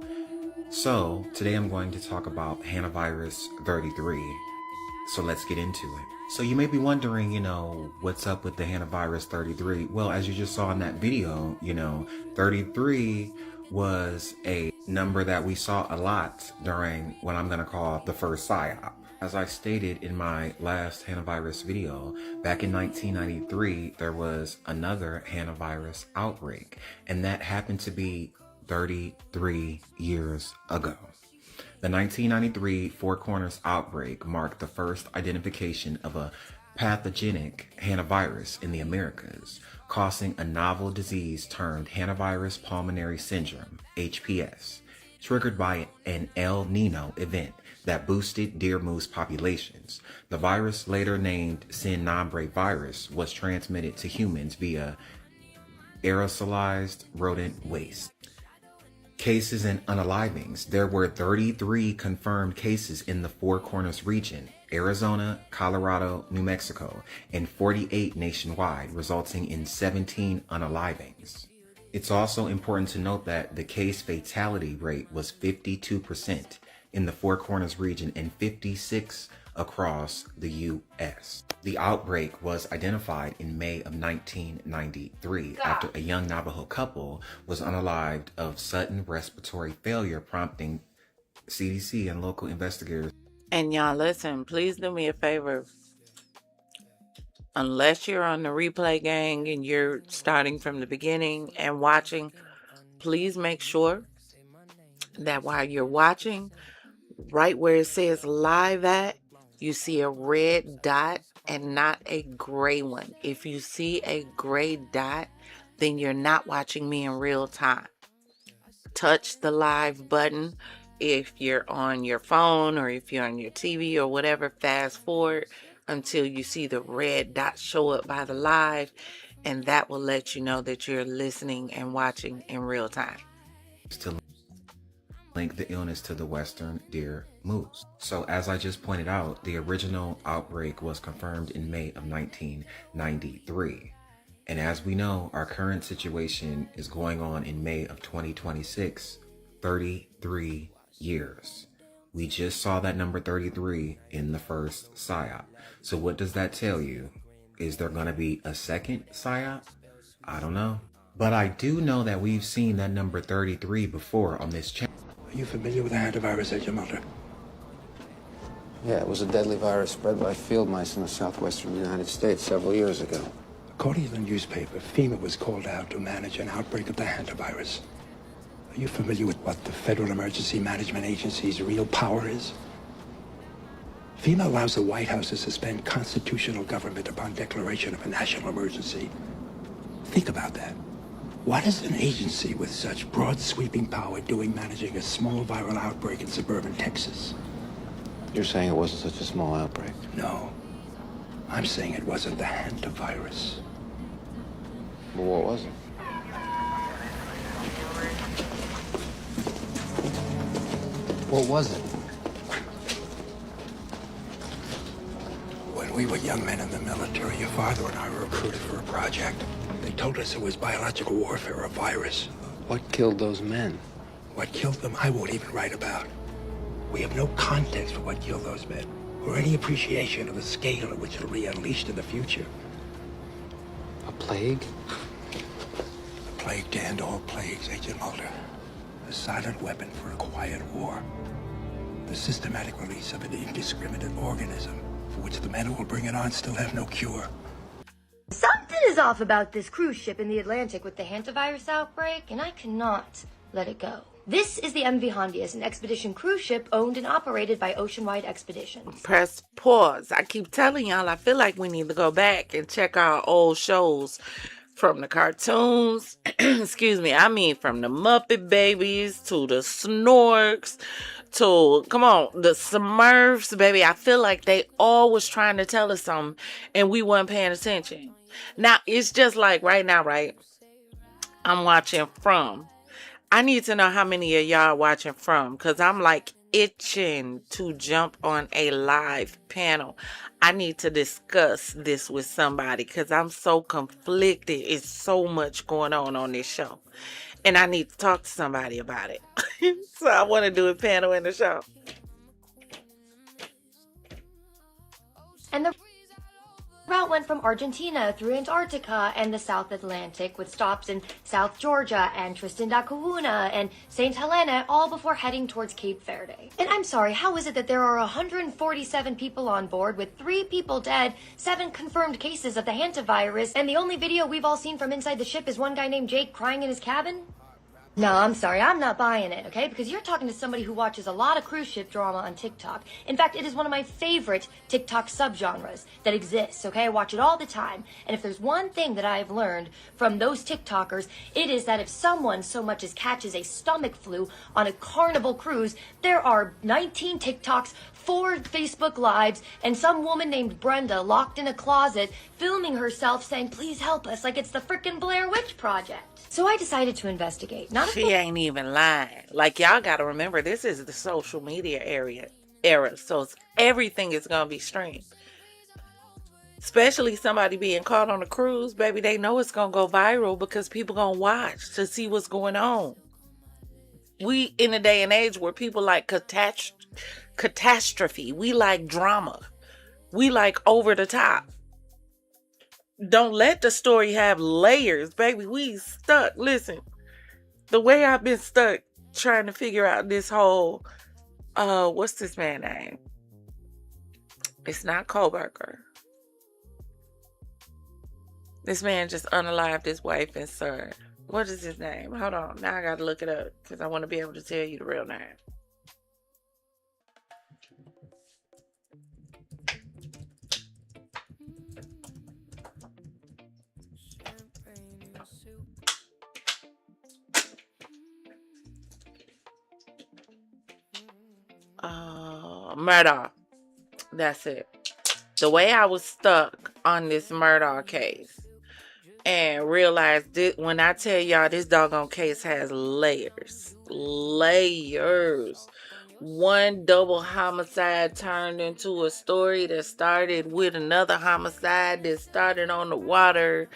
So today I'm going to talk about Hantavirus 33. So let's get into it. So you may be wondering, what's up with the Hantavirus 33? Well, as you just saw in that video, 33 was a number that we saw a lot during what I'm going to call the first PSYOP. As I stated in my last Hantavirus video, back in 1993, there was another Hantavirus outbreak, and that happened to be 33 years ago. The 1993 Four Corners outbreak marked the first identification of a pathogenic hantavirus in the Americas, causing a novel disease termed hantavirus pulmonary syndrome, HPS, triggered by an El Nino event that boosted deer moose populations. The virus, later named Sin Nombre virus, was transmitted to humans via aerosolized rodent waste. Cases and unalivings. There were 33 confirmed cases in the Four Corners region, Arizona, Colorado, New Mexico, and 48 nationwide, resulting in 17 unalivings. It's also important to note that the case fatality rate was 52% in the Four Corners region and 56% across the U.S. The outbreak was identified in May of 1993 after a young Navajo couple was unalived of sudden respiratory failure, prompting CDC and local investigators. And y'all listen, please do me a favor. Unless you're on the replay gang and you're starting from the beginning and watching, please make sure that while you're watching, right where it says live at, you see a red dot and not a gray one. If you see a gray dot, then you're not watching me in real time. Touch the live button if you're on your phone or if you're on your TV or whatever. Fast forward until you see the red dot show up by the live, and that will let you know that you're listening and watching in real time. To link the illness to the western deer moose. So as I just pointed out, the original outbreak was confirmed in May of 1993. And as we know, our current situation is going on in May of 2026, 33 years. We just saw that number 33 in the first PSYOP. So what does that tell you? Is there going to be a second PSYOP? I don't know. But I do know that we've seen that number 33 before on this channel. Are you familiar with the hantavirus, Agent Mulder? Yeah, it was a deadly virus spread by field mice in the southwestern United States several years ago. According to the newspaper, FEMA was called out to manage an outbreak of the hantavirus. Are you familiar with what the Federal Emergency Management Agency's real power is? FEMA allows the White House to suspend constitutional government upon declaration of a national emergency. Think about that. What is an agency with such broad sweeping power doing managing a small viral outbreak in suburban Texas? You're saying it wasn't such a small outbreak? No. I'm saying it wasn't the hantavirus. But what was it? What was it? When we were young men in the military, your father and I were recruited for a project. They told us it was biological warfare, a virus. What killed those men? What killed them, I won't even write about. We have no context for what killed those men, or any appreciation of the scale at which it'll be unleashed in the future. A plague? A plague to end all plagues, Agent Mulder. A silent weapon for a quiet war. The systematic release of an indiscriminate organism for which the men who will bring it on still have no cure. Something is off about this cruise ship in the Atlantic with the Hantavirus outbreak, and I cannot let it go. This is the MV Hondius, an expedition cruise ship owned and operated by Oceanwide Expeditions. Press pause. I keep telling y'all, I feel like we need to go back and check our old shows from the cartoons. Excuse me. I mean, from the Muppet Babies to the Snorks to, come on, the Smurfs, baby. I feel like they all was trying to tell us something and we weren't paying attention. Now, it's just like right now, right? I'm watching From. I need to know how many of y'all watching From, because I'm like itching to jump on a live panel. I need to discuss this with somebody because I'm so conflicted. It's so much going on this show. And I need to talk to somebody about it. So I want to do a panel in the show. And the route went from Argentina through Antarctica and the South Atlantic, with stops in South Georgia and Tristan da Cunha and St. Helena, all before heading towards Cape Verde. And I'm sorry, how is it that there are 147 people on board with 3 people dead, 7 confirmed cases of the hantavirus, and the only video we've all seen from inside the ship is one guy named Jake crying in his cabin? No, I'm sorry, I'm not buying it, okay? Because you're talking to somebody who watches a lot of cruise ship drama on TikTok. In fact, it is one of my favorite TikTok subgenres that exists, okay? I watch it all the time. And if there's one thing that I've learned from those TikTokers, it is that if someone so much as catches a stomach flu on a Carnival cruise, there are 19 TikToks, 4 Facebook Lives, and some woman named Brenda locked in a closet filming herself saying, "Please help us," like it's the frickin' Blair Witch Project. So I decided to investigate. She ain't even lying. Like, y'all gotta remember, this is the social media era. So everything is gonna be streamed. Especially somebody being caught on a cruise, baby, they know it's gonna go viral because people gonna watch to see what's going on. We in a day and age where people like catastrophe. We like drama. We like over the top. Don't let the story have layers, baby. We stuck. Listen, the way I've been stuck trying to figure out this whole, what's this man's name? It's not Koberger. This man just unalived his wife and son. What is his name? Hold on. Now I got to look it up because I want to be able to tell you the real name. Murder. That's it. The way I was stuck on this murder case and realized that when I tell y'all this doggone case has layers. One double homicide turned into a story that started with another homicide that started on the water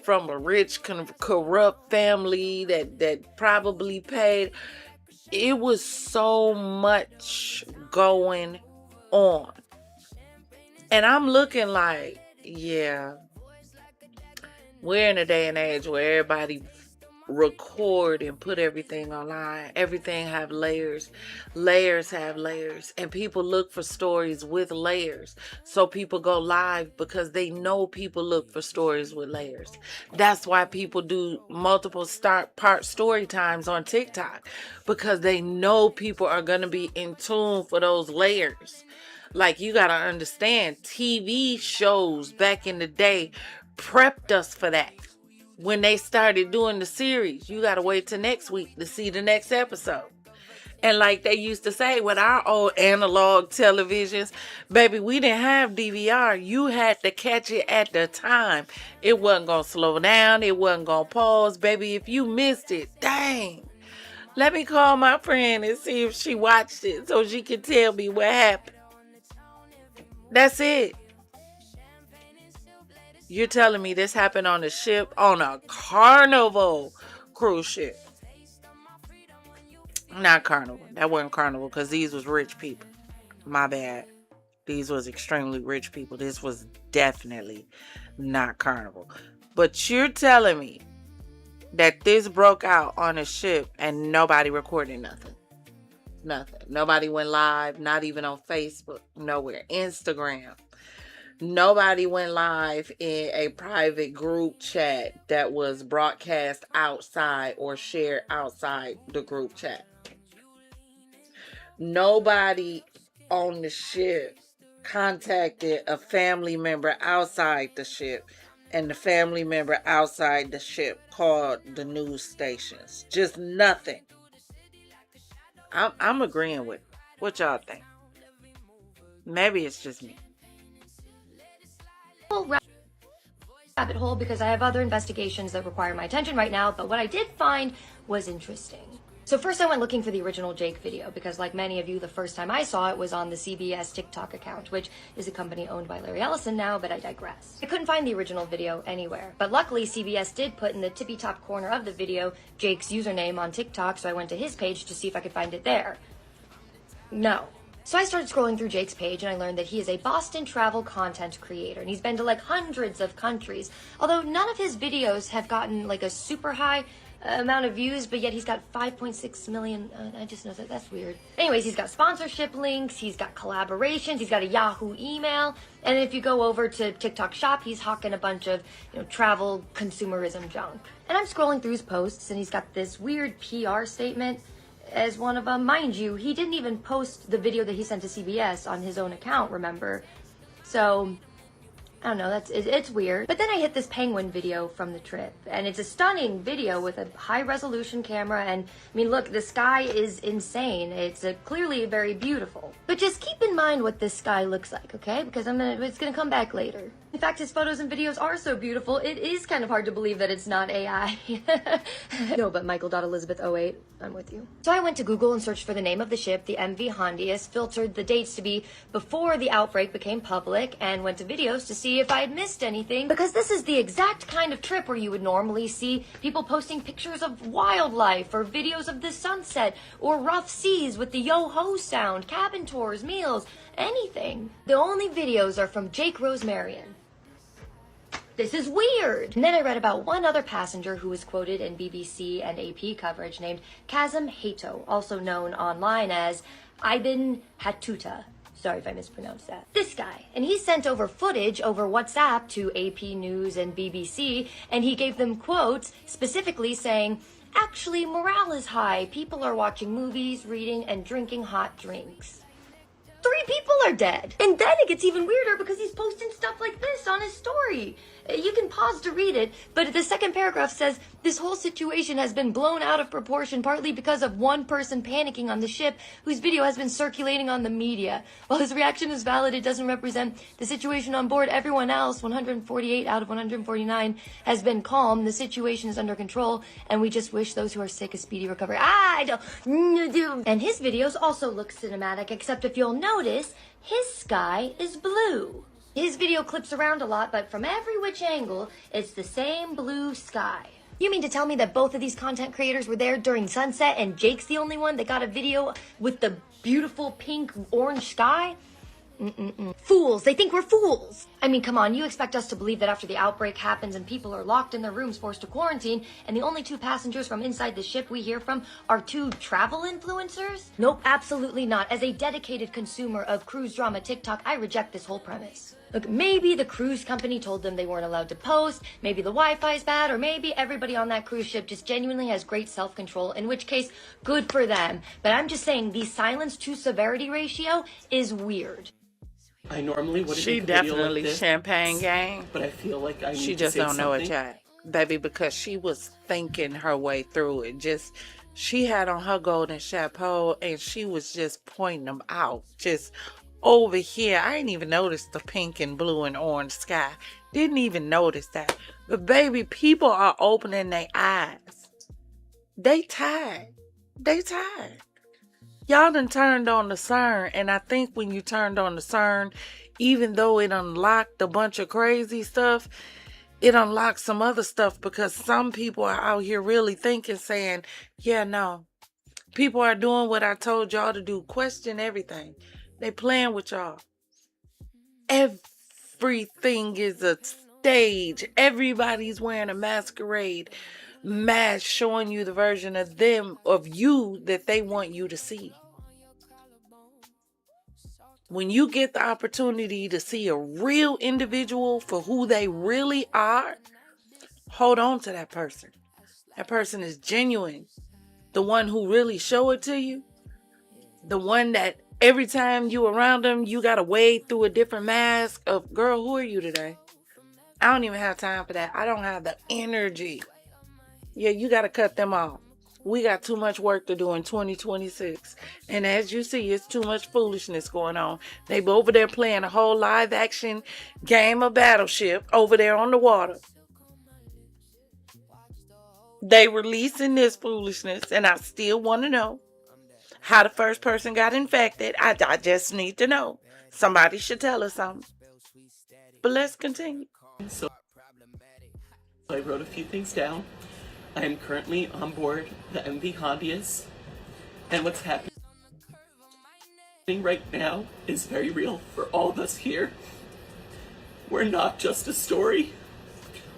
from a rich, corrupt family that probably paid. It was so much going on. And I'm looking like, yeah, we're in a day and age where everybody record and put everything online. Everything have layers. Layers have layers. And people look for stories with layers. So people go live because they know people look for stories with layers. That's why people do multiple part story times on TikTok. Because they know people are going to be in tune for those layers. Like, you got to understand, TV shows back in the day prepped us for that. When they started doing the series, you got to wait till next week to see the next episode. And like they used to say with our old analog televisions, baby, we didn't have DVR. You had to catch it at the time. It wasn't going to slow down. It wasn't going to pause. Baby, if you missed it, dang. Let me call my friend and see if she watched it so she can tell me what happened. That's it. You're telling me this happened on a ship, on a Carnival cruise ship. Not Carnival. That wasn't Carnival because these was rich people. My bad. These was extremely rich people. This was definitely not Carnival. But you're telling me that this broke out on a ship and nobody recorded nothing. Nothing. Nobody went live, not even on Facebook, nowhere. Instagram. Nobody went live in a private group chat that was broadcast outside or shared outside the group chat. Nobody on the ship contacted a family member outside the ship, and the family member outside the ship called the news stations. Just nothing. I'm agreeing with it. What y'all think? Maybe it's just me. Rabbit hole because I have other investigations that require my attention right now, but what I did find was interesting. So first I went looking for the original Jake video because like many of you, the first time I saw it was on the CBS TikTok account, which is a company owned by Larry Ellison now, but I digress. I couldn't find the original video anywhere, but luckily CBS did put in the tippy top corner of the video Jake's username on TikTok, so I went to his page to see if I could find it there. No. So I started scrolling through Jake's page and I learned that he is a Boston travel content creator and he's been to like hundreds of countries, although none of his videos have gotten like a super high amount of views, but yet he's got 5.6 million. I just know that that's weird. Anyways, he's got sponsorship links, he's got collaborations, he's got a Yahoo email, and if you go over to TikTok Shop, he's hawking a bunch of travel consumerism junk. And I'm scrolling through his posts and he's got this weird PR statement as one of them. Mind you, he didn't even post the video that he sent to CBS on his own account, remember? So I don't know, it's weird. But then I hit this penguin video from the trip, and it's a stunning video with a high-resolution camera, and I mean, look, the sky is insane. It's clearly very beautiful. But just keep in mind what this sky looks like, okay? Because it's gonna come back later. In fact, his photos and videos are so beautiful, it is kind of hard to believe that it's not AI. No, but Michael.Elizabeth08, I'm with you. So I went to Google and searched for the name of the ship, the MV Hondius, filtered the dates to be before the outbreak became public, and went to videos to see if I had missed anything, because this is the exact kind of trip where you would normally see people posting pictures of wildlife, or videos of the sunset, or rough seas with the yo-ho sound, cabin tours, meals, anything. The only videos are from Jake Rosemarian. This is weird. And then I read about one other passenger who was quoted in BBC and AP coverage named Kazem Hato, also known online as Ibn Hattuta. Sorry if I mispronounced that. This guy. And he sent over footage over WhatsApp to AP News and BBC, and he gave them quotes specifically saying, actually, morale is high. People are watching movies, reading, and drinking hot drinks. 3 people are dead. And then it gets even weirder because he's posting stuff like this on his story. You can pause to read it, but the second paragraph says, this whole situation has been blown out of proportion partly because of one person panicking on the ship whose video has been circulating on the media. While his reaction is valid, it doesn't represent the situation on board. Everyone else, 148 out of 149, has been calm. The situation is under control, and we just wish those who are sick a speedy recovery. I don't. And his videos also look cinematic, except if you'll notice, his sky is blue. His video clips around a lot, but from every which angle, it's the same blue sky. You mean to tell me that both of these content creators were there during sunset and Jake's the only one that got a video with the beautiful pink orange sky? Fools. They think we're fools. I mean, come on, you expect us to believe that after the outbreak happens and people are locked in their rooms forced to quarantine and the only 2 passengers from inside the ship we hear from are 2 travel influencers? Nope, absolutely not. As a dedicated consumer of cruise drama TikTok, I reject this whole premise. Look, maybe the cruise company told them they weren't allowed to post, maybe the Wi-Fi is bad, or maybe everybody on that cruise ship just genuinely has great self-control, in which case, good for them. But I'm just saying the silence to severity ratio is weird. I normally wouldn't. She definitely like champagne gang, but I feel like I need she just to say don't know something. it yet, baby, because she was thinking her way through it. Just She had on her golden chapeau and she was just pointing them out. Just over here. I didn't even notice the pink and blue and orange sky. Didn't even notice that. But baby, people are opening their eyes. They tired. They tired. Y'all done turned on the CERN, and I think when you turned on the CERN, even though it unlocked a bunch of crazy stuff, it unlocked some other stuff, because some people are out here really thinking, saying, yeah, no. People are doing what I told y'all to do. Question everything. They playing with y'all. Everything is a stage. Everybody's wearing a masquerade mask showing you the version of them, of you, that they want you to see. When you get the opportunity to see a real individual for who they really are, hold on to that person. That person is genuine. The one who really show it to you. The one that every time you around them, you got to wade through a different mask of, girl, who are you today? I don't even have time for that. I don't have the energy. Yeah, you got to cut them off. We got too much work to do in 2026. And as you see, it's too much foolishness going on. They over there playing a whole live action game of Battleship over there on the water. They releasing this foolishness, and I still want to know how the first person got infected. I just need to know. Somebody should tell us something. But let's continue. So I wrote a few things down. I am currently on board the MV Hondius, and what's happening right now is very real for all of us here. We're not just a story.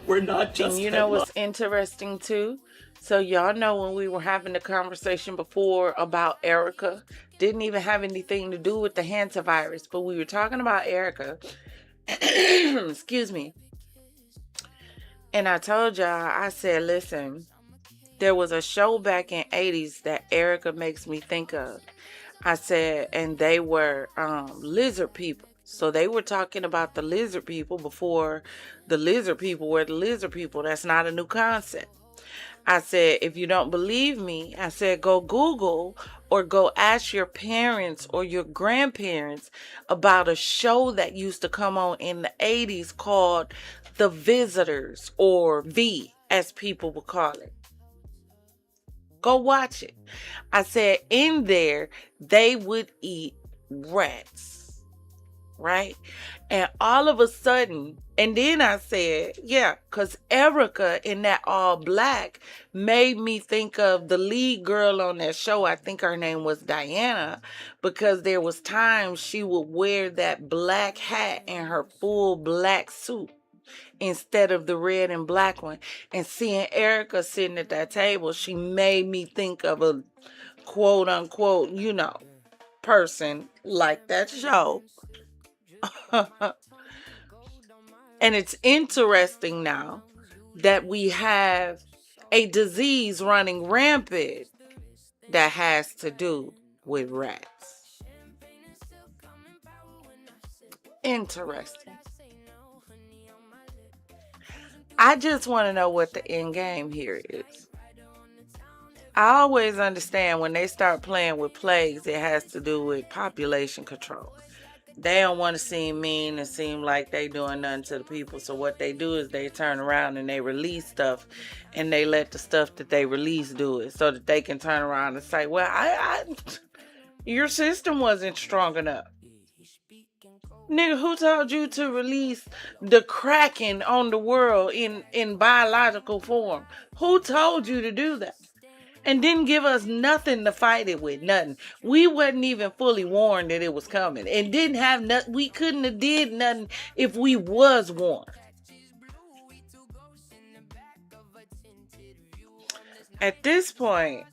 We're not just. And you know what's interesting too? So y'all know when we were having the conversation before about Erica, didn't even have anything to do with the Hantavirus, but we were talking about Erica. Excuse me. And I told y'all, I said, listen, there was a show back in 80s that Erica makes me think of. I said, and they were lizard people. So they were talking about the lizard people before the lizard people were the lizard people. That's not a new concept. I said, if you don't believe me, I said, go Google or go ask your parents or your grandparents about a show that used to come on in the 80s called The Visitors, or V, as people would call it. Go watch it. I said, in there, they would eat rats, right? And all of a sudden, and then I said, yeah, because Erica in that all black made me think of the lead girl on that show. I think her name was Diana, because there was times she would wear that black hat and her full black suit instead of the red and black one. And seeing Erica sitting at that table, she made me think of a quote unquote, you know, person like that show. And it's interesting now that we have a disease running rampant that has to do with rats. Interesting. I just want to know what the end game here is. I always understand when they start playing with plagues, it has to do with population control. They don't want to seem mean and seem like they doing nothing to the people. So what they do is they turn around and they release stuff, and they let the stuff that they release do it, so that they can turn around and say, well, your system wasn't strong enough. Nigga, who told you to release the Kraken on the world in biological form? Who told you to do that? And didn't give us nothing to fight it with, nothing. We wasn't even fully warned that it was coming. And didn't have nothing. We couldn't have did nothing if we was warned. At this point,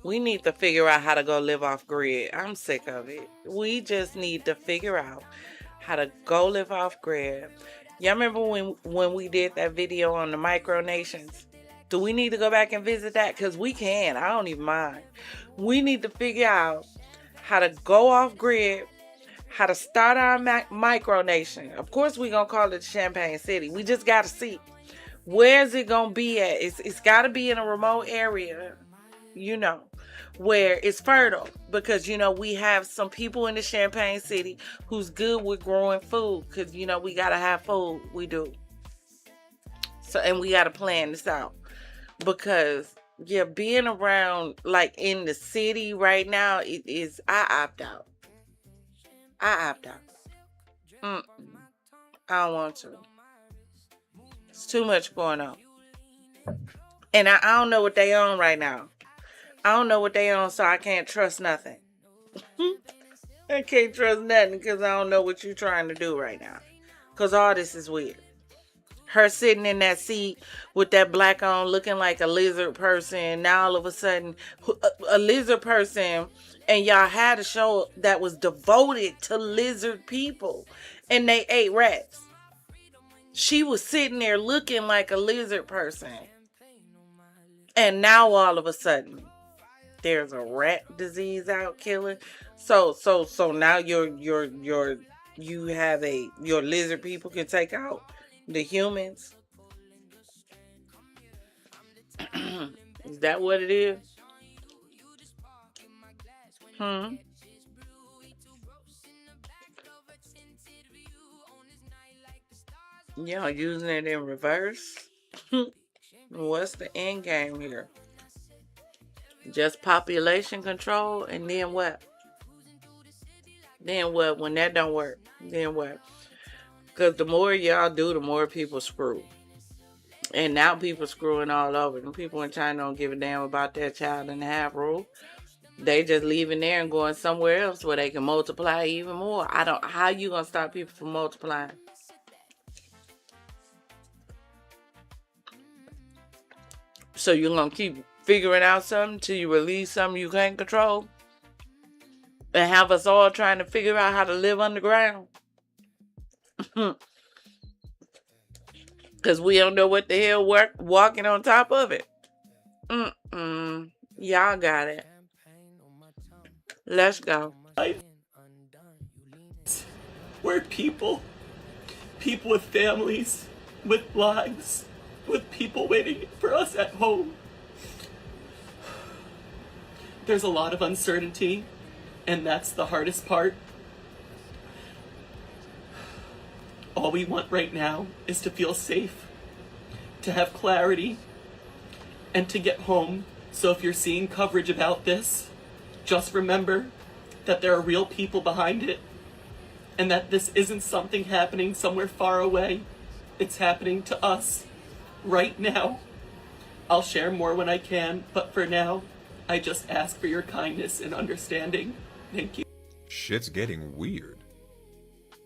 we need to figure out how to go live off grid. I'm sick of it. We just need to figure out how to go live off grid. Y'all remember when we did that video on the micronations? Do we need to go back and visit that? Because we can. I don't even mind. We need to figure out how to go off grid, how to start our micronation. Of course, we're going to call it Champagne City. We just got to see. Where's it going to be at? It's got to be in a remote area. you know, where it's fertile. Because, you know, we have some people in the Champagne City who's good with growing food. Because, you know, we got to have food. We do. So, and we got to plan this out. Because, yeah, being around, like, in the city right now, it is, I opt out. I don't want to. It's too much going on. And I don't know what they on right now. I don't know what they on, so I can't trust nothing. I can't trust nothing because I don't know what you're trying to do right now. Because all this is weird. Her sitting in that seat with that black on looking like a lizard person. Now all of a sudden, a lizard person. And y'all had a show that was devoted to lizard people. And they ate rats. She was sitting there looking like a lizard person. And now all of a sudden, there's a rat disease out killing. So now your lizard people can take out the humans. Is that what it is? Y'all using it in reverse? What's the end game here? Just population control, and then what? Then what? When that don't work, then what? Because the more y'all do, the more people screw. And now people screwing all over. And people in China don't give a damn about that child and a half rule. They just leaving there and going somewhere else where they can multiply even more. How you gonna stop people from multiplying? So you're gonna keep figuring out something till you release something you can't control? And have us all trying to figure out how to live underground? Because we don't know what the hell walking on top of it. Y'all got it. Let's go. Where people with families, with lives, with people waiting for us at home. There's a lot of uncertainty, and that's the hardest part. All we want right now is to feel safe, to have clarity, and to get home. So if you're seeing coverage about this, just remember that there are real people behind it, and that this isn't something happening somewhere far away. It's happening to us right now. I'll share more when I can, but for now, I just ask for your kindness and understanding. Thank you. Shit's getting weird.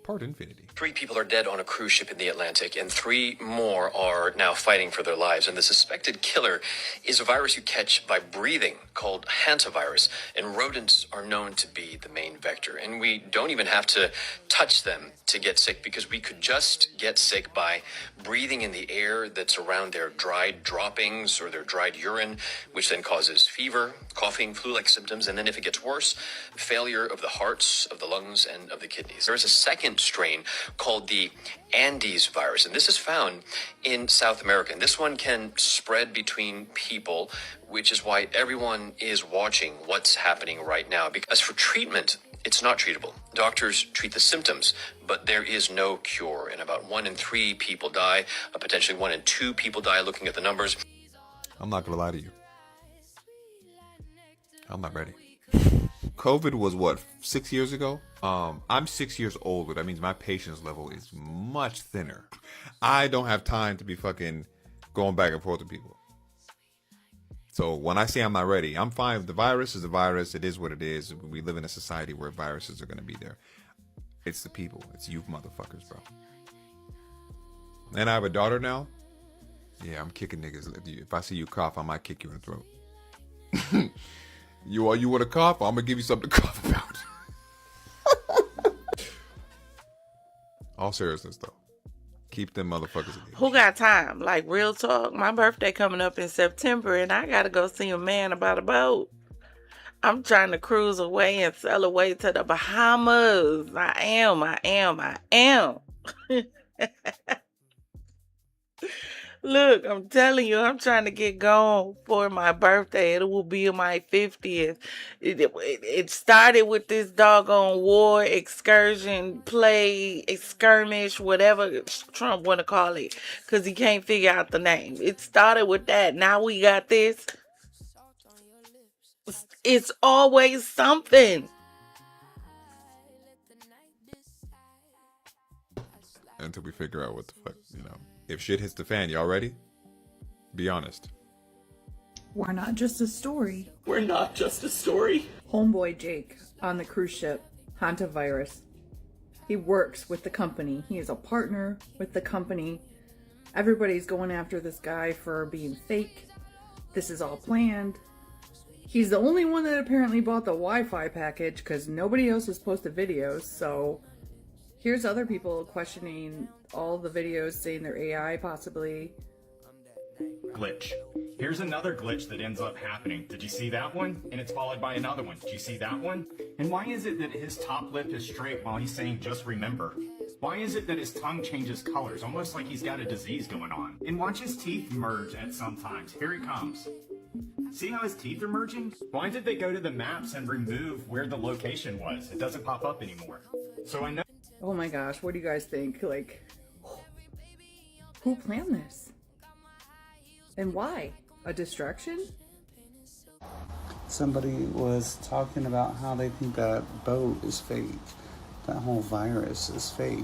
Part infinity. 3 people are dead on a cruise ship in the Atlantic, and 3 more are now fighting for their lives. And the suspected killer is a virus you catch by breathing called Hantavirus, and rodents are known to be the main vector. And we don't even have to touch them to get sick, because we could just get sick by breathing in the air that's around their dried droppings or their dried urine, which then causes fever, coughing, flu-like symptoms, and then if it gets worse, failure of the hearts, of the lungs, and of the kidneys. There is a second strain called the Andes virus, and this is found in South America. And this one can spread between people, which is why everyone is watching what's happening right now. Because for treatment, it's not treatable. Doctors treat the symptoms, but there is no cure. And about 1 in 3 people die, potentially 1 in 2 people die, looking at the numbers. I'm not gonna lie to you. I'm not ready. COVID was what, 6 years ago? I'm 6 years older. That means my patience level is much thinner. I don't have time to be fucking going back and forth with people. So when I say I'm not ready, I'm fine. The virus is a virus. It is what it is. We live in a society where viruses are going to be there. It's the people. It's you motherfuckers, bro. And I have a daughter now. Yeah, I'm kicking niggas. If I see you cough, I might kick you in the throat. You want to cough? I'm going to give you something to cough about. All seriousness, though. Keep them motherfuckers in. Who got time? Like, real talk. My birthday coming up in September, and I gotta go see a man about a boat. I'm trying to cruise away and sail away to the Bahamas. I am. Look, I'm telling you, I'm trying to get gone for my birthday. It will be my 50th. It started with this doggone war, excursion, play, skirmish, whatever Trump want to call it, because he can't figure out the name. It started with that. Now we got this. It's always something. Until we figure out what the fuck, you know. If shit hits the fan, y'all ready? Be honest. We're not just a story. We're not just a story. Homeboy Jake on the cruise ship, Hantavirus. He works with the company. He is a partner with the company. Everybody's going after this guy for being fake. This is all planned. He's the only one that apparently bought the Wi-Fi package because nobody else has posted videos, so here's other people questioning all the videos, saying they're AI possibly. Glitch. Here's another glitch that ends up happening. Did you see that one? And it's followed by another one. Did you see that one? And why is it that his top lip is straight while he's saying just remember? Why is it that his tongue changes colors, almost like he's got a disease going on? And watch his teeth merge at some times. Here he comes. See how his teeth are merging? Why did they go to the maps and remove where the location was? It doesn't pop up anymore. So I know. Oh my gosh, what do you guys think? Like, who planned this? And why? A distraction? Somebody was talking about how they think that boat is fake. That whole virus is fake.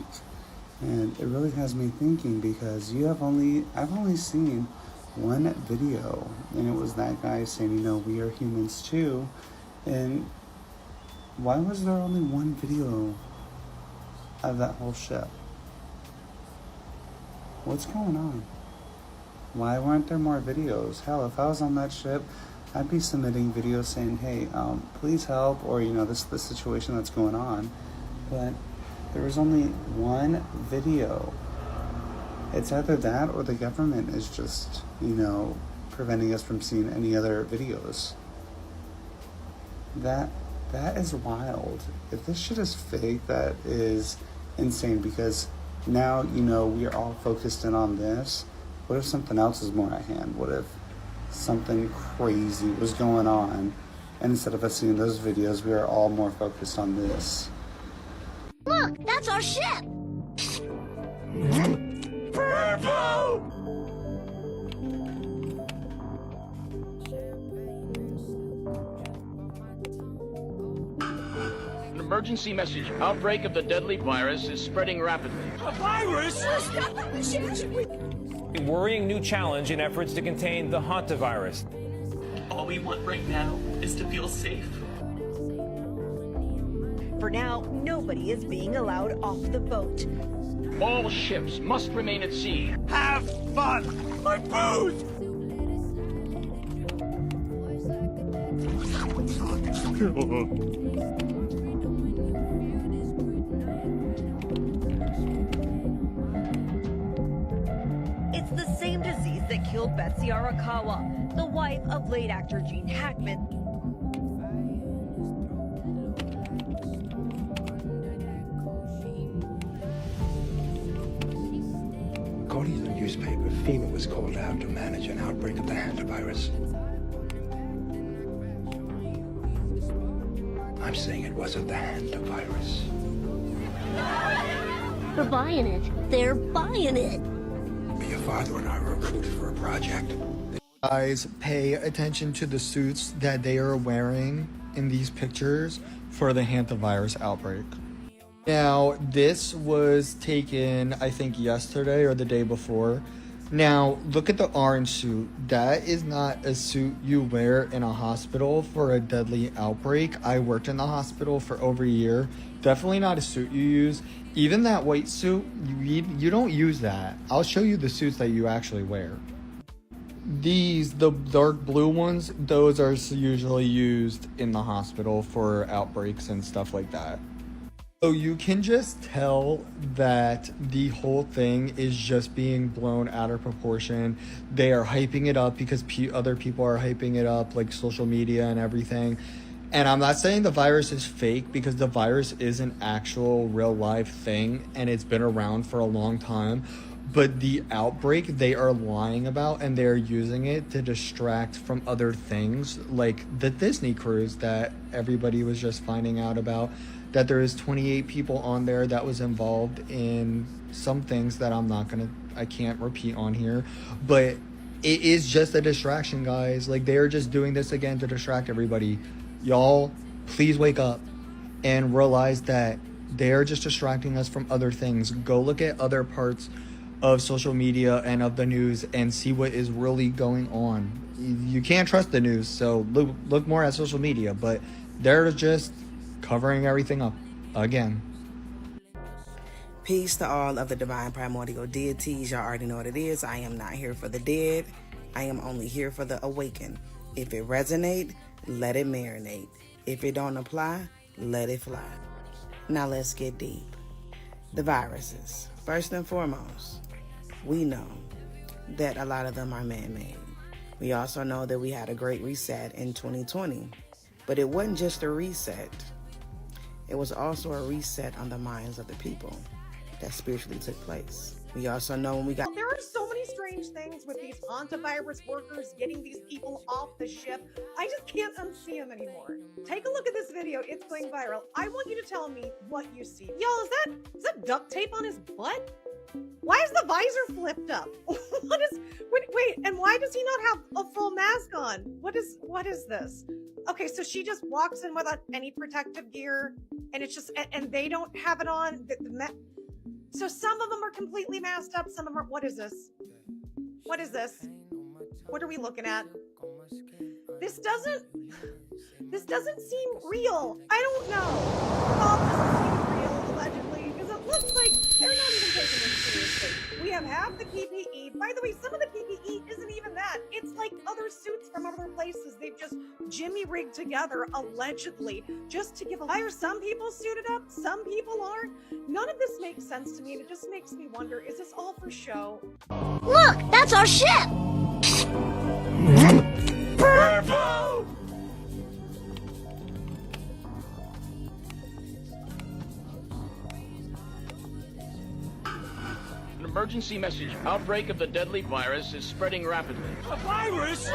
And it really has me thinking, because I've only seen one video, and it was that guy saying, you know, we are humans too. And why was there only one video of that whole ship? What's going on? Why weren't there more videos? Hell, if I was on that ship, I'd be submitting videos saying, hey, please help, or, you know, this is the situation that's going on. But there was only one video. It's either that or the government is just, you know, preventing us from seeing any other videos. That is wild. If this shit is fake, that is insane, because now, you know, we are all focused in on this. What if something else is more at hand? What if something crazy was going on, and instead of us seeing those videos, we are all more focused on this? Look, that's our ship! Purple! An emergency message. Outbreak of the deadly virus is spreading rapidly. A virus? A worrying new challenge in efforts to contain the Hantavirus. All we want right now is to feel safe. For now, nobody is being allowed off the boat. All ships must remain at sea. Have fun! My booze! It's the same disease that killed Betsy Arakawa, the wife of late actor Gene Hackman. According to the newspaper, FEMA was called out to manage an outbreak of the Hantavirus. I'm saying it wasn't the Hantavirus. They're buying it. They're buying it. Your father and I were recruited for a project. Guys, pay attention to the suits that they are wearing in these pictures for the Hantavirus outbreak. Now, this was taken, I think, yesterday or the day before. Now, look at the orange suit. That is not a suit you wear in a hospital for a deadly outbreak. I worked in the hospital for over a year. Definitely not a suit you use. Even that white suit, you don't use that. I'll show you the suits that you actually wear. These, the dark blue ones, those are usually used in the hospital for outbreaks and stuff like that. So you can just tell that the whole thing is just being blown out of proportion. They are hyping it up because other people are hyping it up, like social media and everything. And I'm not saying the virus is fake, because the virus is an actual real life thing and it's been around for a long time. but the outbreak they are lying about, and they're using it to distract from other things, like the Disney cruise that everybody was just finding out about, that there is 28 people on there that was involved in some things that I can't repeat on here, but it is just a distraction, guys. Like, they are just doing this again to distract everybody. Y'all, please wake up and realize that they're just distracting us from other things. Go look at other parts of social media and of the news and see what is really going on. You can't trust the news, so look more at social media, but they're just covering everything up again. Peace to all of the divine primordial deities. Y'all already know what it is. I am not here for the dead. I am only here for the awakened. If it resonate, let it marinate. If it don't apply, let it fly. Now let's get deep. The viruses. First and foremost, we know that a lot of them are man-made. We also know that we had a great reset in 2020. But it wasn't just a reset. It was also a reset on the minds of the people that spiritually took place. We also know when we got... There are so many strange things with these Hantavirus workers getting these people off the ship. I just can't unsee them anymore. Take a look at this video. It's going viral. I want you to tell me what you see. Y'all, is that duct tape on his butt? Why is the visor flipped up? Wait, and why does he not have a full mask on? What is this? Okay, so she just walks in without any protective gear, and it's just, and they don't have it on. So some of them are completely masked up. Some of them are, what is this? What is this? What are we looking at? This doesn't seem real. I don't know. All doesn't seem real, allegedly, because it looks like they're not even taking this seriously. We have half the PPE. By the way, some of the PPE isn't even that. It's like other suits from other places. They've just jimmy rigged together, allegedly, just to give a fire. Some people suited up, some people aren't. None of this makes sense to me, and it just makes me wonder, is this all for show? Look, that's our ship! Purple! An emergency message. Outbreak of the deadly virus is spreading rapidly. A virus?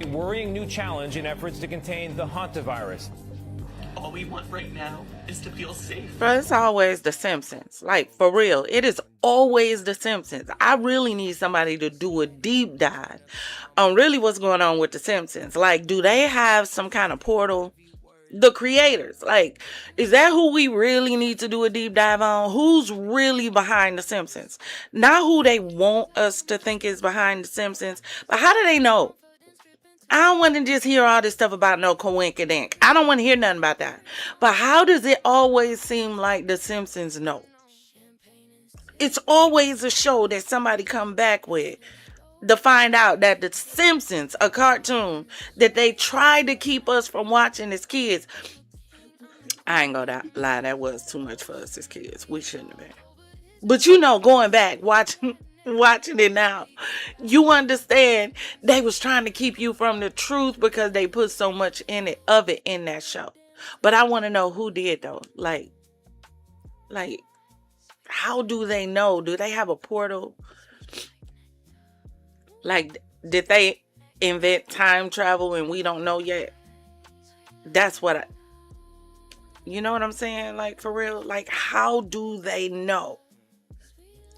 A worrying new challenge in efforts to contain the Hantavirus. All we want right now is to feel safe. Bro, it's always The Simpsons. Like, for real. It is always The Simpsons. I really need somebody to do a deep dive on really what's going on with The Simpsons. Like, do they have some kind of portal? The creators. Like, is that who we really need to do a deep dive on? Who's really behind The Simpsons? Not who they want us to think is behind The Simpsons, but how do they know? I don't want to just hear all this stuff about no coincidence. I don't want to hear nothing about that. But how does it always seem like The Simpsons know? It's always a show that somebody come back with to find out that The Simpsons, a cartoon that they tried to keep us from watching as kids. I ain't gonna lie, that was too much for us as kids. We shouldn't have been. But you know, going back, watching it now, you understand they was trying to keep you from the truth because they put so much of it in that show. But I want to know who did though. Like, how do they know? Do they have a portal? Like, did they invent time travel and we don't know yet? That's what you know what I'm saying? Like, for real? Like, how do they know?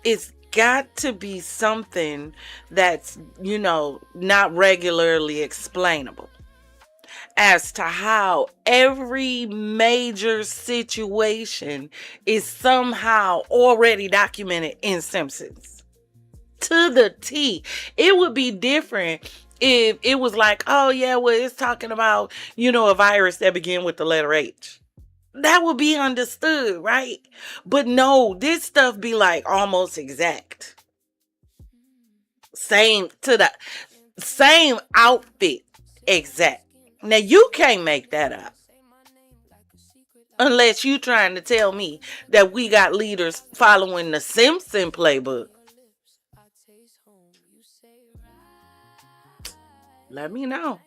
It's got to be something that's, you know, not regularly explainable as to how every major situation is somehow already documented in Simpsons. To the T. It would be different if it was like, oh yeah, well, it's talking about, you know, a virus that began with the letter H. That would be understood, right? But no, this stuff be like almost exact. Same outfit exact. Now you can't make that up. Unless you trying to tell me that we got leaders following the Simpson playbook. Let me know.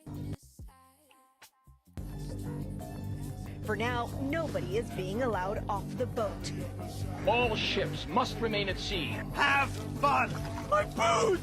For now, nobody is being allowed off the boat. All ships must remain at sea. Have fun! My food!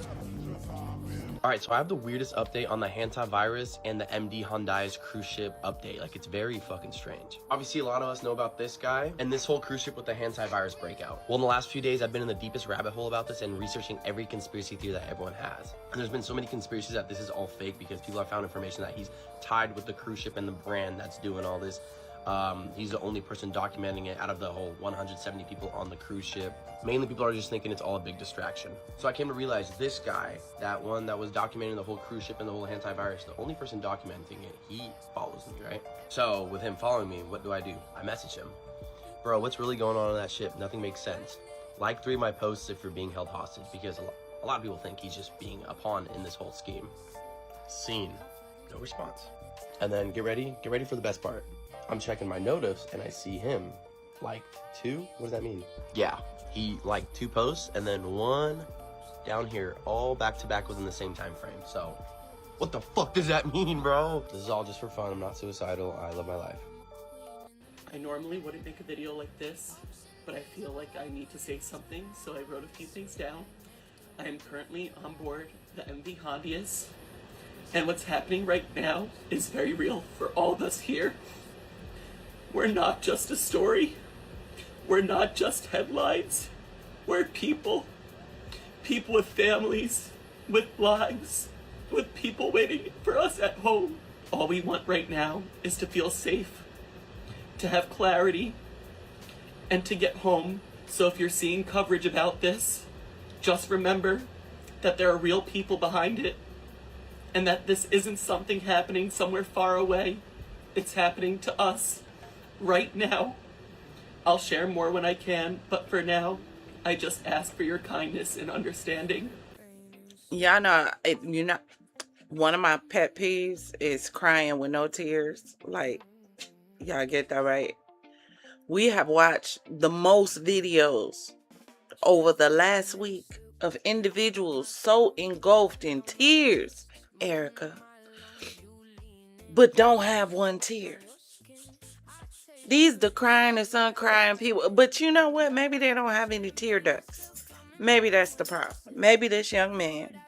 Alright, so I have the weirdest update on the Hantavirus and the MD Hyundai's cruise ship update. Like, it's very fucking strange. Obviously, a lot of us know about this guy and this whole cruise ship with the Hantavirus breakout. Well, in the last few days, I've been in the deepest rabbit hole about this and researching every conspiracy theory that everyone has. And there's been so many conspiracies that this is all fake because people have found information that he's tied with the cruise ship and the brand that's doing all this. He's the only person documenting it out of the whole 170 people on the cruise ship. Mainly people are just thinking it's all a big distraction. So I came to realize this guy, that one that was documenting the whole cruise ship and the whole Hantavirus, the only person documenting it, he follows me, right? So with him following me, what do? I message him. Bro, what's really going on that ship? Nothing makes sense. Like 3 of my posts if you're being held hostage, because a lot of people think he's just being a pawn in this whole scheme. Seen. No response. And then get ready for the best part. I'm checking my notice and I see him like 2. What does that mean? Yeah, he liked 2 posts and then 1 down here, all back to back within the same time frame. So what the fuck does that mean, bro? This is all just for fun. I'm not suicidal. I love my life. I normally wouldn't make a video like this, but I feel like I need to say something, so I wrote a few things down. I am currently on board the MV Hondias, and what's happening right now is very real for all of us here. We're not just a story. We're not just headlines. We're people. People with families, with lives, with people waiting for us at home. All we want right now is to feel safe, to have clarity, and to get home. So if you're seeing coverage about this, just remember that there are real people behind it, and that this isn't something happening somewhere far away. It's happening to us. Right now. I'll share more when I can, but for now, I just ask for your kindness and understanding. Y'all know, one of my pet peeves is crying with no tears. Like, y'all get that right? We have watched the most videos over the last week of individuals so engulfed in tears, Erica, but don't have one tear. These the crying and uncrying people. But you know what? Maybe they don't have any tear ducts. Maybe that's the problem. Maybe this young man,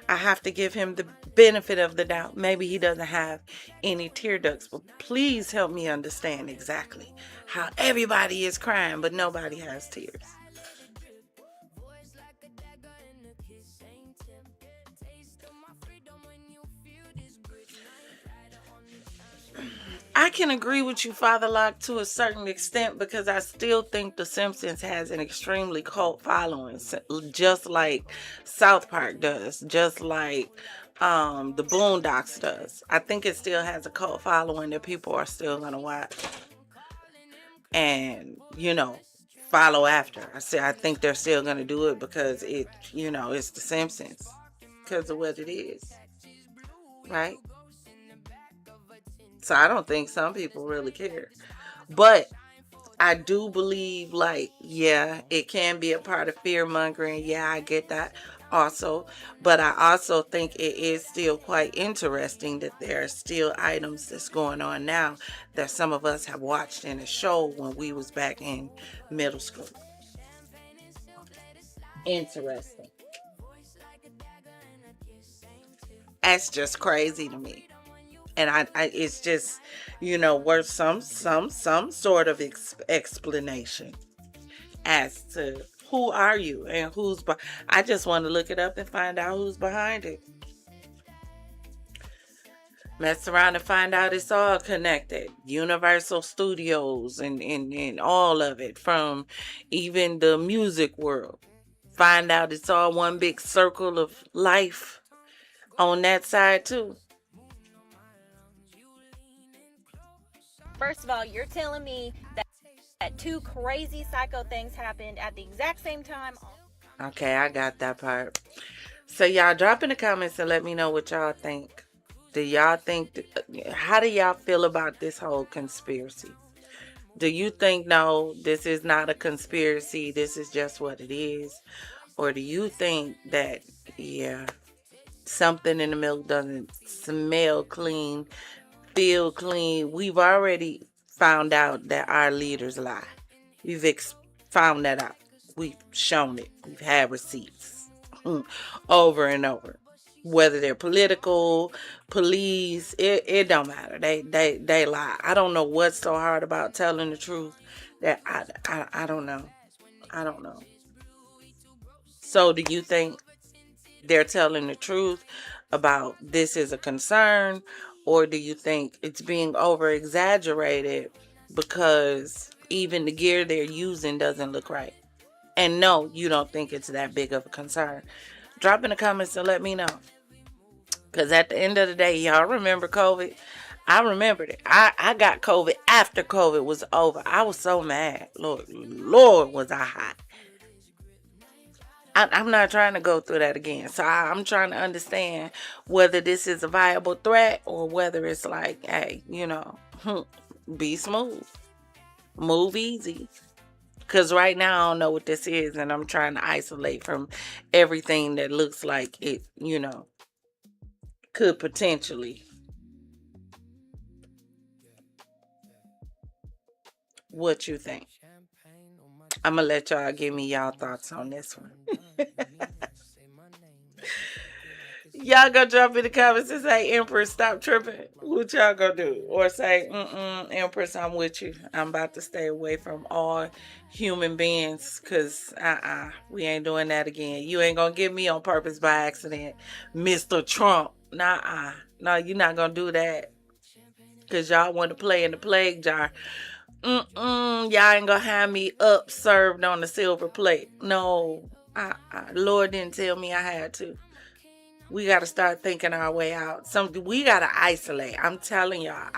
I have to give him the benefit of the doubt. Maybe he doesn't have any tear ducts. But please help me understand exactly how everybody is crying, but nobody has tears. I can agree with you, Father Locke, to a certain extent, because I still think The Simpsons has an extremely cult following, just like South Park does, just like the Boondocks does. I think it still has a cult following that people are still going to watch and, follow after. I think they're still going to do it because it's The Simpsons, because of what it is, right? So I don't think some people really care. But I do believe, it can be a part of fear mongering. Yeah, I get that also. But I also think it is still quite interesting that there are still items that's going on now that some of us have watched in a show when we was back in middle school. Interesting. That's just crazy to me. And I it's just, worth some sort of explanation as to who are you and who's I just want to look it up and find out who's behind it. Mess around and find out it's all connected. Universal Studios and all of it, from even the music world. Find out it's all one big circle of life on that side too. First of all, you're telling me that 2 crazy psycho things happened at the exact same time. Okay, I got that part. So y'all drop in the comments and let me know what y'all think. How do y'all feel about this whole conspiracy? Do you think, no, this is not a conspiracy, this is just what it is? Or do you think that, something in the milk doesn't smell clean, feel clean? We've already found out that our leaders lie. We've found that out. We've shown it. We've had receipts over and over. Whether they're political, police, it don't matter. They lie. I don't know what's so hard about telling the truth. That I don't know. I don't know. So do you think they're telling the truth about this is a concern, or do you think it's being over exaggerated because even the gear they're using doesn't look right? And no, you don't think it's that big of a concern. Drop in the comments and let me know. Because at the end of the day, y'all remember COVID? I remembered it. I got COVID after COVID was over. I was so mad. Lord, was I hot. I'm not trying to go through that again. So I'm trying to understand whether this is a viable threat or whether it's like, hey, be smooth. Move easy. Because right now I don't know what this is, and I'm trying to isolate from everything that looks like it, could potentially. What you think? I'm going to let y'all give me y'all thoughts on this one. Y'all gonna drop in the comments and say, Empress, stop tripping. What y'all gonna do? Or say, Empress, I'm with you. I'm about to stay away from all human beings because we ain't doing that again. You ain't gonna get me on purpose by accident, Mr. Trump. No, you're not gonna do that because y'all want to play in the plague jar. Y'all ain't gonna have me up served on the silver plate. No, Lord didn't tell me I had to. We got to start thinking our way out. We got to isolate. I'm telling y'all,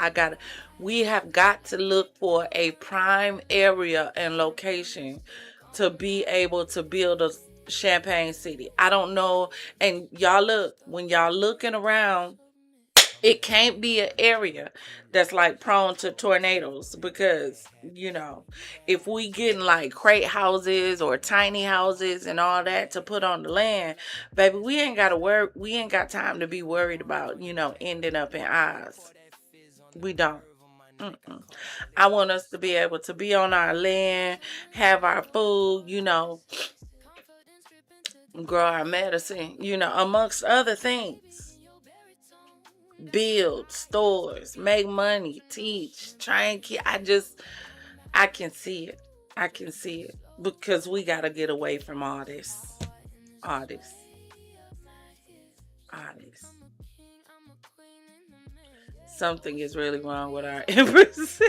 we have got to look for a prime area and location to be able to build a Champagne City. I don't know. And y'all look, when y'all looking around, it can't be an area that's like prone to tornadoes because, if we getting like crate houses or tiny houses and all that to put on the land, baby, we ain't got to worry. We ain't got time to be worried about, ending up in Oz. We don't. I want us to be able to be on our land, have our food, grow our medicine, amongst other things. Build stores, make money, teach, train kids. I can see it. I can see it because we got to get away from all this. Something is really wrong with our Empress.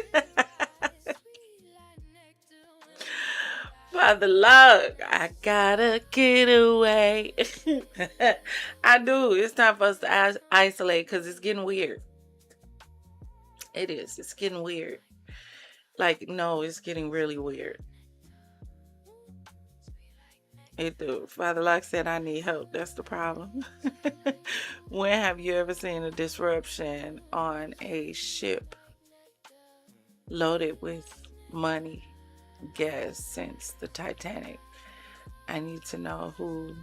Father Lord, I gotta get away. I do. It's time for us to isolate because it's getting weird. It is. It's getting weird. It's getting really weird. It do. Father Locke said, I need help. That's the problem. When have you ever seen a disruption on a ship loaded with money, gas since the Titanic? I need to know who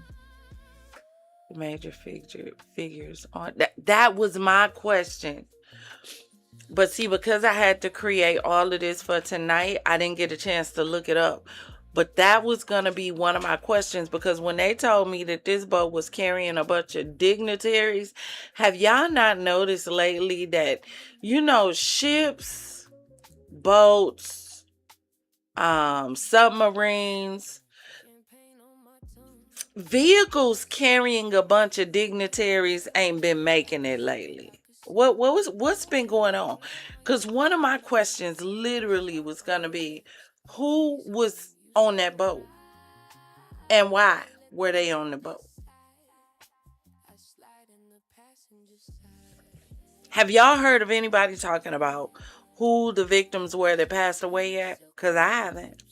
the major figures on. That was my question. But see, because I had to create all of this for tonight, I didn't get a chance to look it up. But that was going to be one of my questions because when they told me that this boat was carrying a bunch of dignitaries, have y'all not noticed lately that, ships, boats, submarines, vehicles carrying a bunch of dignitaries ain't been making it lately? What's been going on? Because one of my questions literally was going to be, who was on that boat and why were they on the boat? Have y'all heard of anybody talking about who the victims were that passed away yet? Because I haven't.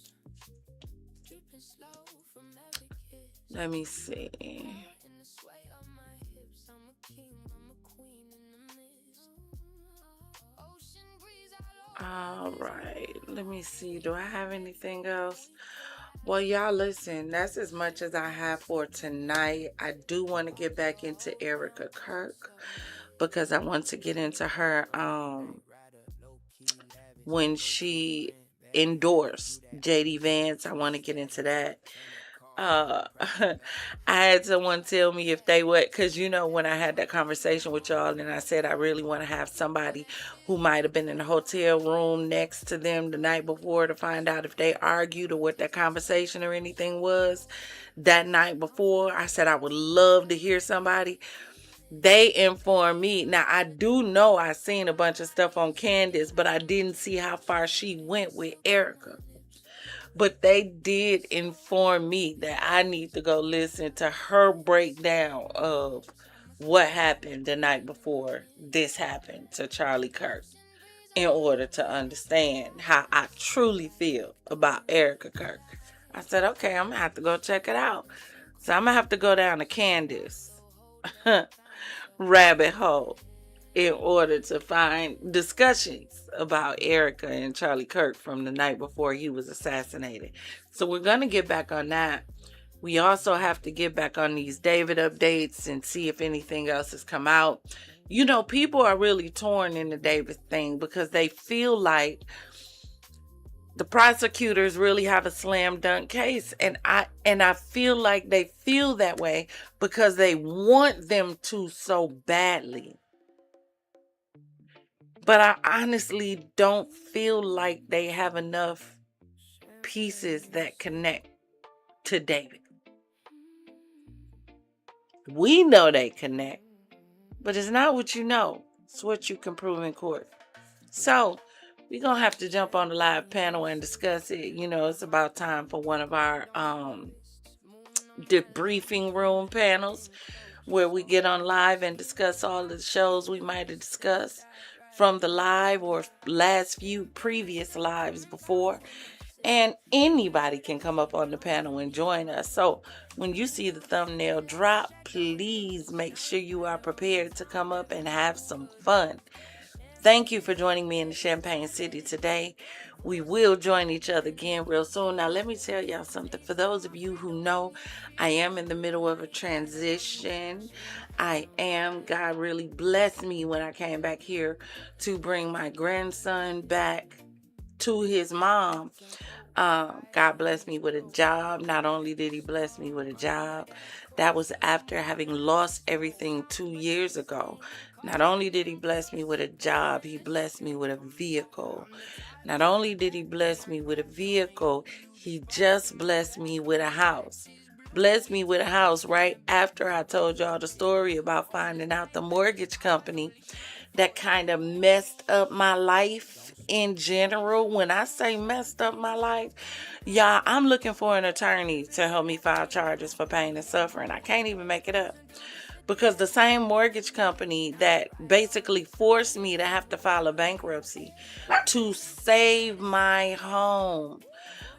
Let me see. All right. Let me see. Do I have anything else? Well, y'all listen, that's as much as I have for tonight. I do want to get back into Erica Kirk because I want to get into her when she endorsed JD Vance. I want to get into that. I had someone tell me if they would, because when I had that conversation with y'all and I said I really want to have somebody who might have been in the hotel room next to them the night before to find out if they argued or what that conversation or anything was that night before. I said I would love to hear somebody. They informed me. Now, I do know I seen a bunch of stuff on Candace, but I didn't see how far she went with Erica. But they did inform me that I need to go listen to her breakdown of what happened the night before this happened to Charlie Kirk in order to understand how I truly feel about Erica Kirk. I said, okay, I'm going to have to go check it out. So I'm going to have to go down to Candace rabbit hole in order to find discussions about Erica and Charlie Kirk from the night before he was assassinated. So we're going to get back on that. We also have to get back on these David updates and see if anything else has come out. People are really torn in the David thing because they feel like the prosecutors really have a slam dunk case. And I feel like they feel that way because they want them to so badly. But I honestly don't feel like they have enough pieces that connect to David. We know they connect, but it's not what you know. It's what you can prove in court. So we're going to have to jump on the live panel and discuss it. It's about time for one of our debriefing room panels where we get on live and discuss all the shows we might have discussed from the live or last few previous lives before. And anybody can come up on the panel and join us. So when you see the thumbnail drop, please make sure you are prepared to come up and have some fun. Thank you for joining me in the Champaign City today. We will join each other again real soon. Now, let me tell y'all something. For those of you who know, I am in the middle of a transition. God really blessed me when I came back here to bring my grandson back to his mom. God blessed me with a job. Not only did he bless me with a job, that was after having lost everything 2 years ago. Not only did he bless me with a job, he blessed me with a vehicle. Not only did he bless me with a vehicle, he just blessed me with a house. Blessed me with a house right after I told y'all the story about finding out the mortgage company that kind of messed up my life in general. When I say messed up my life, y'all, I'm looking for an attorney to help me file charges for pain and suffering. I can't even make it up. Because the same mortgage company that basically forced me to have to file a bankruptcy to save my home.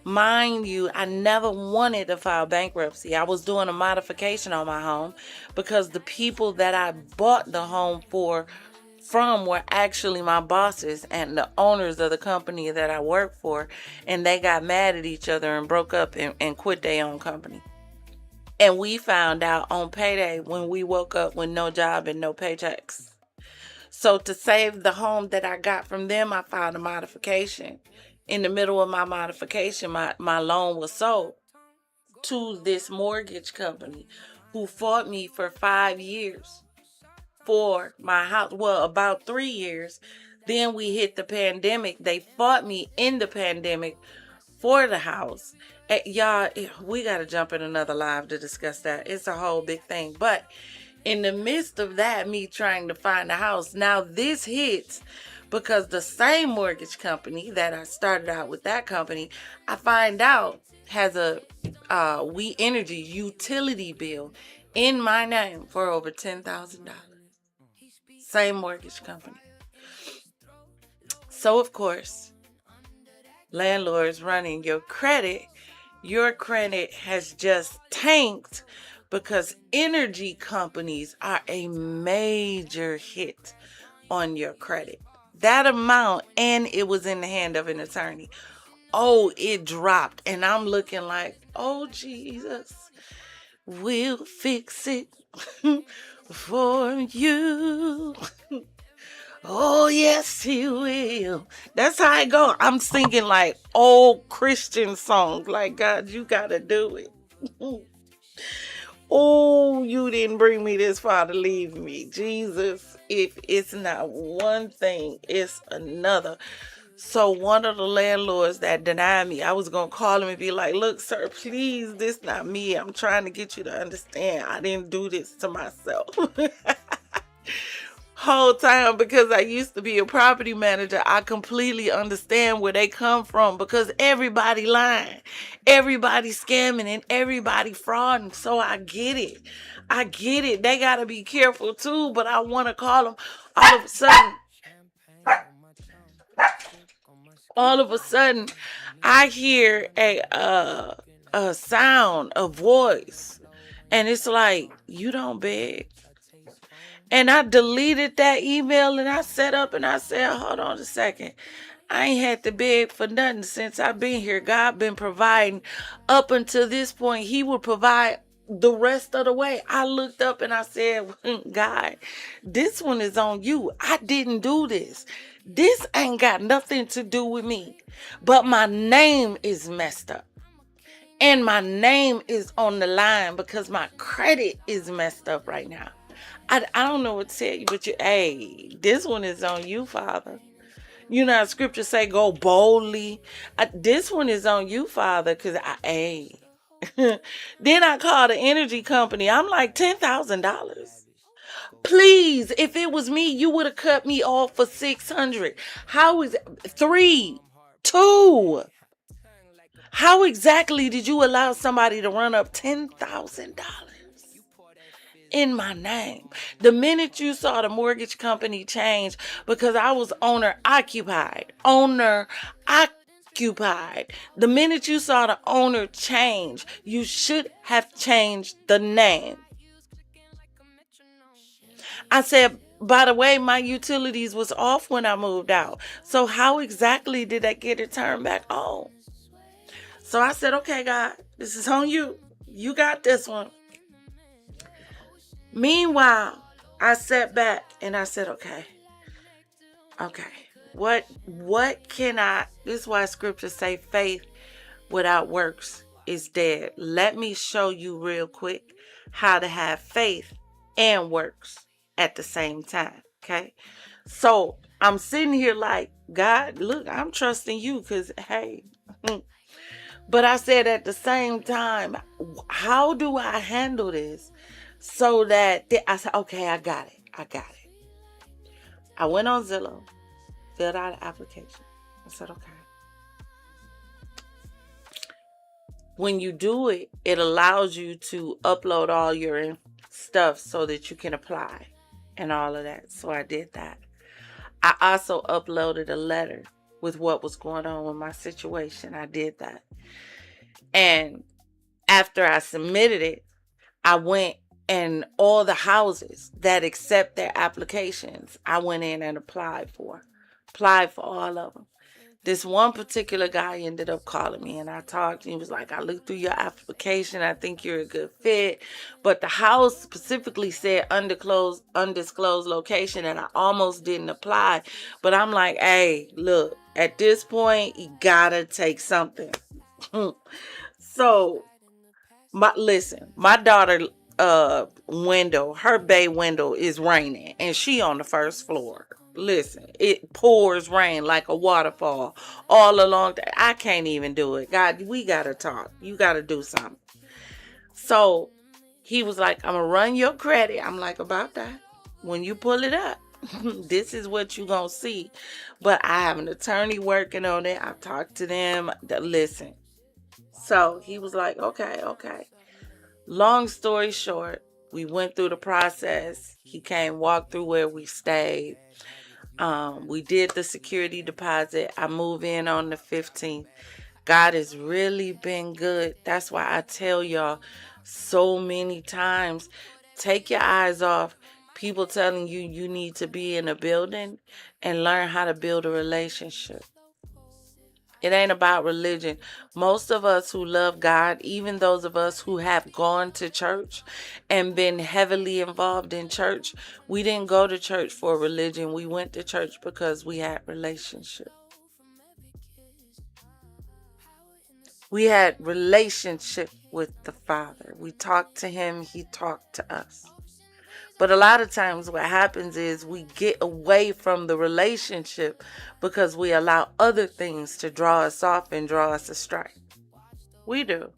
Mind you, I never wanted to file bankruptcy. I was doing a modification on my home because the people that I bought the home from were actually my bosses and the owners of the company that I worked for. And they got mad at each other and broke up and quit their own company. And we found out on payday when we woke up with no job and no paychecks. So to save the home that I got from them, I filed a modification. In the middle of my modification, my loan was sold to this mortgage company who fought me for 5 years for my house. Well, about 3 years. Then we hit the pandemic. They fought me in the pandemic for the house. Y'all, we got to jump in another live to discuss that. It's a whole big thing. But in the midst of that, me trying to find a house, now this hits because the same mortgage company that I started out with, that company, I find out has a We Energy utility bill in my name for over $10,000. Same mortgage company. So, of course, landlords running your credit has just tanked because energy companies are a major hit on your credit. That amount, and it was in the hand of an attorney. Oh, it dropped. And I'm looking like, oh, Jesus, we'll fix it for you. Oh, yes, he will. That's how I go. I'm singing like old Christian songs. Like, God, you got to do it. Oh, you didn't bring me this far to leave me. Jesus, if it's not one thing, it's another. So one of the landlords that denied me, I was going to call him and be like, look, sir, please, this not me. I'm trying to get you to understand. I didn't do this to myself. Whole time, because I used to be a property manager, I completely understand where they come from, because everybody lying, everybody scamming, and everybody frauding. So I get it. I get it. They got to be careful too, but I want to call them all of a sudden I hear a sound, a voice, and it's like, you don't beg. And I deleted that email and I set up and I said, hold on a second. I ain't had to beg for nothing since I've been here. God been providing up until this point. He will provide the rest of the way. I looked up and I said, God, this one is on you. I didn't do this. This ain't got nothing to do with me. But my name is messed up. And my name is on the line because my credit is messed up right now. I don't know what to tell you, but this one is on you, Father. You know how scripture say, go boldly. This one is on you, Father, because Then I called the energy company. I'm like, $10,000. Please, if it was me, you would have cut me off for $600. How is it? 3, 2. How exactly did you allow somebody to run up $10,000? In my name? The minute you saw the mortgage company change, because I was owner occupied. The minute you saw the owner change, you should have changed the name. I said, by the way, my utilities was off when I moved out. So how exactly did I get it turned back on? So I said, okay, God, this is on you. You got this one. Meanwhile, I sat back and I said, okay, what this is why scriptures say faith without works is dead. Let me show you real quick how to have faith and works at the same time, okay? So I'm sitting here like, God, look, I'm trusting you because, hey, but I said at the same time, how do I handle this? So that I said, okay, I got it. I went on Zillow, filled out an application. I said, okay. When you do it, it allows you to upload all your stuff so that you can apply and all of that. So I did that. I also uploaded a letter with what was going on with my situation. I did that. And after I submitted it, I went and all the houses that accept their applications, I went in and applied for all of them. This one particular guy ended up calling me and I talked. And he was like, I looked through your application. I think you're a good fit. But the house specifically said undisclosed location and I almost didn't apply. But I'm like, hey, look, at this point, you gotta take something. So, my daughter window, her bay window is raining and she on the first floor. Listen, it pours rain like a waterfall all along. I can't even do it. God, we gotta talk. You gotta do something. So he was like, I'm gonna run your credit. I'm like, about that. When you pull it up, this is what you gonna see. But I have an attorney working on it. I've talked to them. Listen. So he was like, okay. Long story short, we went through the process. He came, walked through where we stayed. We did the security deposit. I move in on the 15th. God has really been good. That's why I tell y'all so many times, take your eyes off people telling you you need to be in a building and learn how to build a relationship. It ain't about religion. Most of us who love God, even those of us who have gone to church and been heavily involved in church, we didn't go to church for religion. We went to church because we had relationship. We had relationship with the Father. We talked to him. He talked to us. But a lot of times what happens is we get away from the relationship because we allow other things to draw us off and draw us astray. We do.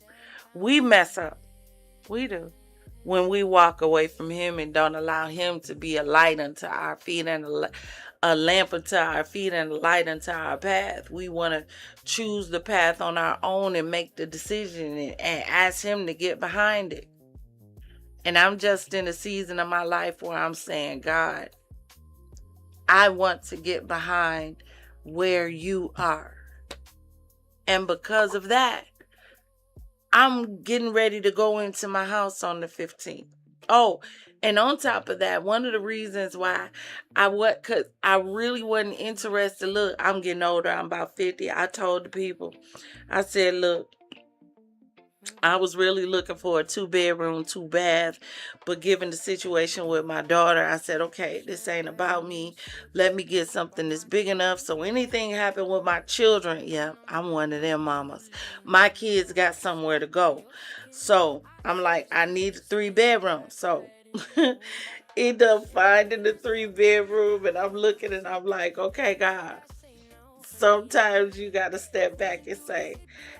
We mess up. We do. When we walk away from him and don't allow him to be a light unto our feet and a lamp unto our feet and a light unto our path. We want to choose the path on our own and make the decision and ask him to get behind it. And I'm just in a season of my life where I'm saying, God, I want to get behind where you are. And because of that, I'm getting ready to go into my house on the 15th. Oh, and on top of that, one of the reasons why cause I really wasn't interested. Look, I'm getting older. I'm about 50. I told the people, I said, look, I was really looking for a 2-bedroom, 2-bath, but given the situation with my daughter, I said, okay, this ain't about me. Let me get something that's big enough so anything happen with my children, yeah, I'm one of them mamas. My kids got somewhere to go. So I'm like, I need a 3-bedroom. So end up finding the 3-bedroom, and I'm looking and I'm like, okay, God. Sometimes you got to step back and say,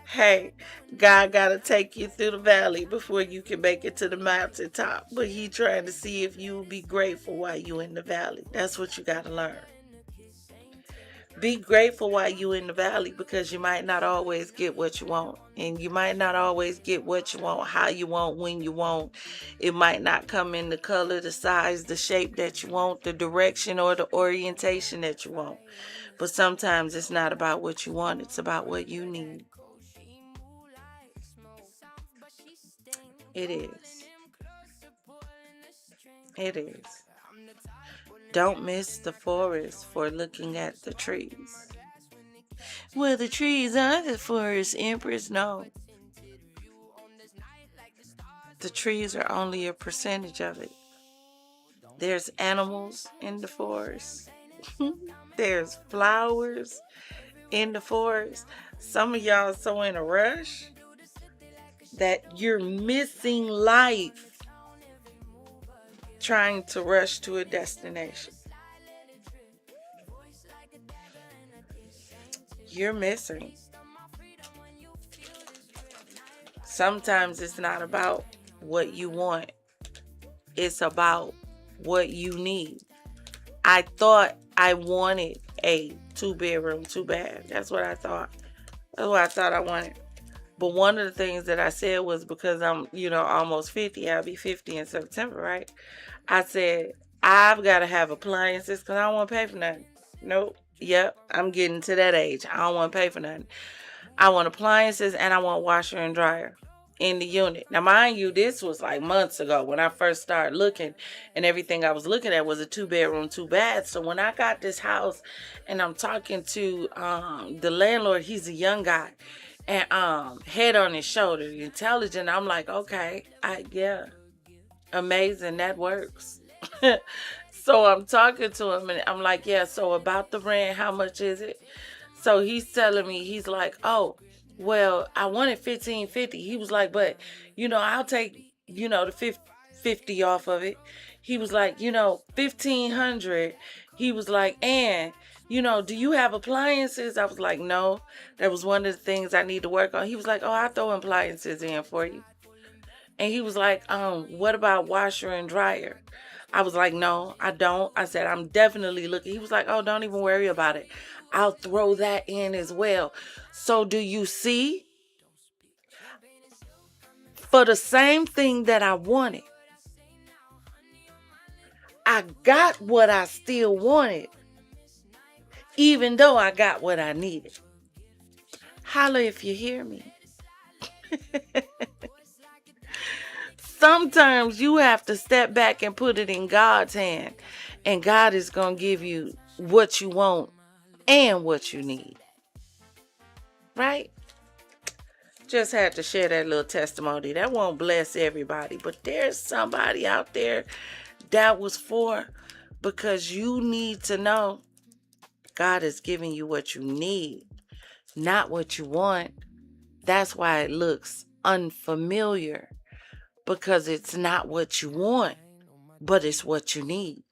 hey, God got to take you through the valley before you can make it to the mountaintop. But he trying to see if you will be grateful while you in the valley. That's what you got to learn. Be grateful while you in the valley, because you might not always get what you want. And you might not always get what you want, how you want, when you want. It might not come in the color, the size, the shape that you want, the direction or the orientation that you want. But sometimes it's not about what you want. It's about what you need. It is. It is. Don't miss the forest for looking at the trees. Well, the trees are the forest, Empress. No. The trees are only a percentage of it. There's animals in the forest. There's flowers in the forest. Some of y'all so in a rush that you're missing life trying to rush to a destination. You're missing. Sometimes it's not about what you want. It's about what you need. I thought I wanted a 2-bedroom, 2-bath. That's what I thought. That's what I thought I wanted. But one of the things that I said was, because I'm, almost 50, I'll be 50 in September, right? I said, I've got to have appliances because I don't want to pay for nothing. Nope. Yep. I'm getting to that age. I don't want to pay for nothing. I want appliances and I want washer and dryer in the unit. Now, mind you, this was like months ago when I first started looking, and everything I was looking at was a 2-bedroom, 2-bath. So when I got this house and I'm talking to the landlord, he's a young guy, and head on his shoulder, intelligent. I'm like, okay, yeah, amazing, that works. So I'm talking to him and I'm like, yeah, so about the rent, how much is it? So he's telling me, he's like, oh, well, I wanted $1,550. He was like, but, I'll take, the $50 off of it. He was like, $1,500. He was like, and, do you have appliances? I was like, no. That was one of the things I need to work on. He was like, oh, I'll throw appliances in for you. And he was like, what about washer and dryer? I was like, no, I don't. I said, I'm definitely looking. He was like, oh, don't even worry about it. I'll throw that in as well. So do you see? For the same thing that I wanted, I got what I still wanted, even though I got what I needed. Holla if you hear me. Sometimes you have to step back and put it in God's hand, and God is going to give you what you want and what you need. right? Just had to share that little testimony. That won't bless everybody, but there's somebody out there that was for, because you need to know God is giving you what you need, not what you want. That's why it looks unfamiliar, because it's not what you want, but it's what you need.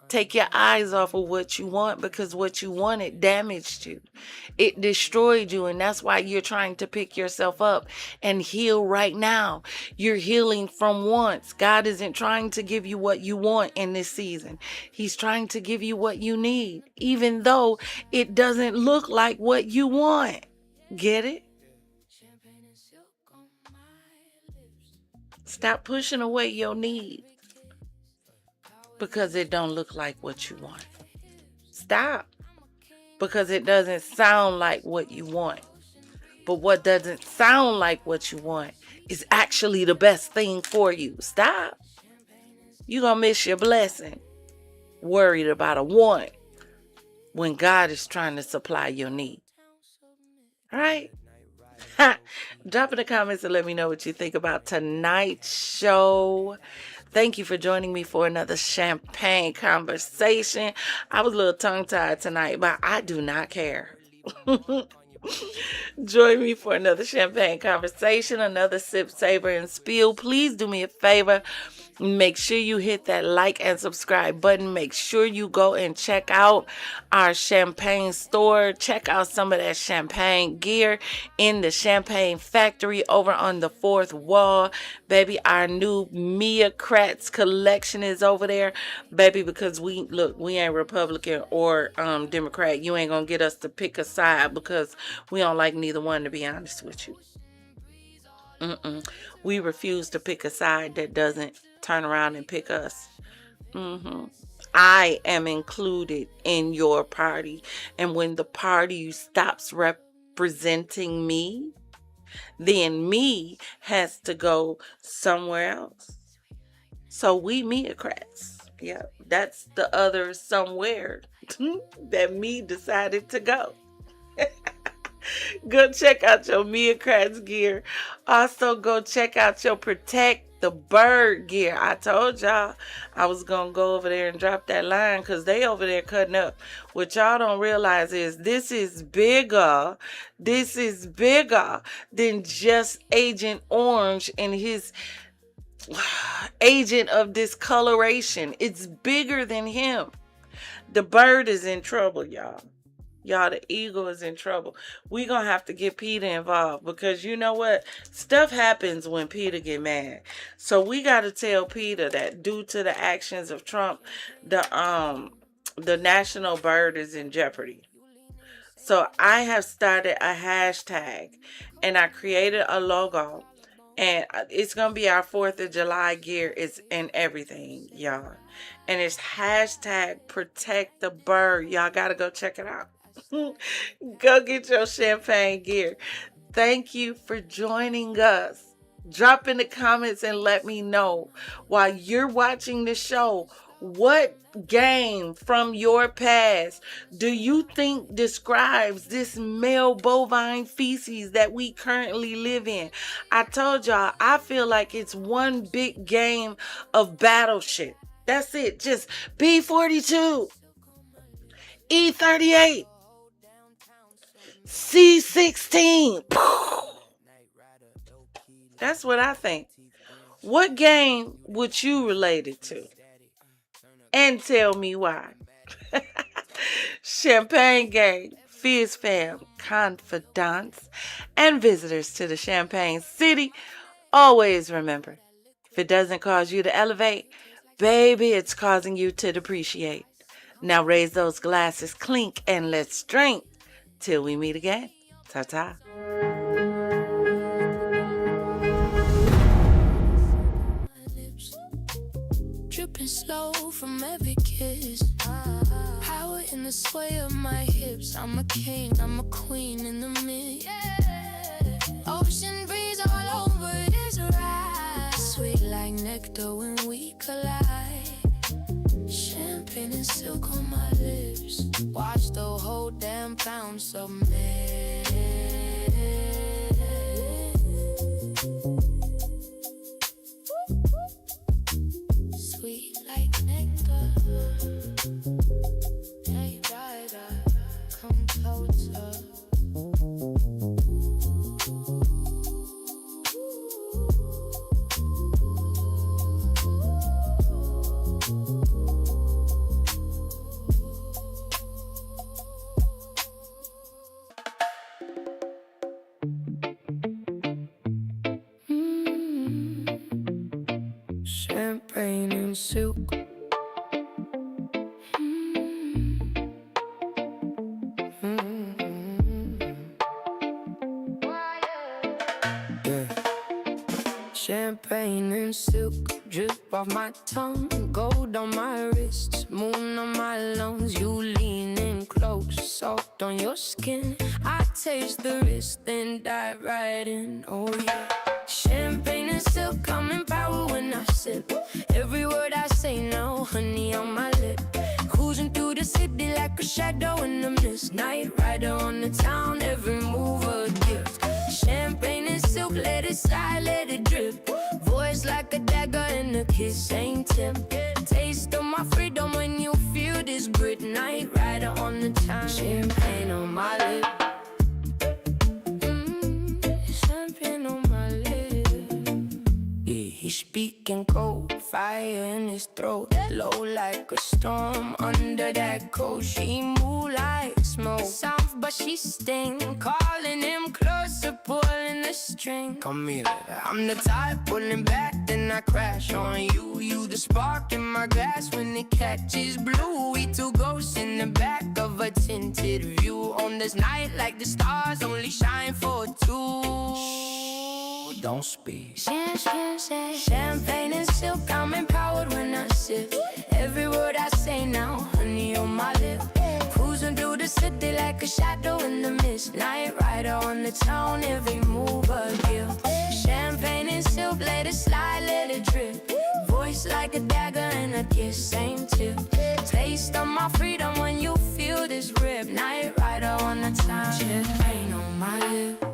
Take your eyes off of what you want, because what you wanted damaged you. It destroyed you, and that's why you're trying to pick yourself up and heal right now. You're healing from wants. God isn't trying to give you what you want in this season. He's trying to give you what you need, even though it doesn't look like what you want. Get it? Stop pushing away your need because it don't look like what you want. Stop. Because it doesn't sound like what you want. But what doesn't sound like what you want is actually the best thing for you. Stop. You're going to miss your blessing worried about a want when God is trying to supply your need. All right? Drop in the comments and let me know what you think about tonight's show. Thank you for joining me for another champagne conversation. I was a little tongue-tied tonight, but I do not care. Join me for another champagne conversation, another sip, savor, and spill. Please do me a favor. Make sure you hit that like and subscribe button. Make sure you go and check out our champagne store. Check out some of that champagne gear in the Champagne Factory over on the 4th wall. Baby, our new Mia Kratz collection is over there. Baby, because we ain't Republican or Democrat. You ain't going to get us to pick a side because we don't like neither one, to be honest with you. We refuse to pick a side that doesn't turn around and pick us. I am included in your party. And when the party stops representing me, then me has to go somewhere else. So we Meocrats. Yeah, that's the other somewhere that me decided to go. Go check out your Mia Kratz gear. Also, go check out your Protect the Bird gear. I told y'all I was going to go over there and drop that line because they over there cutting up. What y'all don't realize is this is bigger. This is bigger than just Agent Orange and his agent of discoloration. It's bigger than him. The bird is in trouble, y'all. Y'all, the eagle is in trouble. We gonna have to get Peter involved because you know what? Stuff happens when Peter get mad. So we gotta tell Peter that due to the actions of Trump, the national bird is in jeopardy. So I have started a hashtag and I created a logo. And it's going to be our 4th of July gear. It's in everything, y'all. And it's hashtag Protect the Bird. Y'all got to go check it out. Go get your champagne gear. Thank you for joining us. Drop in the comments and let me know while you're watching the show, what game from your past do you think describes this male bovine feces that we currently live in? I told y'all, I feel like it's one big game of Battleship. That's it. Just B-42, E-38, C-16. That's what I think. What game would you relate it to? And tell me why. Champagne Gang, Fizz Fam, Confidantes, and visitors to the Champagne City. Always remember, if it doesn't cause you to elevate, baby, it's causing you to depreciate. Now raise those glasses, clink, and let's drink till we meet again. Ta-ta. Dripping slow from every kiss. Power in the sway of my hips. I'm a king, I'm a queen in the mix. Ocean breeze all over his ride. Sweet like nectar when we collide. Champagne and silk on my lips. Watch the whole damn pound submit. Sweet like nectar. Hey, come closer. Champagne and silk. Yeah. Champagne and silk drip off my tongue, gold on my wrists, moon on my lungs. You lean in close, soft on your skin. I taste the wrist, then dive right in. Oh yeah. Champagne and silk, I'm in power when I sip. Every word I say now, honey on my lip. Cruising through the city like a shadow in the mist. Night rider on the town, every move a gift. Champagne and silk, let it slide, let it drip. Voice like a dagger and a kiss ain't tip. Taste of my freedom when you feel this grit. Night rider on the town, champagne on my lip. Champagne on my lip. Yeah, he's speaking cold, fire in his throat. Low like a storm under that coat. She move like smoke, soft but she sting. Calling him closer, pulling the string. Come here, I'm the type pulling back, then I crash on you. You the spark in my glass when it catches blue. We two ghosts in the back of a tinted view. On this night like the stars only shine for two. Don't speak. Champagne and silk, I'm empowered when I sip. Every word I say now, honey on my lip. Cruising through the city like a shadow in the mist. Night rider on the town, every move a gift. Champagne and silk, let it slide, let it drip. Voice like a dagger and a kiss, same tip. Taste of my freedom when you feel this rip. Night rider on the town, champagne on my lip.